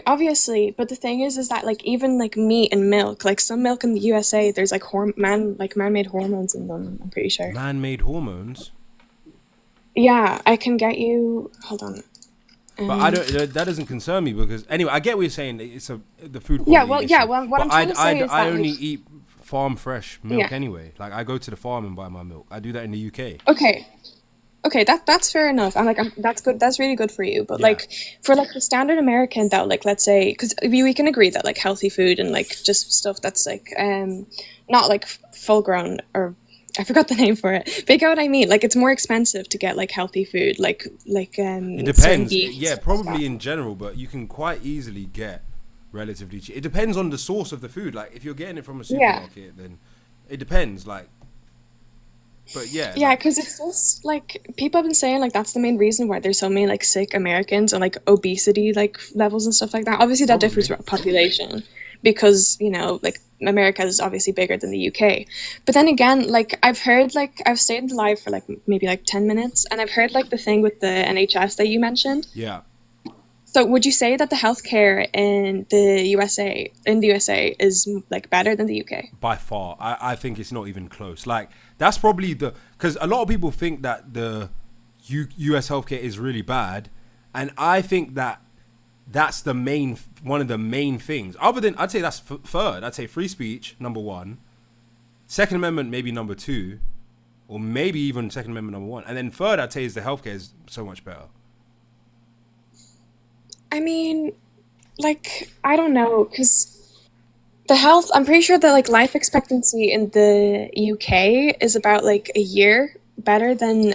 obviously, but the thing is that even meat and milk, some milk in the USA, there's man-made hormones in them. I'm pretty sure. Man-made hormones. Yeah, I can get you. Hold on. But I don't. That doesn't concern me because anyway, I get what you're saying. It's the food quality. Yeah, well, issue. yeah. Well, what I'm trying to say is I that only eat farm fresh milk Yeah. anyway. I go to the farm and buy my milk. I do that in the UK. Okay, that's fair enough. That's good. That's really good for you. But for the standard American, that let's say, because we can agree that healthy food and just stuff that's not full grown, or I forgot the name for it. But you get what I mean? It's more expensive to get healthy food, It depends. Yeah, probably in general, but you can quite easily get relatively cheap. It depends on the source of the food. If you're getting it from a supermarket, then it depends. But yeah. Yeah, because it's just people have been saying that's the main reason why there's so many sick Americans and obesity levels and stuff like that. Obviously that differs with population because America is obviously bigger than the UK. But then again, I've heard I've stayed live for maybe 10 minutes and I've heard the thing with the NHS that you mentioned. Yeah. So would you say that the healthcare in the USA is better than the UK? By far. I think it's not even close. That's probably because a lot of people think that the US healthcare is really bad, And I think that's one of the main things. Other than, I'd say that's third. I'd say free speech, number one. Second Amendment, maybe number two. Or maybe even Second Amendment, number one. And then third, I'd say, is the healthcare is so much better. I mean, like, I don't know, because the health, I'm pretty sure that, like, life expectancy in the UK is about, like, a year better than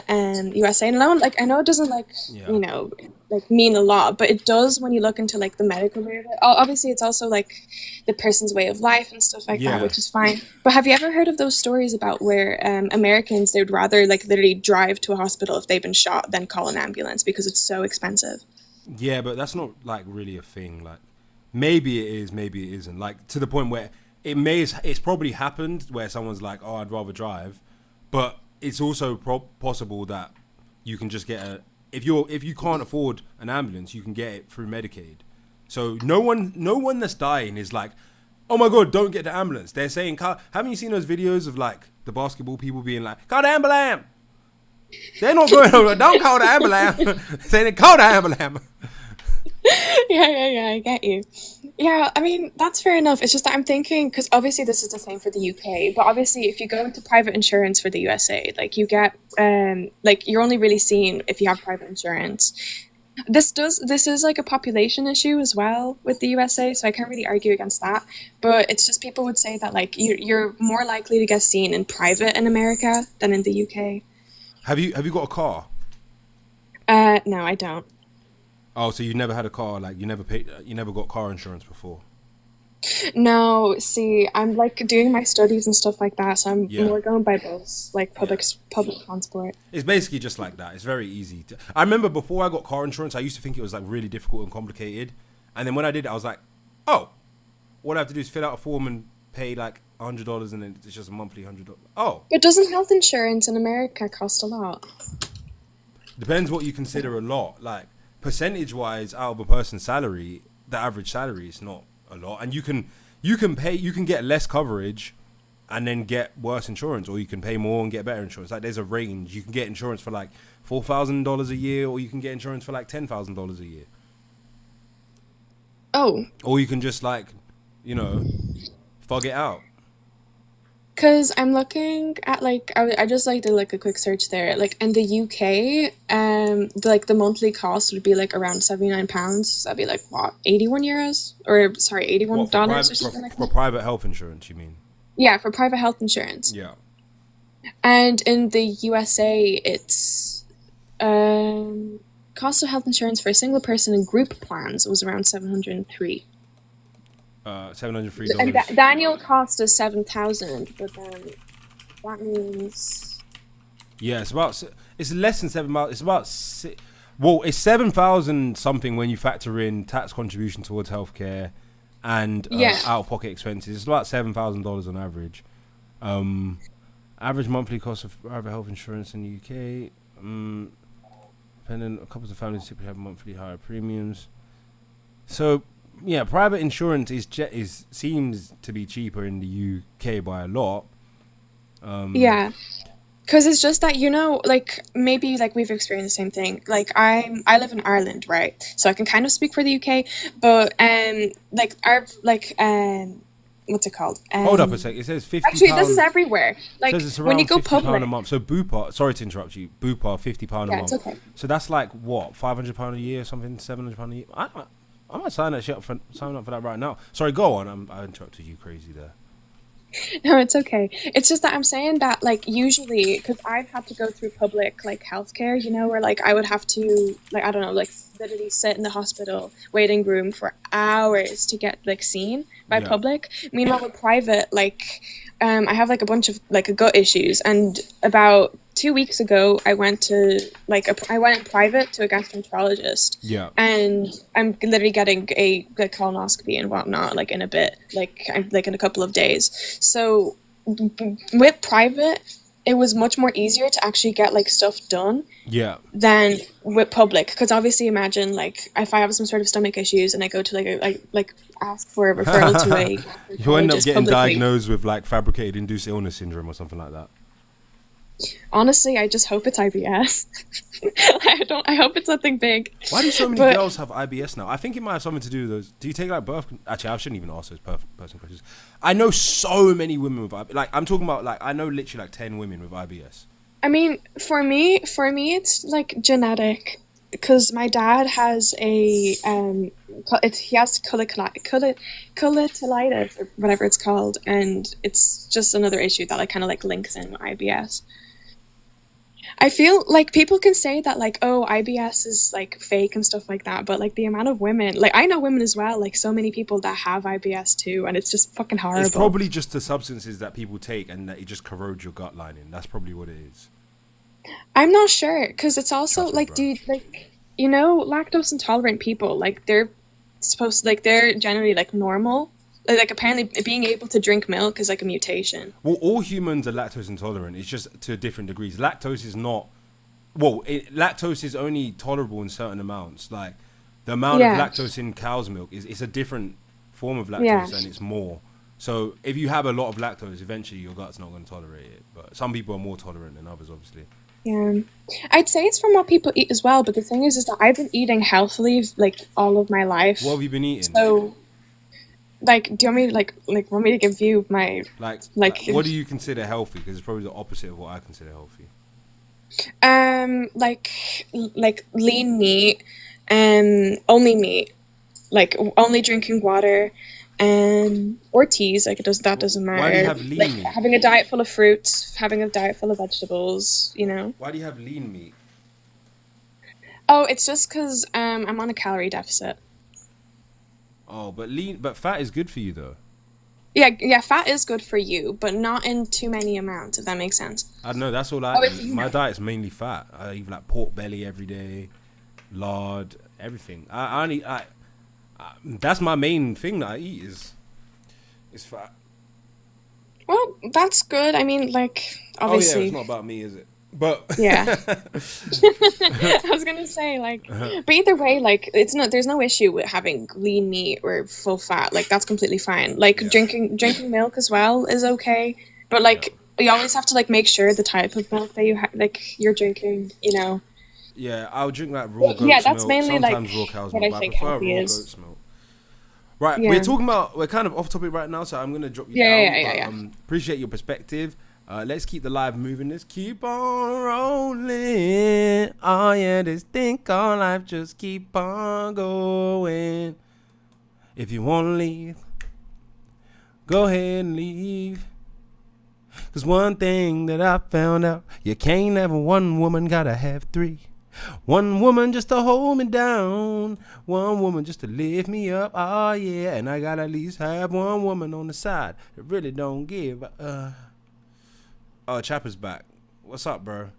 USA. And I know it doesn't, like, you know, like, mean a lot, but it does when you look into, like, the medical way of it. Obviously, it's also, like, the person's way of life and stuff like that, which is fine. But have you ever heard of those stories about where Americans, they would rather, like, literally drive to a hospital if they've been shot than call an ambulance because it's so expensive? Yeah, but that's not, like, really a thing. Like, maybe it is, maybe it isn't. Like, to the point where it's probably happened where someone's like, oh, I'd rather drive. But it's also possible that you can just get if you can't afford an ambulance, you can get it through Medicaid. So no one that's dying is like, oh my God, don't get the ambulance. They're saying, haven't you seen those videos of like the basketball people being like, call the ambulance? They're not going over, don't call the ambulance. Saying, call the ambulance. Yeah, I get you. Yeah, I mean, that's fair enough. It's just that I'm thinking, because obviously this is the same for the UK, but obviously if you go into private insurance for the USA, like you get, like you're only really seen if you have private insurance. This is like a population issue as well with the USA, so I can't really argue against that. But it's just people would say that like you're more likely to get seen in private in America than in the UK. Have you got a car? No, I don't. Oh, so you never had a car? Like you never got car insurance before? No, see, I'm like doing my studies and stuff like that, so I'm more going by bus, like public transport. It's basically just like that. It's very easy. I remember before I got car insurance, I used to think it was like really difficult and complicated, and then when I did it, I was like, oh, what I have to do is fill out a form and pay like $100, and then it's just a monthly $100. Oh, but doesn't health insurance in America cost a lot? Depends what you consider a lot. Like percentage-wise, out of a person's salary, the average salary is not a lot, and you can get less coverage and then get worse insurance, or you can pay more and get better insurance. Like there's a range. You can get insurance for like $4,000 a year, or you can get insurance for like $10,000 a year. Oh. Or you can just like, fug it out. Because I'm looking at like I just like did like a quick search there. Like in the UK, like the monthly cost would be like around £79. That'd be like what, €81 or sorry, $81 or something like that. For private health insurance, you mean? Yeah, for private health insurance. Yeah. And in the USA, it's cost of health insurance for a single person in group plans was around $703. $703. And the annual cost is $7,000, but then that means it's less than $7,000. It's about it's $7,000 something when you factor in tax contribution towards healthcare and out of pocket expenses. It's about $7,000 on average. Average monthly cost of private health insurance in the UK. Depending, couples of families typically have monthly higher premiums. So. Yeah, private insurance seems to be cheaper in the UK by a lot. Yeah, because it's just that like maybe like we've experienced the same thing. Like I live in Ireland, right? So I can kind of speak for the UK, but like our what's it called? Hold up a sec. It says £50. Actually, this is everywhere. Like it says it's when you go public. £50 a month. So Bupa, sorry to interrupt you. Bupa, £50 a month. It's okay. So that's like what, £500 a year or something, £700 a year. I might sign up for that right now. Sorry, go on. I interrupted you crazy there. No, it's okay. It's just that I'm saying that, like, usually, because I've had to go through public, like, healthcare, where, like, I would have to, like, I don't know, like, literally sit in the hospital waiting room for hours to get, like, seen by public. Meanwhile, with private, like, I have, like, a bunch of, like, gut issues, and about 2 weeks ago, I went to, like, I went in private to a gastroenterologist. Yeah. And I'm literally getting a colonoscopy and whatnot, like, in a bit, like, in a couple of days. So, with private, it was much more easier to actually get, like, stuff done. Yeah. Than with public. Because obviously, imagine, like, if I have some sort of stomach issues and I go to, like ask for a referral to a... You end up getting diagnosed with, like, fabricated induced illness syndrome or something like that. Honestly, I just hope it's IBS. I hope it's something big. Why do so many girls have IBS now? I think it might have something to do with those. Do you take like birth? Actually, I shouldn't even ask those personal questions. I know so many women with IBS. Like, I'm talking about, like, I know literally like 10 women with IBS. I mean, for me, it's like genetic, because my dad has he has colitis or whatever it's called, and it's just another issue that like kind of like links in with IBS. I feel like people can say that like, oh, IBS is like fake and stuff like that, but like the amount of women, like I know women as well, like so many people that have IBS too, and it's just fucking horrible. It's probably just the substances that people take and that it just corrodes your gut lining. That's probably what it is. I'm not sure, because it's also like, lactose intolerant people, like they're generally like normal. Like apparently being able to drink milk is like a mutation. Well, all humans are lactose intolerant. It's just to different degrees. Lactose is not. Well, lactose is only tolerable in certain amounts. Like the amount of lactose in cow's milk it's a different form of lactose, and it's more. So if you have a lot of lactose, eventually your gut's not going to tolerate it. But some people are more tolerant than others, obviously. Yeah, I'd say it's from what people eat as well. But the thing is that I've been eating healthily like all of my life. What have you been eating? So. Like, do you want me want me to give you my like what do you consider healthy? Because it's probably the opposite of what I consider healthy. Like lean meat, only meat, like only drinking water, or teas. Like that doesn't matter. Why do you have lean meat? Having a diet full of fruits, having a diet full of vegetables. You know. Why do you have lean meat? Oh, it's just because I'm on a calorie deficit. Oh, but fat is good for you though. Yeah, fat is good for you, but not in too many amounts, if that makes sense. I don't know, that's all I eat. My diet's mainly fat. I eat like pork belly every day, lard, everything. I that's my main thing that I eat is fat. Well, that's good. I mean, like, obviously. Oh yeah, it's not about me, is it? But yeah. I was gonna say like, but either way, like there's no issue with having lean meat or full fat. Like that's completely fine. Like drinking milk as well is okay, but like you always have to like make sure the type of milk that you're drinking. You know. Yeah, I'll drink like raw goat's milk. Yeah, that's mainly sometimes like raw cow's what milk. I think I prefer healthy raw is. goat's milk. Right, we're kind of off topic right now, so I'm gonna drop you down. But, appreciate your perspective. Let's keep the live moving. Let's keep on rolling. Oh yeah, this thing called life, just keep on going. If you want to leave, go ahead and leave. Cause one thing that I found out, you can't have one woman, gotta have three. One woman just to hold me down, one woman just to lift me up. Oh yeah, and I gotta at least have one woman on the side that really don't give Oh, Chapper's back. What's up, bro?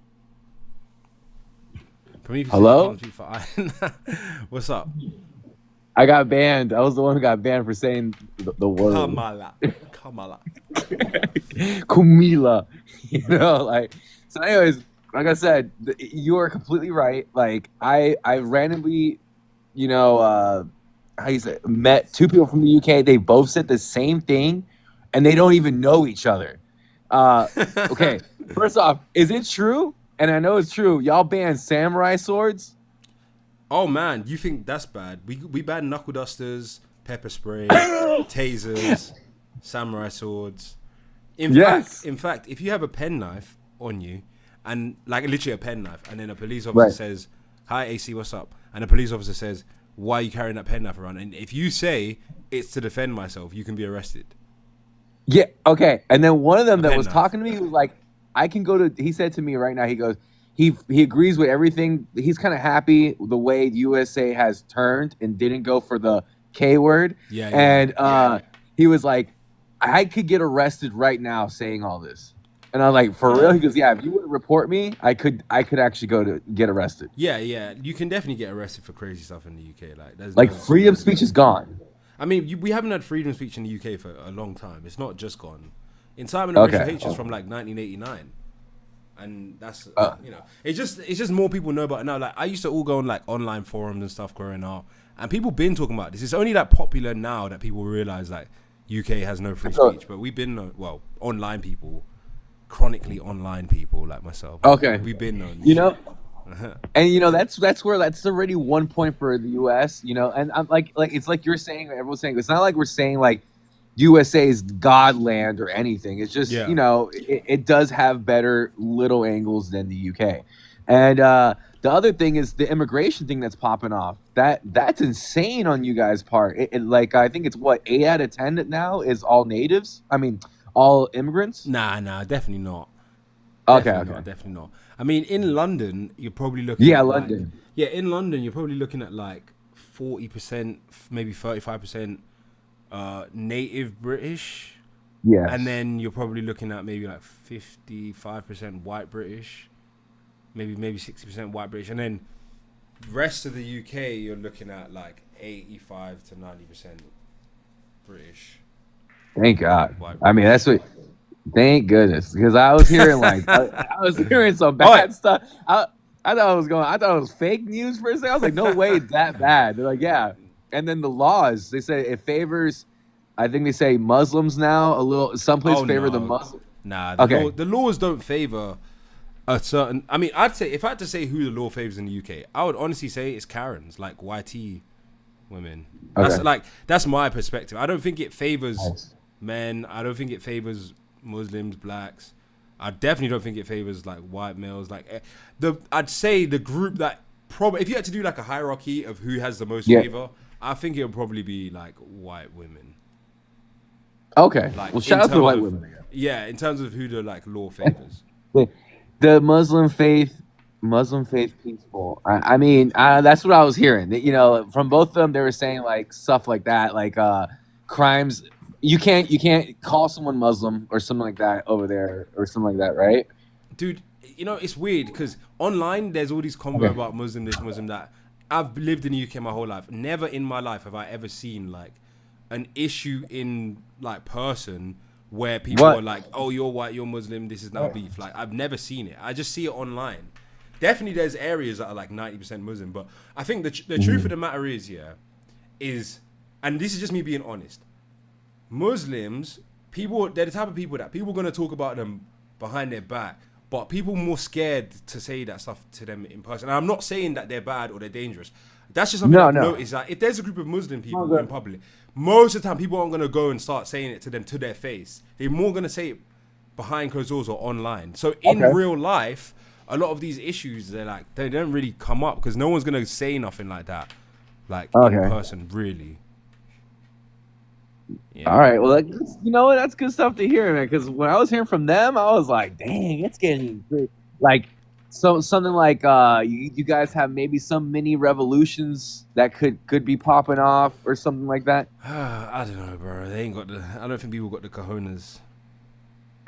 Hello? What's up? I got banned. I was the one who got banned for saying the word. Kamala. Kumila. You know, like, so anyways, like I said, you are completely right. Like, I randomly, you know, met two people from the UK. They both said the same thing, and they don't even know each other. Okay, first off, is it true? And I know it's true. Y'all banned samurai swords? Oh man, you think that's bad? We banned knuckle dusters, pepper spray, tasers, samurai swords. In fact, if you have a penknife on you, and like literally a penknife, and then a police officer says, "Hi AC, what's up?" and a police officer says, "Why are you carrying that penknife around?" and if you say it's to defend myself, you can be arrested. Yeah, okay. And then one of them that was talking to me was like, I can go to, he said to me right now, he goes, he agrees with everything. He's kind of happy the way USA has turned and didn't go for the K word. He was like, I could get arrested right now saying all this. And I'm like, for real? He goes, yeah, if you would report me, I could actually go to get arrested. Yeah, you can definitely get arrested for crazy stuff in the UK. Like freedom of speech is gone. I mean, we haven't had freedom of speech in the UK for a long time. It's not just gone. Incitement of racial hatred is from like 1989, and that's you know, it's just more people know about it now. Like I used to all go on like online forums and stuff growing up, and people been talking about this. It's only that popular now that people realize like UK has no free speech, but we've been online people chronically online people like myself. Okay. We've been known. You know, and you know that's already 1 point for the U.S. You know, and I'm like it's like you're saying, everyone's saying, it's not like we're saying like USA is Godland or anything. It's just you know it does have better little angles than the UK, and the other thing is the immigration thing that's popping off. That's insane on you guys' part. Like I think it's what 8 out of 10 now is all natives. I mean, all immigrants. Nah, definitely not. Okay, Definitely not. I mean, in London, you're probably looking. Yeah, at London. In London, you're probably looking at like 40%, maybe 35% native British. Yes. And then you're probably looking at maybe like 55% white British, maybe 60% white British, and then rest of the UK you're looking at like 85 to 90% British. Thank God. I mean, that's what. Thank goodness, because I was hearing like I was hearing some bad stuff. I thought it was fake news for a second. I was like, no way, it's that bad. They're like, yeah. And then the laws, they say it favors. I think they say Muslims now a little. Some places favor the Muslims. Nah. The laws don't favor a certain. I mean, I'd say if I had to say who the law favors in the UK, I would honestly say it's Karens, like YT women. That's my perspective. I don't think it favors men. I don't think it favors Muslims, blacks. I definitely don't think it favors like white males. Like I'd say the group that probably, if you had to do like a hierarchy of who has the most favor, I think it would probably be like white women. Okay. Like, well, shout out to white women. Yeah, in terms of who the like law favors. The Muslim faith peaceful. I mean, that's what I was hearing. You know, from both of them, they were saying like stuff like that, like crimes. You can't call someone Muslim or something like that over there or something like that, right? Dude, you know, it's weird because online there's all these convo about Muslim this, Muslim that. I've lived in the UK my whole life. Never in my life have I ever seen like an issue in like person where people are like, oh, you're white, you're Muslim, this is now beef. Like, I've never seen it. I just see it online. Definitely there's areas that are like 90% Muslim, but I think the truth of the matter is, and this is just me being honest, Muslims, they're the type of people that people are going to talk about them behind their back, but people more scared to say that stuff to them in person. And I'm not saying that they're bad or they're dangerous. That's just something I've noticed. That if there's a group of Muslim people in public, most of the time people aren't going to go and start saying it to them to their face. They're more going to say it behind closed doors or online. So in real life, a lot of these issues, they don't really come up because no one's going to say nothing like that, like in person, really. Yeah. All right, well, you know what? That's good stuff to hear, man. Because when I was hearing from them, I was like, "Dang, it's getting great." Like, something like you guys have maybe some mini revolutions that could be popping off or something like that. I don't know, bro. They ain't got I don't think people got the cojones.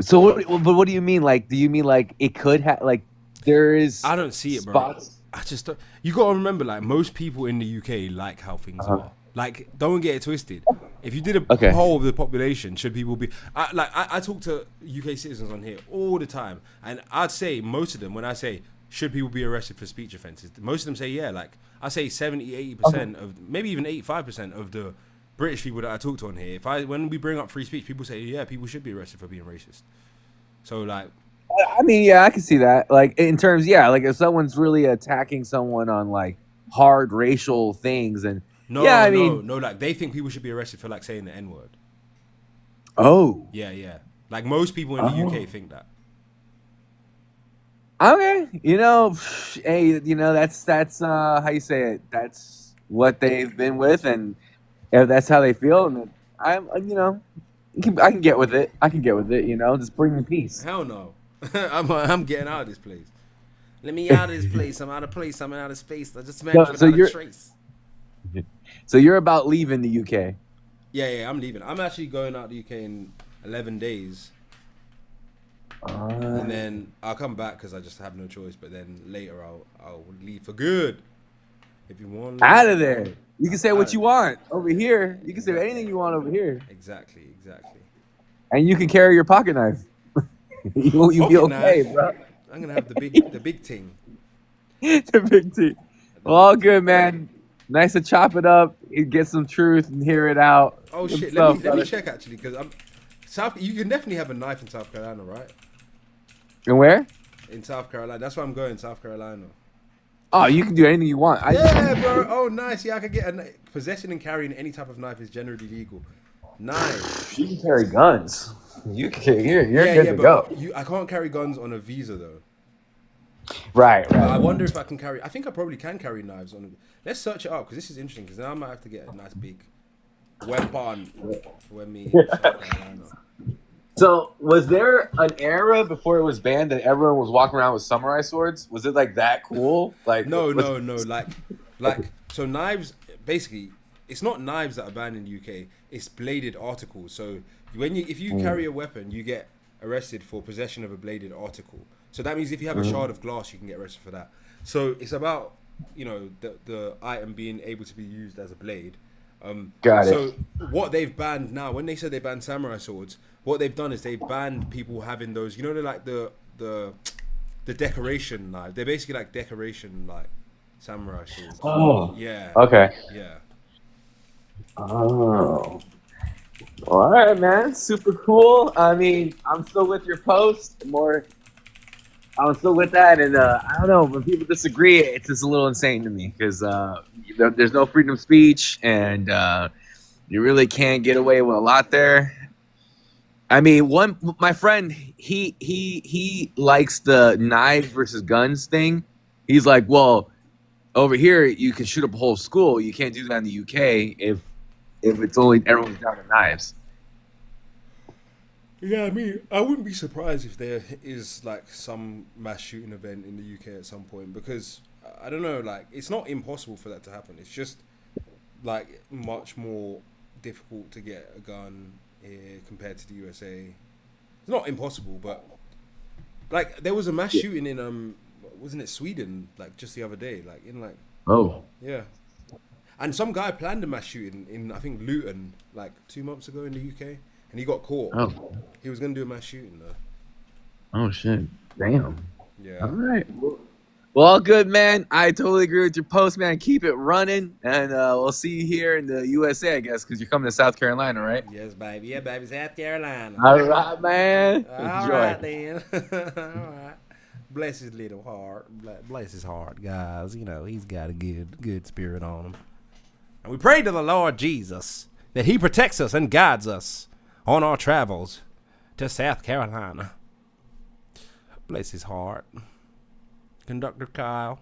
So, what do you mean? Like, do you mean like it could have like there is? I don't see it, bro. I just don't. You got to remember, like most people in the UK like how things are. Like, don't get it twisted. If you did a poll of the population, should people be... I talk to UK citizens on here all the time, and I'd say most of them, when I say, should people be arrested for speech offences, most of them say, yeah. Like, I say 70, 80% of, maybe even 85% of the British people that I talk to on here, when we bring up free speech, people say, yeah, people should be arrested for being racist. So, like... I mean, yeah, I can see that. Like, in terms, like, if someone's really attacking someone on, like, hard racial things and... No, like they think people should be arrested for like saying the N-word. Oh. Yeah. Like most people in the UK think that. Okay. You know, hey, you know, that's how you say it. That's what they've been with, and if that's how they feel, and I can get with it. You know, just bring me peace. Hell no. I'm getting out of this place. Let me out of this place. I'm out of place. I'm out of space. I just managed without a trace. So you're about leaving the UK? Yeah, I'm leaving. I'm actually going out the UK in 11 days. And then I'll come back because I just have no choice. But then later I'll leave for good. If you want. Out of there. You can say what you want over here. You can say anything you want over here. Exactly. And you can carry your pocket knife. You'll be okay, knife. Bro. I'm gonna have the big ting. The big ting. Well, all good, man. Nice to chop it up, get some truth, and hear it out. Oh shit! Let me check actually, because you can definitely have a knife in South Carolina, right? And where? In South Carolina. That's why I'm going, South Carolina. Oh, you can do anything you want. Yeah, bro. Oh, nice. Yeah, I could get possession and carrying any type of knife is generally legal. Nice. You can carry guns. You're good to go. I can't carry guns on a visa though. Right. I wonder if I can carry. I think I probably can carry knives on. Let's search it up because this is interesting. Because now I might have to get a nice big weapon for when me. In South Carolina. So, was there an era before it was banned that everyone was walking around with samurai swords? Was it like that cool? Like no. Like so knives. Basically, it's not knives that are banned in the UK. It's bladed articles. So if you carry a weapon, you get arrested for possession of a bladed article. So that means if you have a shard of glass, you can get arrested for that. So it's about the item being able to be used as a blade. Got it. So what they've banned now, when they said they banned samurai swords, what they've done is they've banned people having those. They're like the decoration knife. They're basically like decoration like samurai swords. Oh. Yeah. Okay. Yeah. Oh. All right, man. Super cool. I mean, I'm still with your post. I'm still with that, and I don't know. When people disagree, it's just a little insane to me because there's no freedom of speech, and you really can't get away with a lot there. I mean, my friend, he likes the knives versus guns thing. He's like, well, over here you can shoot up a whole school. You can't do that in the UK if it's only everyone's down to knives. Yeah, I mean, I wouldn't be surprised if there is like some mass shooting event in the UK at some point because I don't know, like it's not impossible for that to happen. It's just like much more difficult to get a gun here compared to the USA. It's not impossible, but like there was a mass shooting in wasn't it Sweden like just the other day, like in like yeah, and some guy planned a mass shooting in I think Luton like 2 months ago in the UK. And he got caught. Oh. He was going to do a mass shooting, though. Oh, shit. Damn. Yeah. All right. Well, all good, man. I totally agree with your post, man. Keep it running. And we'll see you here in the USA, I guess, because you're coming to South Carolina, right? Yes, baby. Yeah, baby. South Carolina. All right, man. All Enjoy. right, then. All right. Bless his little heart. Bless his heart, guys. You know, he's got a good spirit on him. And we pray to the Lord Jesus that he protects us and guides us on our travels to South Carolina. Bless his heart. Conductor Kyle.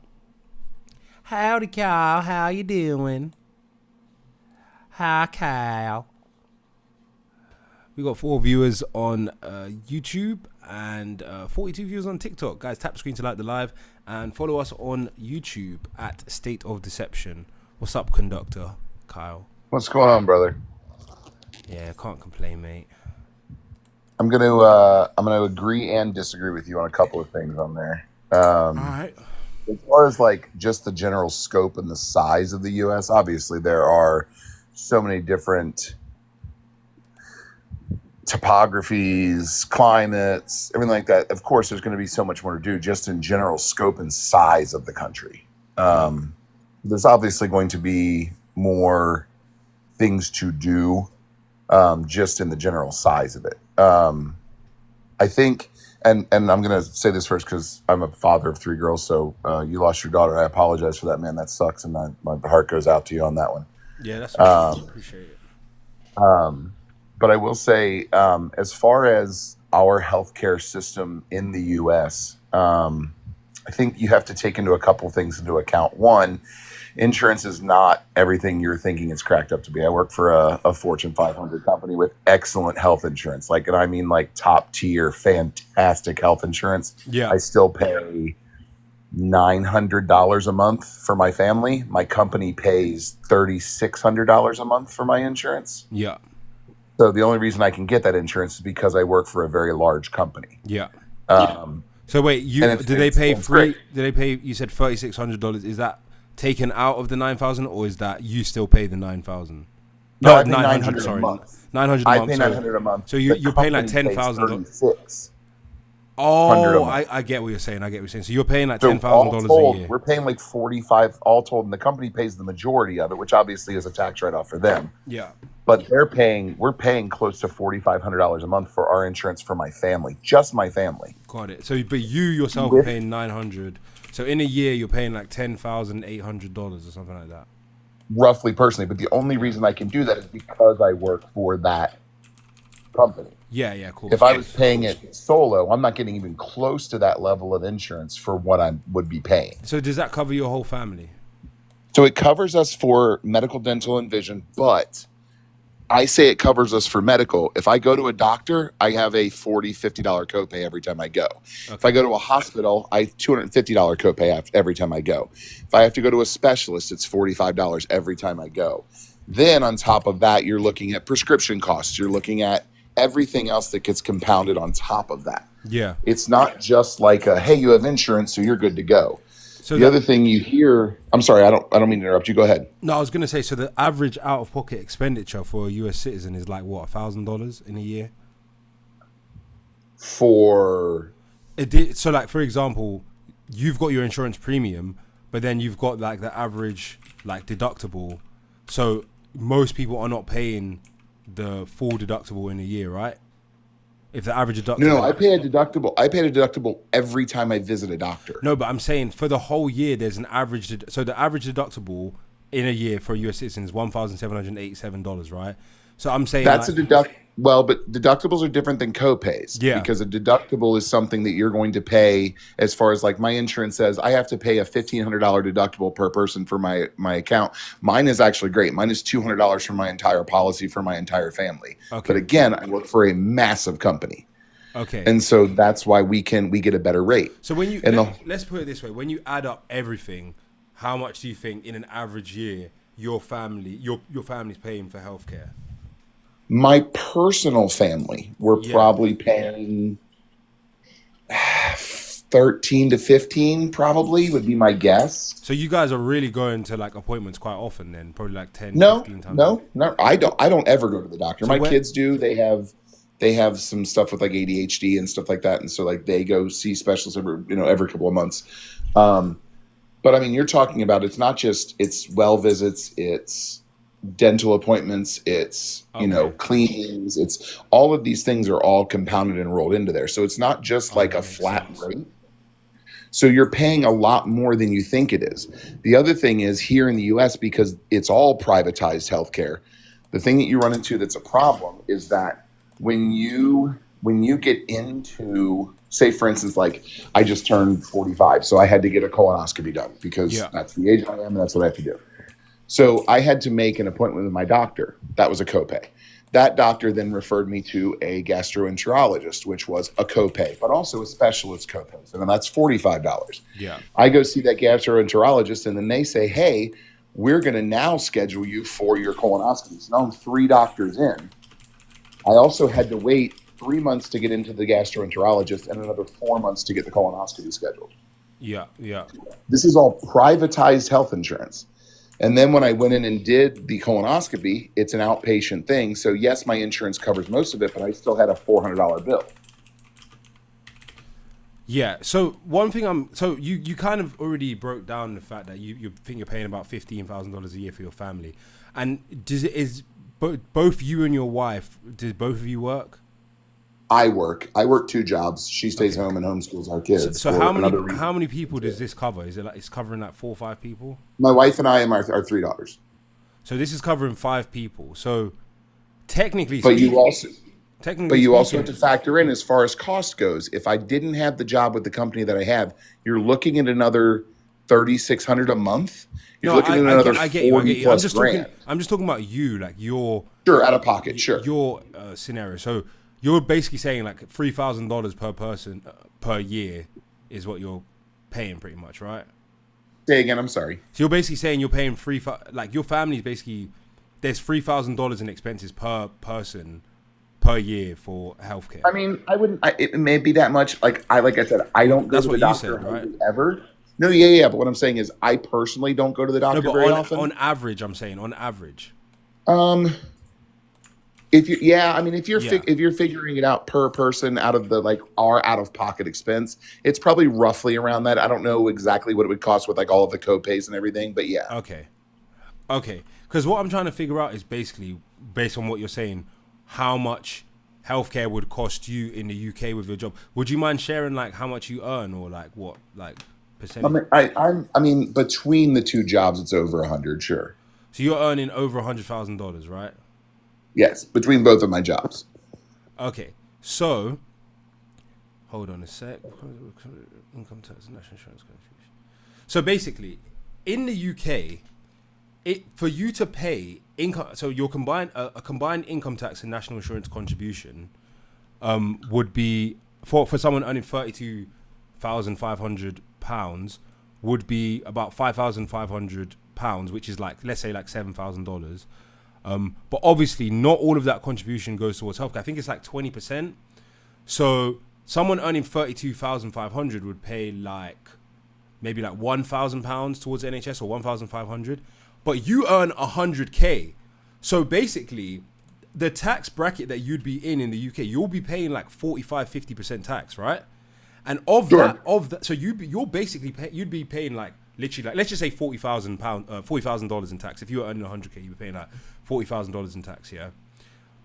Howdy, Kyle. How you doing? Hi, Kyle. We got 4 viewers on YouTube and 42 viewers on TikTok. Guys, tap the screen to like the live and follow us on YouTube at State of Deception. What's up, Conductor Kyle? What's going on, brother? Yeah, can't complain, mate. I'm gonna agree and disagree with you on a couple of things on there. All right. As far as like just the general scope and the size of the U.S., obviously there are so many different topographies, climates, everything like that. Of course, there's going to be so much more to do just in general scope and size of the country. There's obviously going to be more things to do. Just in the general size of it. I think, and I'm going to say this first because I'm a father of 3 girls, so you lost your daughter. I apologize for that, man. That sucks, and my heart goes out to you on that one. Yeah, that's right. Appreciate it. But I will say, as far as our healthcare system in the U.S., I think you have to take a couple things into account. One, insurance is not everything you're thinking it's cracked up to be. I work for a Fortune 500 company with excellent health insurance, and I mean top tier, fantastic health insurance. Yeah. I still pay $900 a month for my family. My company pays $3,600 a month for my insurance. Yeah. So the only reason I can get that insurance is because I work for a very large company. Yeah. So wait, did they pay free? Did they pay? You said $3,600. Is that taken out of the 9,000, or is that you still pay the 9,000? No, I pay 900 sorry, a month. 900 a month. I pay 900 a month. So you're paying like $10,000. Oh, I get what you're saying. So you're paying like So $10,000 told, a year. we're paying like 45 all told, and the company pays the majority of it, which obviously is a tax write-off for them. Yeah. But we're paying close to $4,500 a month for our insurance for my family, just my family. Got it. So, but you yourself are paying $900. So in a year, you're paying like $10,800 or something like that. Roughly, personally. But the only reason I can do that is because I work for that company. Yeah, cool. If I was paying it solo, I'm not getting even close to that level of insurance for what I would be paying. So does that cover your whole family? So it covers us for medical, dental, and vision, but I say it covers us for medical. If I go to a doctor, I have a $40, $50 copay every time I go. Okay. If I go to a hospital, I have $250 copay every time I go. If I have to go to a specialist, it's $45 every time I go. Then on top of that, you're looking at prescription costs. You're looking at everything else that gets compounded on top of that. Yeah. It's not just like hey, you have insurance, so you're good to go. So the other thing you hear, I'm sorry, I don't mean to interrupt you. Go ahead. No, I was going to say, so the average out-of-pocket expenditure for a U.S. citizen is like what, $1,000 in a year? For so, like for example, you've got your insurance premium, but then you've got like the average like deductible. So most people are not paying the full deductible in a year, right? If the average deductible... No, I pay a deductible. I pay a deductible every time I visit a doctor. No, but I'm saying for the whole year, there's an average... So the average deductible in a year for a US citizen is $1,787, right? So I'm saying... That's a deduct... Well, but deductibles are different than copays. Yeah. Because a deductible is something that you're going to pay as far as like my insurance says, I have to pay a $1,500 deductible per person for my account. Mine is actually great. Mine is $200 for my entire policy for my entire family. Okay. But again, I work for a massive company. Okay. And so that's why we get a better rate. So when you... let's put it this way. When you add up everything, how much do you think in an average year your family's paying for healthcare? My personal family, we're probably paying 13 to 15 probably would be my guess. So you guys are really going to like appointments quite often then, probably like 10, 15 times. No. I don't ever go to the doctor. So my kids do. They have some stuff with like ADHD and stuff like that. And so like they go see specialists every couple of months. But I mean, you're talking about, it's not just, it's well visits, it's dental appointments, it's cleanings, it's all of these things are all compounded and rolled into there. So it's not just like a flat rate. So you're paying a lot more than you think it is. The other thing is here in the US, because it's all privatized healthcare, the thing that you run into that's a problem is that when you get into, say for instance, like I just turned 45, so I had to get a colonoscopy done because that's the age I am and that's what I have to do. So I had to make an appointment with my doctor. That was a copay. That doctor then referred me to a gastroenterologist, which was a copay, but also a specialist copay. And that's $45. Yeah. I go see that gastroenterologist, and then they say, hey, we're going to now schedule you for your colonoscopy. So now I'm 3 doctors in. I also had to wait 3 months to get into the gastroenterologist and another 4 months to get the colonoscopy scheduled. Yeah. This is all privatized health insurance. And then when I went in and did the colonoscopy, it's an outpatient thing. So yes, my insurance covers most of it, but I still had a $400 bill. Yeah. So one thing you kind of already broke down the fact that you think you're paying about $15,000 a year for your family. And both you and your wife, does both of you work? I work 2 jobs. She stays home and homeschools our kids. So how many people does this cover? Is it like it's covering like 4 or 5 people? My wife and I and our 3 daughters. So this is covering 5 people. So technically, but you also have to factor in as far as cost goes. If I didn't have the job with the company that I have, you're looking at another $3,600 a month. You're looking at another $40 plus grand. I'm just talking about you, like your out of pocket, your scenario. So you're basically saying like $3,000 per person per year is what you're paying, pretty much, right? Say again. I'm sorry. So you're basically saying you're paying like your family's basically there's $3,000 in expenses per person per year for healthcare. I mean, it may be that much. Like I said, I don't go to the doctor ever. No, yeah. But what I'm saying is, I personally don't go to the doctor very often. On average, I'm saying on average. If you, yeah, I mean, if you're Yeah. if you're figuring it out per person out of the like our out of pocket expense, it's probably roughly around that. I don't know exactly what it would cost with like all of the co-pays and everything, but yeah. Okay. Because what I'm trying to figure out is basically based on what you're saying, how much healthcare would cost you in the UK with your job. Would you mind sharing like how much you earn or like what like percentage? I mean, between the two jobs, it's over 100, sure. So you're earning over $100,000, right? Yes, between both of my jobs. Okay, so hold on a sec. Income tax, national insurance contribution. So basically, in the UK, for you to pay income, so your a combined income tax and national insurance contribution, would be for someone earning £32,500 would be about £5,500, which is like, let's say like $7,000. But obviously not all of that contribution goes towards healthcare. I think it's like 20%. So someone earning 32,500 would pay like maybe like £1,000 towards the NHS or 1,500. But you earn 100K. So basically the tax bracket that you'd be in the UK, you'll be paying like 45-50% tax, right? And of that, so you're basically you'd be paying like literally like, let's just say $40,000 in tax. If you were earning 100K, you'd be paying like $40,000 in tax. Yeah.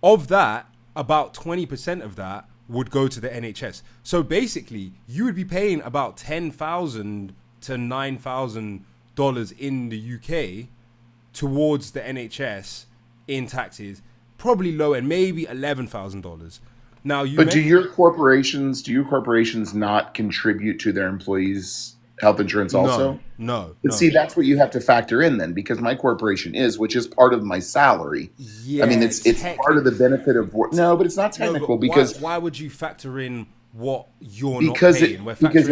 Of that, about 20% of that would go to the NHS. So basically, you would be paying about $10,000 to $9,000 in the UK towards the NHS in taxes, probably low and maybe $11,000. Now, do your corporations not contribute to their employees' health insurance also? No. But see, that's what you have to factor in then, because my corporation which is part of my salary. Yeah, I mean, it's part of the benefit of work. No, but it's not technical because why would you factor in what you're not paying? Because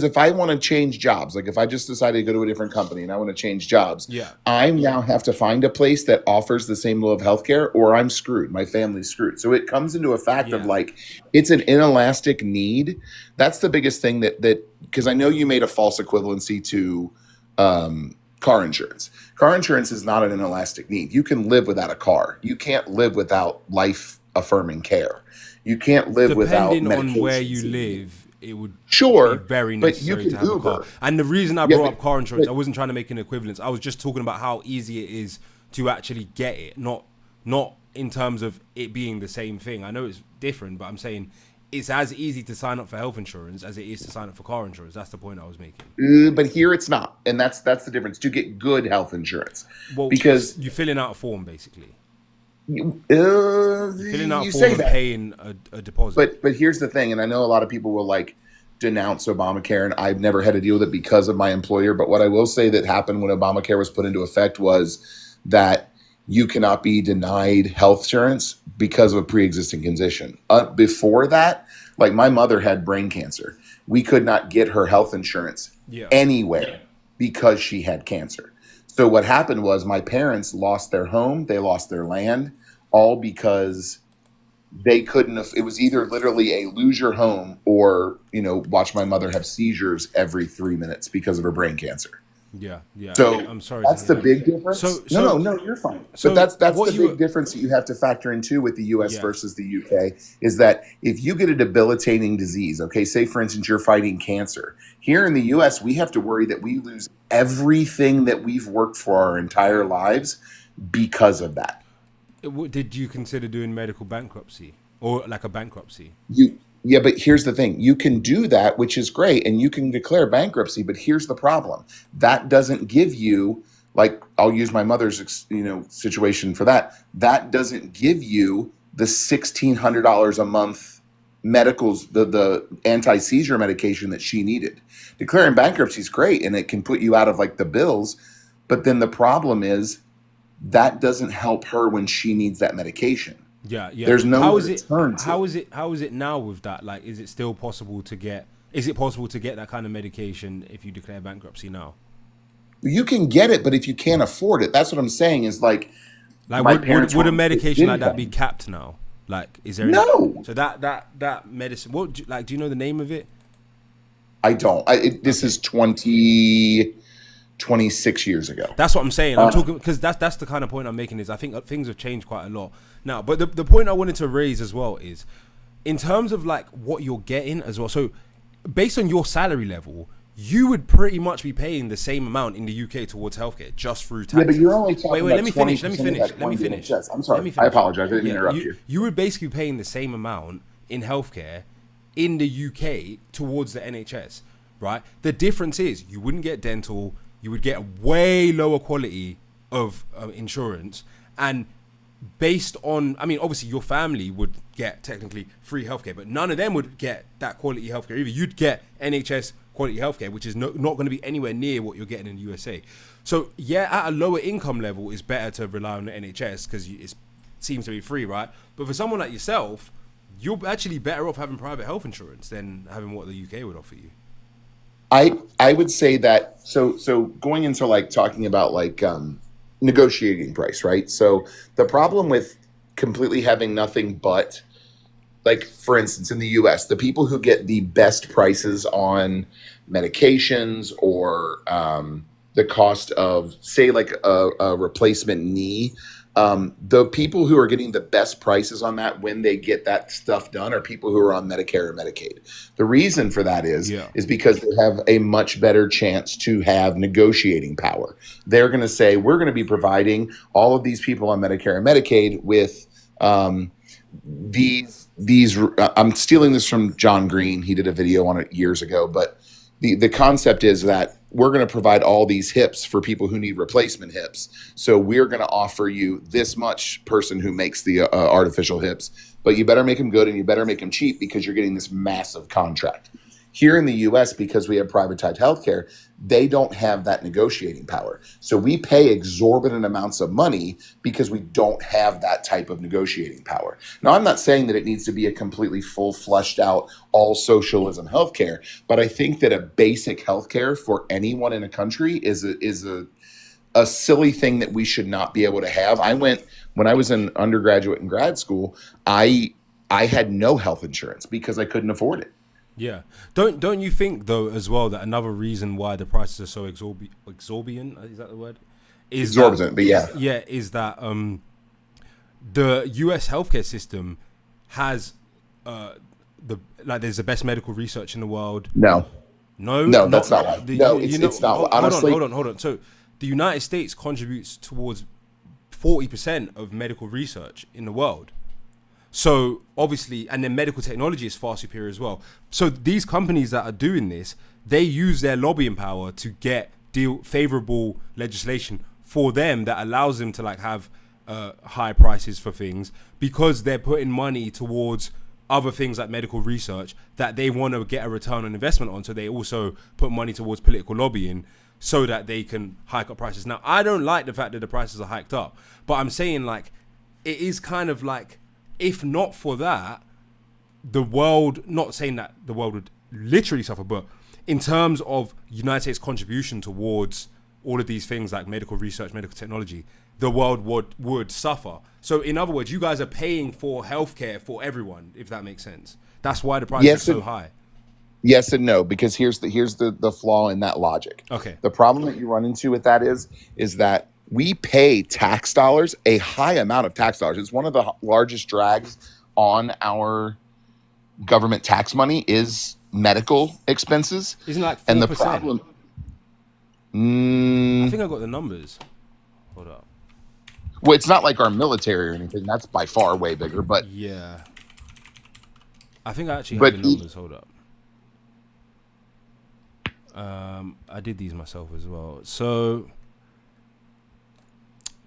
if I want to change jobs, like if I just decided to go to a different company and I want to change jobs, I now have to find a place that offers the same level of healthcare, or I'm screwed. My family's screwed. So it comes into a fact of like, it's an inelastic need. That's the biggest thing that because I know you made a false equivalency to car insurance. Car insurance is not an inelastic need. You can live without a car. You can't live without life affirming care. You can't live without medications. Depending on where you live, it would be very necessary to have a car. And the reason I brought up car insurance, I wasn't trying to make an equivalence. I was just talking about how easy it is to actually get it, not in terms of it being the same thing. I know it's different, but I'm saying it's as easy to sign up for health insurance as it is to sign up for car insurance. That's the point I was making. But here it's not, and that's the difference. To get good health insurance, well, because you're filling out a form basically. You're filling out a form and paying a deposit. But here's the thing, and I know a lot of people will like denounce Obamacare, and I've never had to deal with it because of my employer. But what I will say that happened when Obamacare was put into effect was that you cannot be denied health insurance because of a pre-existing condition. Before that, like my mother had brain cancer. We could not get her health insurance anywhere because she had cancer. So what happened was my parents lost their home, they lost their land, all because they couldn't. It was either literally a lose your home or, watch my mother have seizures every 3 minutes because of her brain cancer. Yeah. So I'm sorry. That's the big difference. No, you're fine. But that's the big difference that you have to factor in too with the U.S. versus the UK is that if you get a debilitating disease, okay, say for instance you're fighting cancer. Here in the U.S. we have to worry that we lose everything that we've worked for our entire lives because of that. Did you consider doing medical bankruptcy or like a bankruptcy? Yeah, but here's the thing. You can do that, which is great, and you can declare bankruptcy, but here's the problem. That doesn't give you, like, I'll use my mother's, situation for that. That doesn't give you the $1,600 a month medicals, the anti-seizure medication that she needed. Declaring bankruptcy is great, and it can put you out of, like, the bills, but then the problem is that doesn't help her when she needs that medication. Yeah. There's no how is it now with that? Like, is it possible to get that kind of medication if you declare bankruptcy now? You can get it, but if you can't afford it, that's what I'm saying is like would a medication like that be capped now? Like, is there no? So that medicine, do you know the name of it? I don't. This is 20 26 years ago. That's what I'm saying. I'm talking because that's the kind of point I'm making. Is I think things have changed quite a lot now. But the point I wanted to raise as well is in terms of like what you're getting as well. So based on your salary level, you would pretty much be paying the same amount in the UK towards healthcare just through taxes. Yeah, but you're only talking about let me finish. I'm sorry. I apologize. I didn't interrupt you. You would basically be paying the same amount in healthcare in the UK towards the NHS, right? The difference is you wouldn't get dental. You would get a way lower quality of insurance, and based on, I mean, obviously your family would get technically free healthcare, but none of them would get that quality healthcare either. You'd get NHS quality healthcare, which is not going to be anywhere near what you're getting in the USA. So yeah, at a lower income level, it's better to rely on the NHS because it seems to be free, right? But for someone like yourself, you're actually better off having private health insurance than having what the UK would offer you. I would say that so going into like talking about like negotiating price, right? So the problem with completely having nothing but, like, for instance, in the US, the people who get the best prices on medications or the cost of, say, like a replacement knee, the people who are getting the best prices on that when they get that stuff done are people who are on Medicare or Medicaid. The reason for that is because they have a much better chance to have negotiating power. They're going to say, we're going to be providing all of these people on Medicare and Medicaid with these. I'm stealing this from John Green. He did a video on it years ago, but the concept is that we're going to provide all these hips for people who need replacement hips. So we're going to offer you this much person who makes the artificial hips, but you better make them good and you better make them cheap because you're getting this massive contract. Here in the US, because we have privatized healthcare, they don't have that negotiating power. So we pay exorbitant amounts of money because we don't have that type of negotiating power. Now, I'm not saying that it needs to be a completely full, fleshed out, all socialism healthcare, but I think that a basic healthcare for anyone in a country is a silly thing that we should not be able to have. When I was an undergraduate and grad school, I had no health insurance because I couldn't afford it. Yeah. Don't you think though as well that another reason why the prices are so exorbitant, is that the word? Exorbitant, but yeah. Yeah, is that the US healthcare system has there's the best medical research in the world. No, that's not right. It's not. Honestly, hold on. So the United States contributes towards 40% of medical research in the world. So obviously, and then medical technology is far superior as well. So these companies that are doing this, they use their lobbying power to get favorable legislation for them that allows them to like have high prices for things because they're putting money towards other things like medical research that they want to get a return on investment on. So they also put money towards political lobbying so that they can hike up prices. Now, I don't like the fact that the prices are hiked up, but I'm saying like it is kind of like, if not for that, the world, not saying that the world would literally suffer, but in terms of United States contribution towards all of these things like medical research, medical technology, the world would suffer. So in other words, you guys are paying for healthcare for everyone, if that makes sense. That's why the price is so high. Yes and no, because here's the flaw in that logic. Okay. The problem that you run into with that is that we pay tax dollars, a high amount of tax dollars. It's one of the largest drags on our government tax money is medical expenses. Isn't it like 4%? And the problem, I think I got the numbers. Hold up. Well, it's not like our military or anything. That's by far way bigger, but yeah. I think I actually have the numbers. Hold up. I did these myself as well. So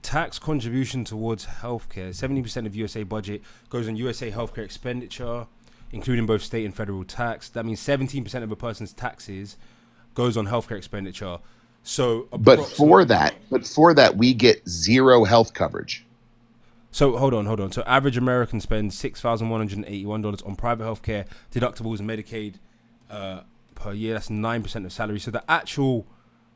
tax contribution towards healthcare, 70% of USA budget goes on USA healthcare expenditure, including both state and federal tax. That means 17% of a person's taxes goes on healthcare expenditure. So, but for that, we get zero health coverage. So hold on. So average American spends $6,181 on private healthcare, deductibles, and Medicaid per year. That's 9% of salary. So the actual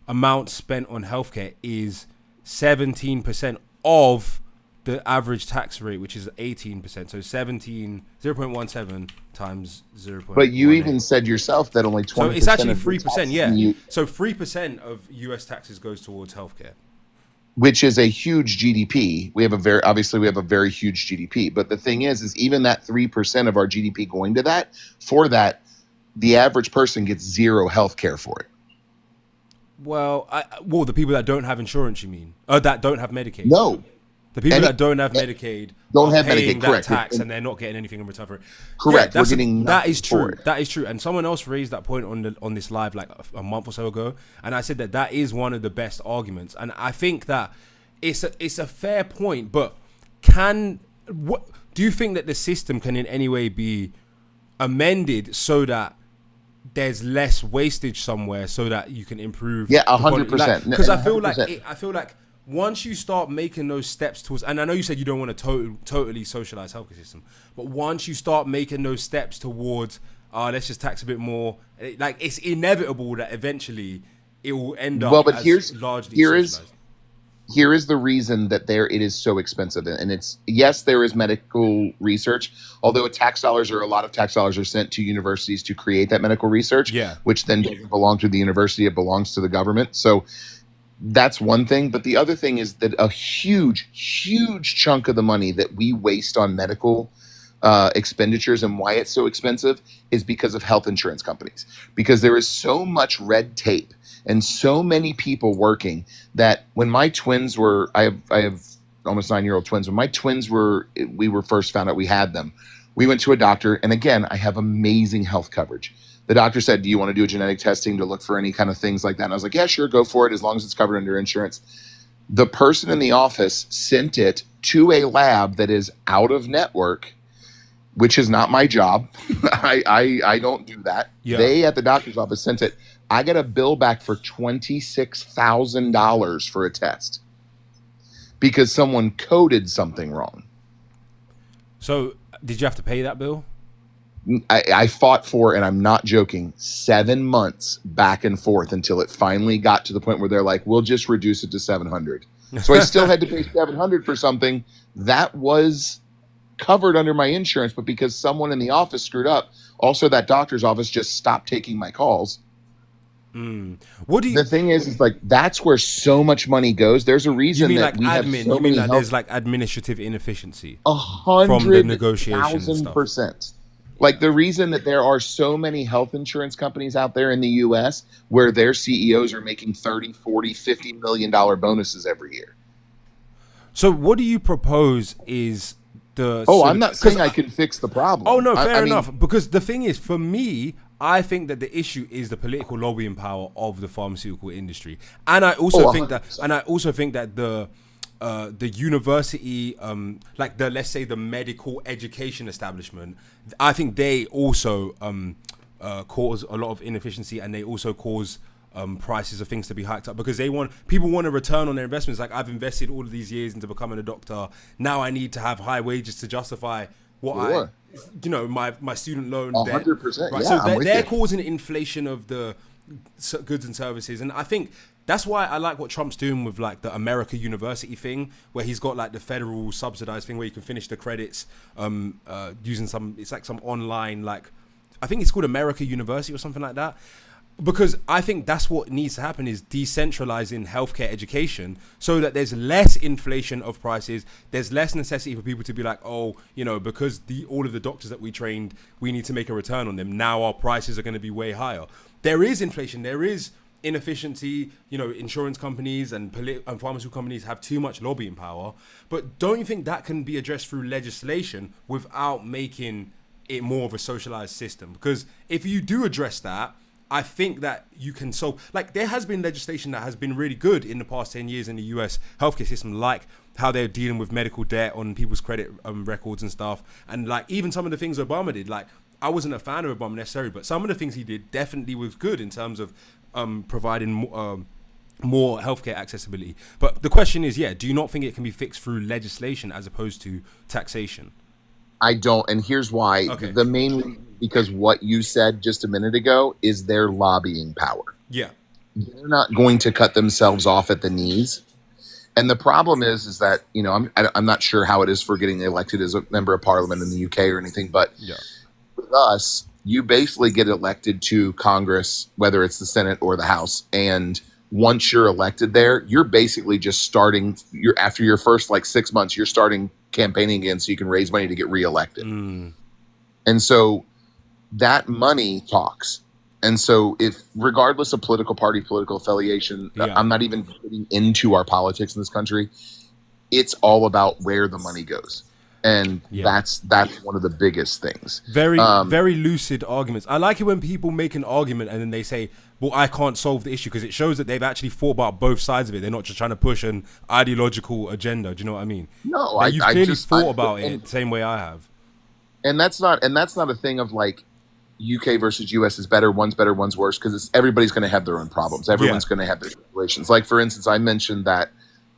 amount spent on healthcare is 17% of the average tax rate, which is 18%. So 0.17 times 0.18. But you even said yourself that only 20%. So it's actually 3%. taxes Yeah. in the So 3% of U.S. taxes goes towards healthcare. which is a huge GDP. We have a very huge GDP. But the thing is even that 3% of our GDP going to that, for that, the average person gets zero health care for it. Well, the people that don't have insurance, you mean? That don't have Medicaid? No. The people that don't have Medicaid don't are have paying Medicaid, that correct. tax, and they're not getting anything in return for it. Correct. Yeah, We're getting that is nothing for true. it. That is true. And someone else raised that point on this live like a month or so ago, and I said that is one of the best arguments. And I think that it's a fair point. But what do you think that the system can in any way be amended so that there's less wastage somewhere, so that you can improve? Yeah, 100%. Because I feel 100%. like once you start making those steps towards, and I know you said you don't want to totally socialize healthcare system, but once you start making those steps towards, let's just tax a bit more, it's inevitable that eventually it will end up largely socialized. Here is the reason that it is so expensive. And it's, yes, there is medical research, although a lot of tax dollars are sent to universities to create that medical research, which then doesn't belong to the university, it belongs to the government. So that's one thing. But the other thing is that a huge, huge chunk of the money that we waste on medical expenditures and why it's so expensive is because of health insurance companies, because there is so much red tape and so many people working that when my twins were, I have almost 9-year-old twins. When my twins we were first found out we had them, we went to a doctor, and again, I have amazing health coverage. The doctor said, do you want to do a genetic testing to look for any kind of things like that? And I was like, yeah, sure, go for it, as long as it's covered under insurance. The person in the office sent it to a lab that is out of network, which is not my job. I don't do that. Yeah. They at the doctor's office sent it. I got a bill back for $26,000 for a test because someone coded something wrong. So did you have to pay that bill? I fought for, and I'm not joking, 7 months back and forth until it finally got to the point where they're like, we'll just reduce it to $700. So I still had to pay $700 for something that was covered under my insurance, but because someone in the office screwed up, also that doctor's office just stopped taking my calls. The thing is like that's where so much money goes. There's a reason that we have so many there's like administrative inefficiency 100,000%. from the negotiation stuff. Like the reason that there are so many health insurance companies out there in the US where their CEOs are making 30, 40, $50 million bonuses every year. So what do you propose is I'm not saying I can fix the problem. Oh no, fair enough. Because the thing is, for me, I think that the issue is the political lobbying power of the pharmaceutical industry, and I also think that the university, let's say the medical education establishment, I think they also cause a lot of inefficiency, and they also cause prices of things to be hiked up because people want a return on their investments. Like, I've invested all of these years into becoming a doctor. Now I need to have high wages to justify what my student loan 100%. Right? Yeah, So they're causing inflation of the goods and services, and I think that's why I like what Trump's doing with like the America University thing, where he's got like the federal subsidized thing where you can finish the credits using some online, like I think it's called America University or something like that. Because I think that's what needs to happen, is decentralizing healthcare education so that there's less inflation of prices. There's less necessity for people to be like, because all of the doctors that we trained, we need to make a return on them. Now our prices are going to be way higher. There is inflation. There is inefficiency. Insurance companies and pharmaceutical companies have too much lobbying power. But don't you think that can be addressed through legislation without making it more of a socialized system? Because if you do address that, I think that you can solve, like there has been legislation that has been really good in the past 10 years in the US healthcare system, like how they're dealing with medical debt on people's credit records and stuff. And like even some of the things Obama did, like I wasn't a fan of Obama necessarily, but some of the things he did definitely was good in terms of providing more healthcare accessibility. But the question is, do you not think it can be fixed through legislation as opposed to taxation? I don't, and here's why. Okay. The main reason, because what you said just a minute ago is their lobbying power. Yeah. They're not going to cut themselves off at the knees And the problem is that, you know, I'm not sure how it is for getting elected as a member of parliament in the UK or anything, but with us, you basically get elected to Congress, whether it's the Senate or the House. And once you're elected there, you're basically just starting, after your first like 6 months, you're starting campaigning again so you can raise money to get reelected. And so that money talks. And so if, regardless of political party, political affiliation, I'm not even getting into our politics in this country. It's all about where the money goes. And that's one of the biggest things. Very lucid arguments. I like it when people make an argument and then they say, well, I can't solve the issue, because it shows that they've actually thought about boose sides of it. They're not just trying to push an ideological agenda. Do you know what I mean? No, like, you've clearly thought about it the same way I have. And that's not a thing of like UK versus US is better, one's worse, because everybody's going to have their own problems. Everyone's going to have their situations. Like, for instance, I mentioned that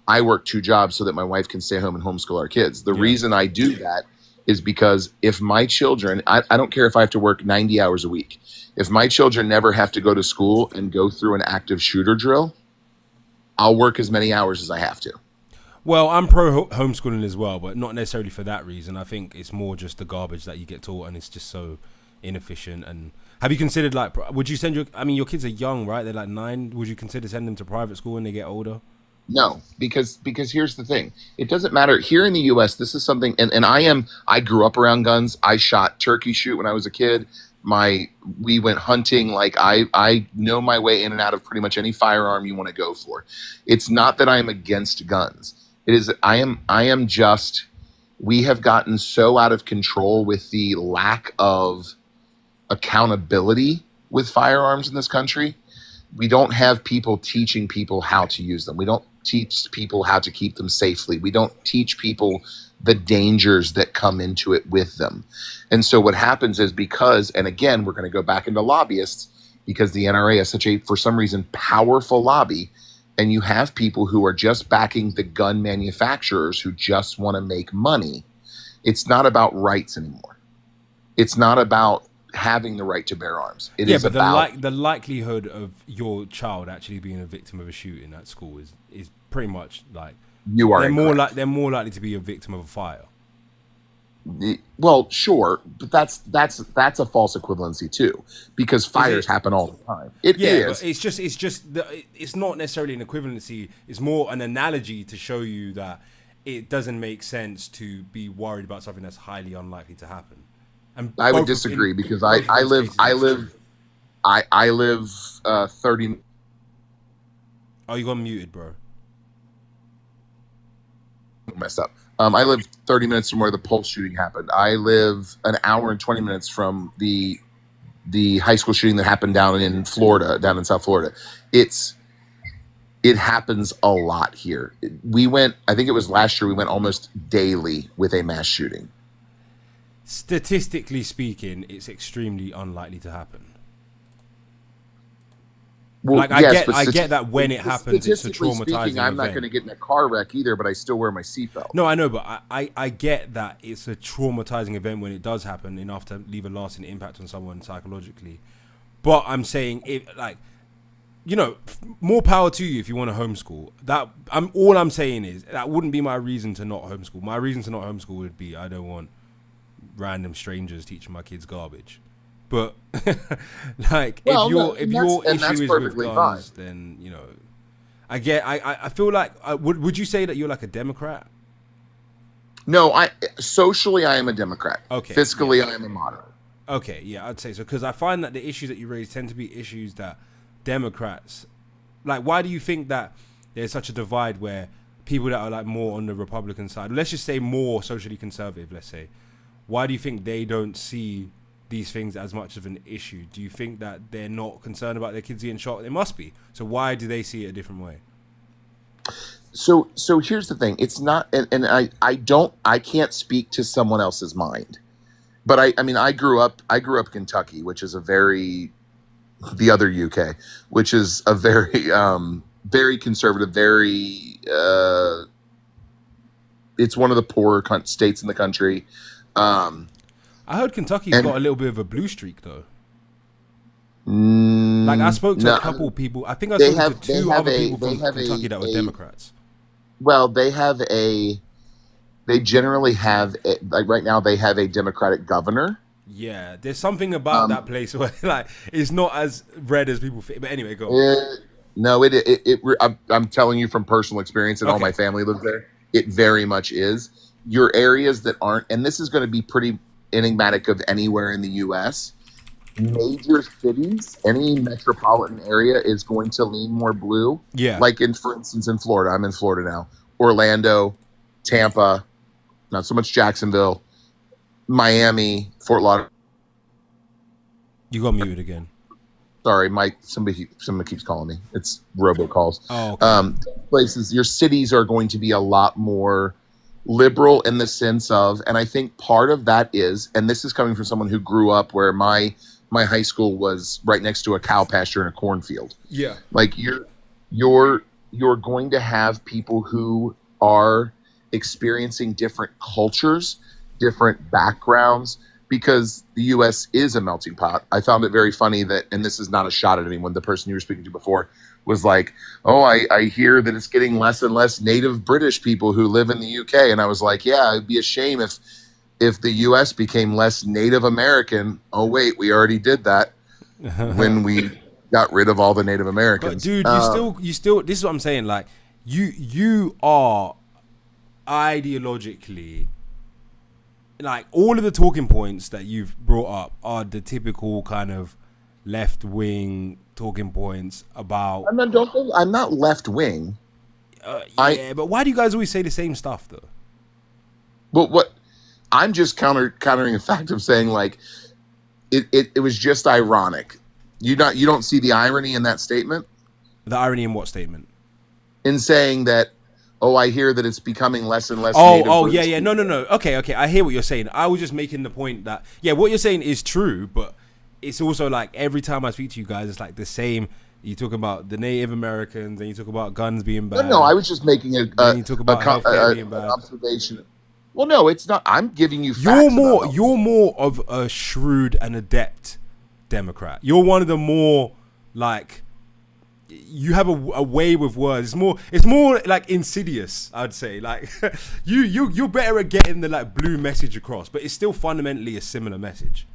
I work 2 jobs so that my wife can stay home and homeschool our kids. The reason I do that is because if my children, I don't care if I have to work 90 hours a week. If my children never have to go to school and go through an active shooter drill, I'll work as many hours as I have to. Well, I'm pro homeschooling as well, but not necessarily for that reason. I think it's more just the garbage that you get taught, and it's just so inefficient. And have you considered, like, would you send your kids are young, right? They're like 9. Would you consider sending them to private school when they get older? No, because here's the thing. It doesn't matter. Here in the US, this is something, and I grew up around guns. I shot turkey shoot when I was a kid. We went hunting. Like, I know my way in and out of pretty much any firearm you want to go for. It's not that I am against guns. It is, I am just, we have gotten so out of control with the lack of accountability with firearms in this country. We don't have people teaching people how to use them. We don't teach people how to keep them safely. We don't teach people the dangers that come into it with them. And so what happens is, because, and again, we're going to go back into lobbyists, because the NRA is such a, for some reason, powerful lobby, and you have people who are just backing the gun manufacturers who just want to make money. It's not about rights anymore. It's not about having the right to bear arms. It is about the likelihood of your child actually being a victim of a shooting at school is pretty much like they're more likely to be a victim of a fire. Well, sure, but that's a false equivalency too, because fires happen all the time. It is. But it's not necessarily an equivalency. It's more an analogy to show you that it doesn't make sense to be worried about something that's highly unlikely to happen. And I would disagree, because I live 30. Oh, you got muted, bro. Messed up. I live 30 minutes from where the Pulse shooting happened. I live an hour and 20 minutes from the high school shooting that happened down in Florida, down in South Florida. It happens a lot here. I think it was last year, we went almost daily with a mass shooting. Statistically speaking, it's extremely unlikely to happen. Well, like, I get that when it happens, it's a traumatizing I'm not event. going to get in a car wreck either, but I still wear my seatbelt. No, I know, but I get that it's a traumatizing event when it does happen, enough to leave a lasting impact on someone psychologically. But I'm saying, more power to you if you want to homeschool. All I'm saying is that wouldn't be my reason to not homeschool. My reason to not homeschool would be I don't want random strangers teaching my kids garbage. But if your issue is with guns, then I feel like would you say that you're like a Democrat? No, socially I am a Democrat. Okay. Fiscally I am a moderate. Okay, yeah, I'd say so, because I find that the issues that you raise tend to be issues that Democrats like. Why do you think that there's such a divide where people that are like more on the Republican side, let's just say more socially conservative, let's say, why do you think they don't see these things as much of an issue? Do you think that they're not concerned about their kids getting shot? They must be. So why do they see it a different way? So here's the thing. It's not, and I can't speak to someone else's mind, but I grew up in Kentucky, which is the other UK, which is a very, very conservative, very, it's one of the poorer states in the country. I heard Kentucky's got a little bit of a blue streak, though. Like, I spoke to a couple people. I think I spoke to two other people from Kentucky that were Democrats. Well, they generally have like right now they have a Democratic governor. Yeah, there's something about that place where like it's not as red as people think. But anyway, go on. No, I'm telling you from personal experience, and all my family lives there. It very much is. Your areas that aren't, and this is going to be pretty enigmatic of anywhere in the U.S. Major cities, any metropolitan area is going to lean more blue. Yeah. Like for instance, in Florida, I'm in Florida now. Orlando, Tampa, not so much Jacksonville, Miami, Fort Lauderdale. You got muted again. Sorry, Mike. Somebody keeps calling me. It's robocalls. Oh, okay. Places, your cities are going to be a lot more liberal in the sense of, and I think part of that is, and this is coming from someone who grew up where my high school was right next to a cow pasture and a cornfield. Yeah. Like you're going to have people who are experiencing different cultures, different backgrounds, because the U.S. is a melting pot. I found it very funny that, and this is not a shot at anyone, the person you were speaking to before was like, oh, I hear that it's getting less and less native British people who live in the UK. And I was like, yeah, it'd be a shame if the U.S. became less Native American. Oh, wait, we already did that when we got rid of all the Native Americans. But dude, you still, this is what I'm saying. Like you are ideologically, like all of the talking points that you've brought up are the typical kind of left-wing talking points about. I'm not left-wing. Yeah, but why do you guys always say the same stuff though? Well, what I'm just countering the fact of saying like it was just ironic. You don't see the irony in that statement? The irony in what statement? In saying that, oh, I hear that it's becoming less and less. Yeah. No. Okay. I hear what you're saying. I was just making the point that, yeah, what you're saying is true, but it's also like every time I speak to you guys, it's like the same. You talk about the Native Americans, and you talk about guns being bad. No, I was just making you talk about healthcare being bad. Observation. Well, no, it's not. I'm giving you facts. You're more of a shrewd and adept Democrat. You're one of the more like, you have a way with words. It's more like insidious, I'd say. Like you're better at getting the like blue message across, but it's still fundamentally a similar message.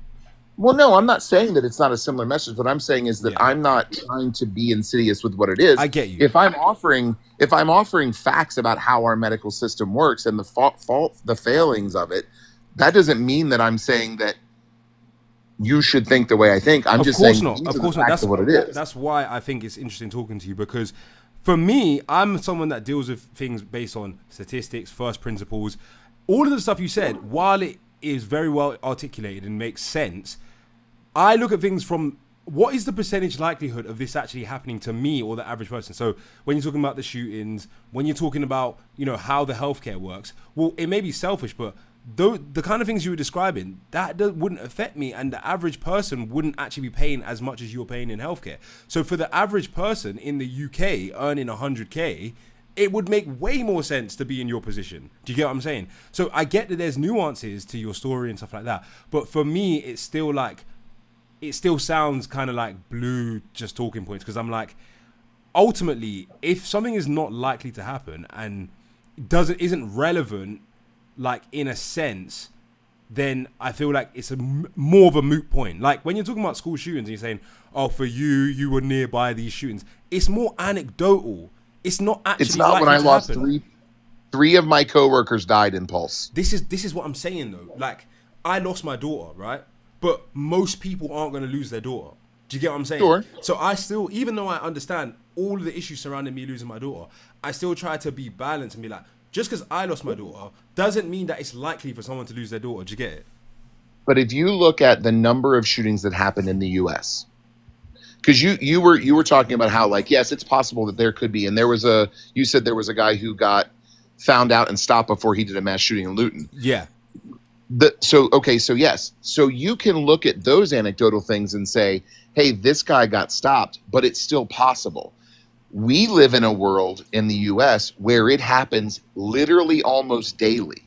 Well, no, I'm not saying that it's not a similar message. What I'm saying is that I'm not trying to be insidious with what it is. I get you. If I'm offering facts about how our medical system works and the failings of it, that doesn't mean that I'm saying that you should think the way I think. I'm just saying of course not. That's what it is. That's why I think it's interesting talking to you, because for me, I'm someone that deals with things based on statistics, first principles. All of the stuff you said, while it is very well articulated and makes sense, I look at things from what is the percentage likelihood of this actually happening to me or the average person. So when you're talking about the shootings, when you're talking about, how the healthcare works, well, it may be selfish, but the kind of things you were describing, that wouldn't affect me, and the average person wouldn't actually be paying as much as you're paying in healthcare. So for the average person in the UK earning 100k, it would make way more sense to be in your position. Do you get what I'm saying? So I get that there's nuances to your story and stuff like that, but for me, it's still like, it still sounds kind of like blue just talking points, because I'm like, ultimately, if something is not likely to happen and isn't relevant, like in a sense, then I feel like it's more of a moot point. Like when you're talking about school shootings and you're saying, oh, for you were nearby these shootings, it's more anecdotal. It's not actually. It's not when I lost three of my coworkers died in Pulse. This is what I'm saying though. Like I lost my daughter, right? But most people aren't going to lose their daughter. Do you get what I'm saying? Sure. So I still, even though I understand all of the issues surrounding me losing my daughter, I still try to be balanced and be like, just because I lost my daughter doesn't mean that it's likely for someone to lose their daughter. Do you get it? But if you look at the number of shootings that happened in the U.S., because you were talking about how, like, yes, it's possible that there could be, and you said there was a guy who got found out and stopped before he did a mass shooting in Luton. Yeah. So yes. So you can look at those anecdotal things and say, hey, this guy got stopped, but it's still possible. We live in a world in the U.S. where it happens literally almost daily.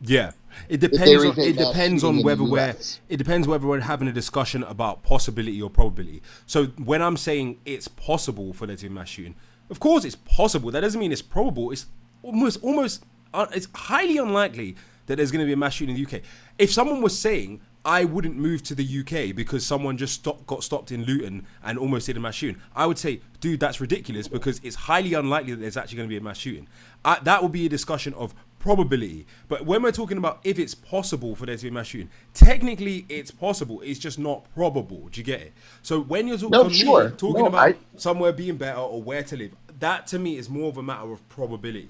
Yeah. It depends on whether we're having a discussion about possibility or probability. So when I'm saying it's possible for there to be a mass shooting, of course it's possible. That doesn't mean it's probable. It's it's highly unlikely that there's going to be a mass shooting in the UK. If someone was saying, I wouldn't move to the UK because someone just got stopped in Luton and almost did a mass shooting, I would say, dude, that's ridiculous, because it's highly unlikely that there's actually going to be a mass shooting. That would be a discussion of probability. But when we're talking about if it's possible for there to be a mass shooting, technically it's possible. It's just not probable. Do you get it? So when you're talking about somewhere being better or where to live, that to me is more of a matter of probability.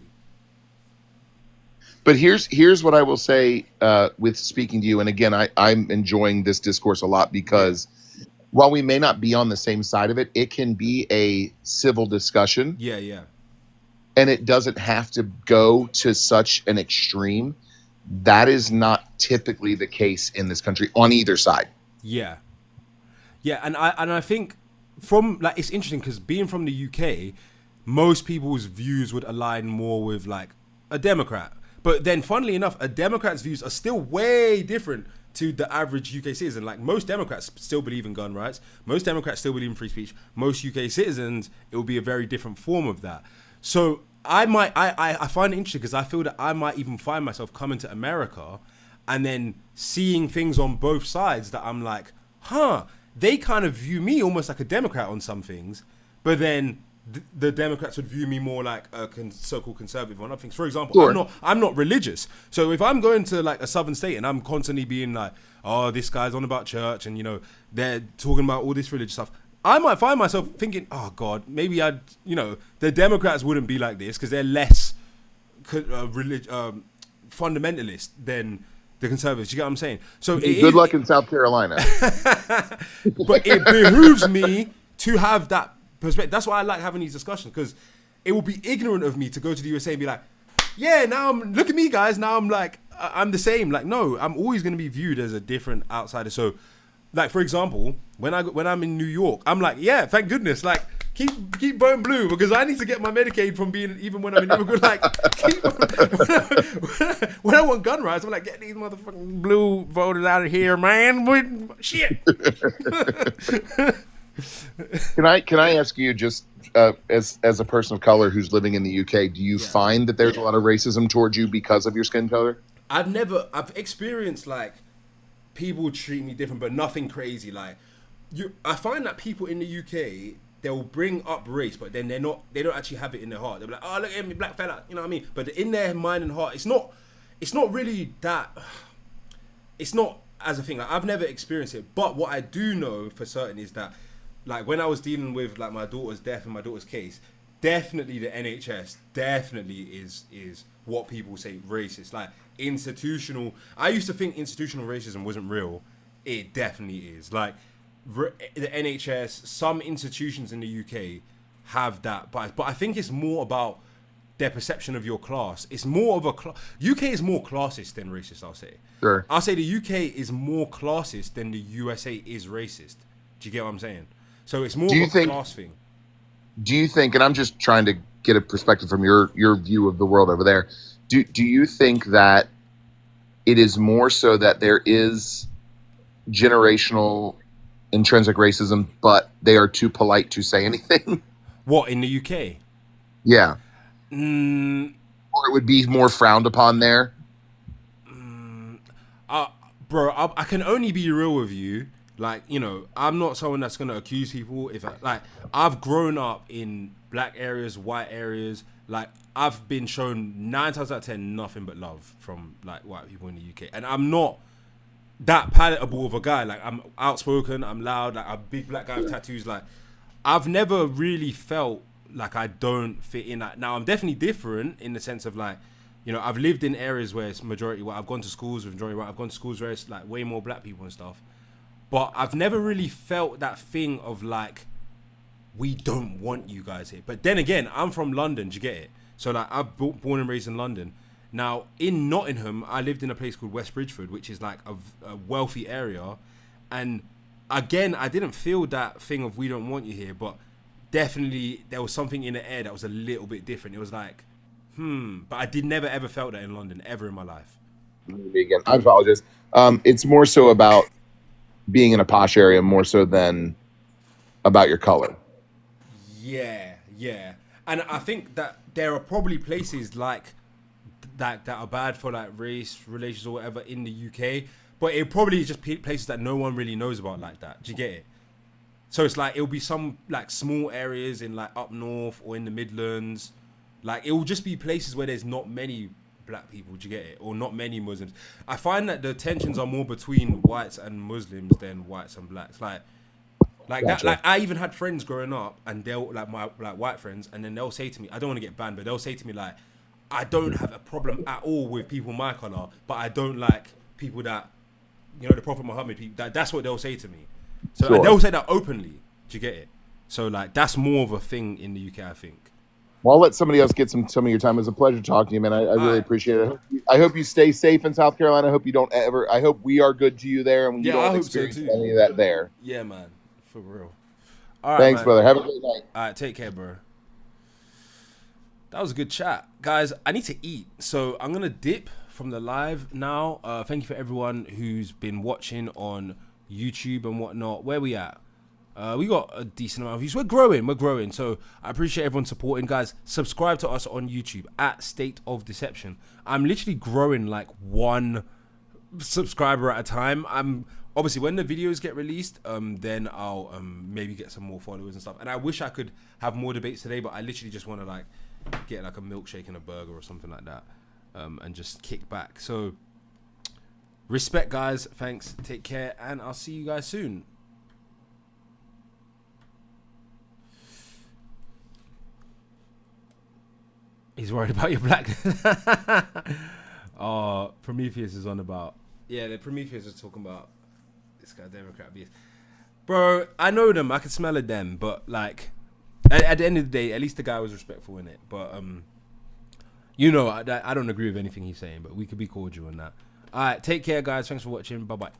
But here's what I will say with speaking to you. And again, I'm enjoying this discourse a lot, because while we may not be on the same side of it, it can be a civil discussion. Yeah. And it doesn't have to go to such an extreme. That is not typically the case in this country on either side. Yeah. And I think from like, it's interesting because being from the UK, most people's views would align more with like a Democrat. But then, funnily enough, a Democrat's views are still way different to the average UK citizen. Like, most Democrats still believe in gun rights. Most Democrats still believe in free speech. Most UK citizens, it will be a very different form of that. So I find it interesting because I feel that I might even find myself coming to America and then seeing things on both sides that I'm like, they kind of view me almost like a Democrat on some things, but then the Democrats would view me more like a so-called conservative on other things. For example, sure. I'm not religious. So if I'm going to like a southern state and I'm constantly being like, oh, this guy's on about church and, you know, they're talking about all this religious stuff, I might find myself thinking, oh God, maybe the Democrats wouldn't be like this because they're less fundamentalist than the conservatives. You get what I'm saying? So good luck in South Carolina. But it behooves me to have that perspective. That's why I like having these discussions, because it will be ignorant of me to go to the USA and be like, yeah, now look at me, guys. Now I'm like, I'm the same. Like, no, I'm always going to be viewed as a different outsider. So, like, for example, when I'm in New York, I'm like, yeah, thank goodness. Like, keep voting blue, because I need to get my Medicaid from being, even when I'm an immigrant. Like, when I want gun rights, I'm like, get these motherfucking blue voters out of here, man. Shit. Can I ask you, just as a person of color who's living in the UK, do you find that there's a lot of racism towards you because of your skin color? I've experienced like people treat me different, but nothing crazy. Like I find that people in the UK, they'll bring up race, but then they don't actually have it in their heart. They'll be like, oh, look at me, black fella, you know what I mean? But in their mind and heart, it's not really that. It's not as a thing. Like, I've never experienced it, but what I do know for certain is that, like, when I was dealing with like my daughter's death and my daughter's case, definitely the NHS definitely is what people say racist. Like, institutional. I used to think institutional racism wasn't real. It definitely is. Like, the NHS, some institutions in the UK have that bias, but I think it's more about their perception of your class. It's more of a UK is more classist than racist, I'll say. Sure. I'll say the UK is more classist than the USA is racist. Do you get what I'm saying? So it's more of a class thing. Do you think, and I'm just trying to get a perspective from your view of the world over there, do you think that it is more so that there is generational intrinsic racism, but they are too polite to say anything? What, in the UK? Yeah. Or it would be more frowned upon there? Bro, I can only be real with you. Like, you know, I'm not someone that's going to accuse people. I've grown up in black areas, white areas. Like, I've been shown 9 times out of 10 nothing but love from, like, white people in the UK. And I'm not that palatable of a guy. Like, I'm outspoken, I'm loud, like, a big black guy with tattoos. Like, I've never really felt like I don't fit in that. Now, I'm definitely different in the sense of, like, you know, I've lived in areas where it's majority white. I've gone to schools with majority white. I've gone to schools where it's, like, way more black people and stuff. But I've never really felt that thing of like, we don't want you guys here. But then again, I'm from London, do you get it? So like, I'm born and raised in London. Now, in Nottingham, I lived in a place called West Bridgeford, which is like a wealthy area. And again, I didn't feel that thing of we don't want you here, but definitely there was something in the air that was a little bit different. It was like, but I never ever felt that in London, ever in my life. Again, I apologize. It's more so about being in a posh area more so than about your color. Yeah. And I think that there are probably places like that are bad for like race relations or whatever in the UK, but it probably is just places that no one really knows about like that. Do you get it? So it's like it'll be some like small areas in like up north or in the Midlands. Like it will just be places where there's not many black people. Do you get it? Or not many Muslims. I find that the tensions are more between whites and Muslims than whites and blacks. Like Gotcha. that. Like I even had friends growing up, and they'll like my like white friends, and then they'll say to me, I don't want to get banned, but they'll say to me like, I don't have a problem at all with people my color, but I don't like people that, you know, the Prophet Muhammad people. That's what they'll say to me. So Sure. and they'll say that openly. Do you get it? So like that's more of a thing in the UK, I think. Well, I'll let somebody else get some of your time. It was a pleasure talking to you, man. I really appreciate it. I hope you stay safe in South Carolina. I hope you don't ever. I hope we are good to you there, and you Yeah, I don't hope so experience too. any of that there. Yeah, man, for real. All right, Thanks, man. brother. Have a great night. All right, take care, bro. That was a good chat, guys. I need to eat, so I'm gonna dip from the live now. Thank you for everyone who's been watching on YouTube and whatnot. Where we at? We got a decent amount of views. We're growing. So I appreciate everyone supporting, guys. Subscribe to us on YouTube at State of Deception. I'm literally growing like one subscriber at a time. I'm obviously when the videos get released, then I'll maybe get some more followers and stuff. And I wish I could have more debates today, but I literally just want to like get like a milkshake and a burger or something like that, and just kick back. So respect, guys. Thanks. Take care, and I'll see you guys soon. He's worried about your blackness. Oh, Prometheus is on about. Yeah, the Prometheus is talking about this guy, Democrat beast. Bro, I know them. I can smell it them. But, like, at the end of the day, at least the guy was respectful in it. But, you know, I don't agree with anything he's saying. But we could be cordial in that. All right, take care, guys. Thanks for watching. Bye-bye.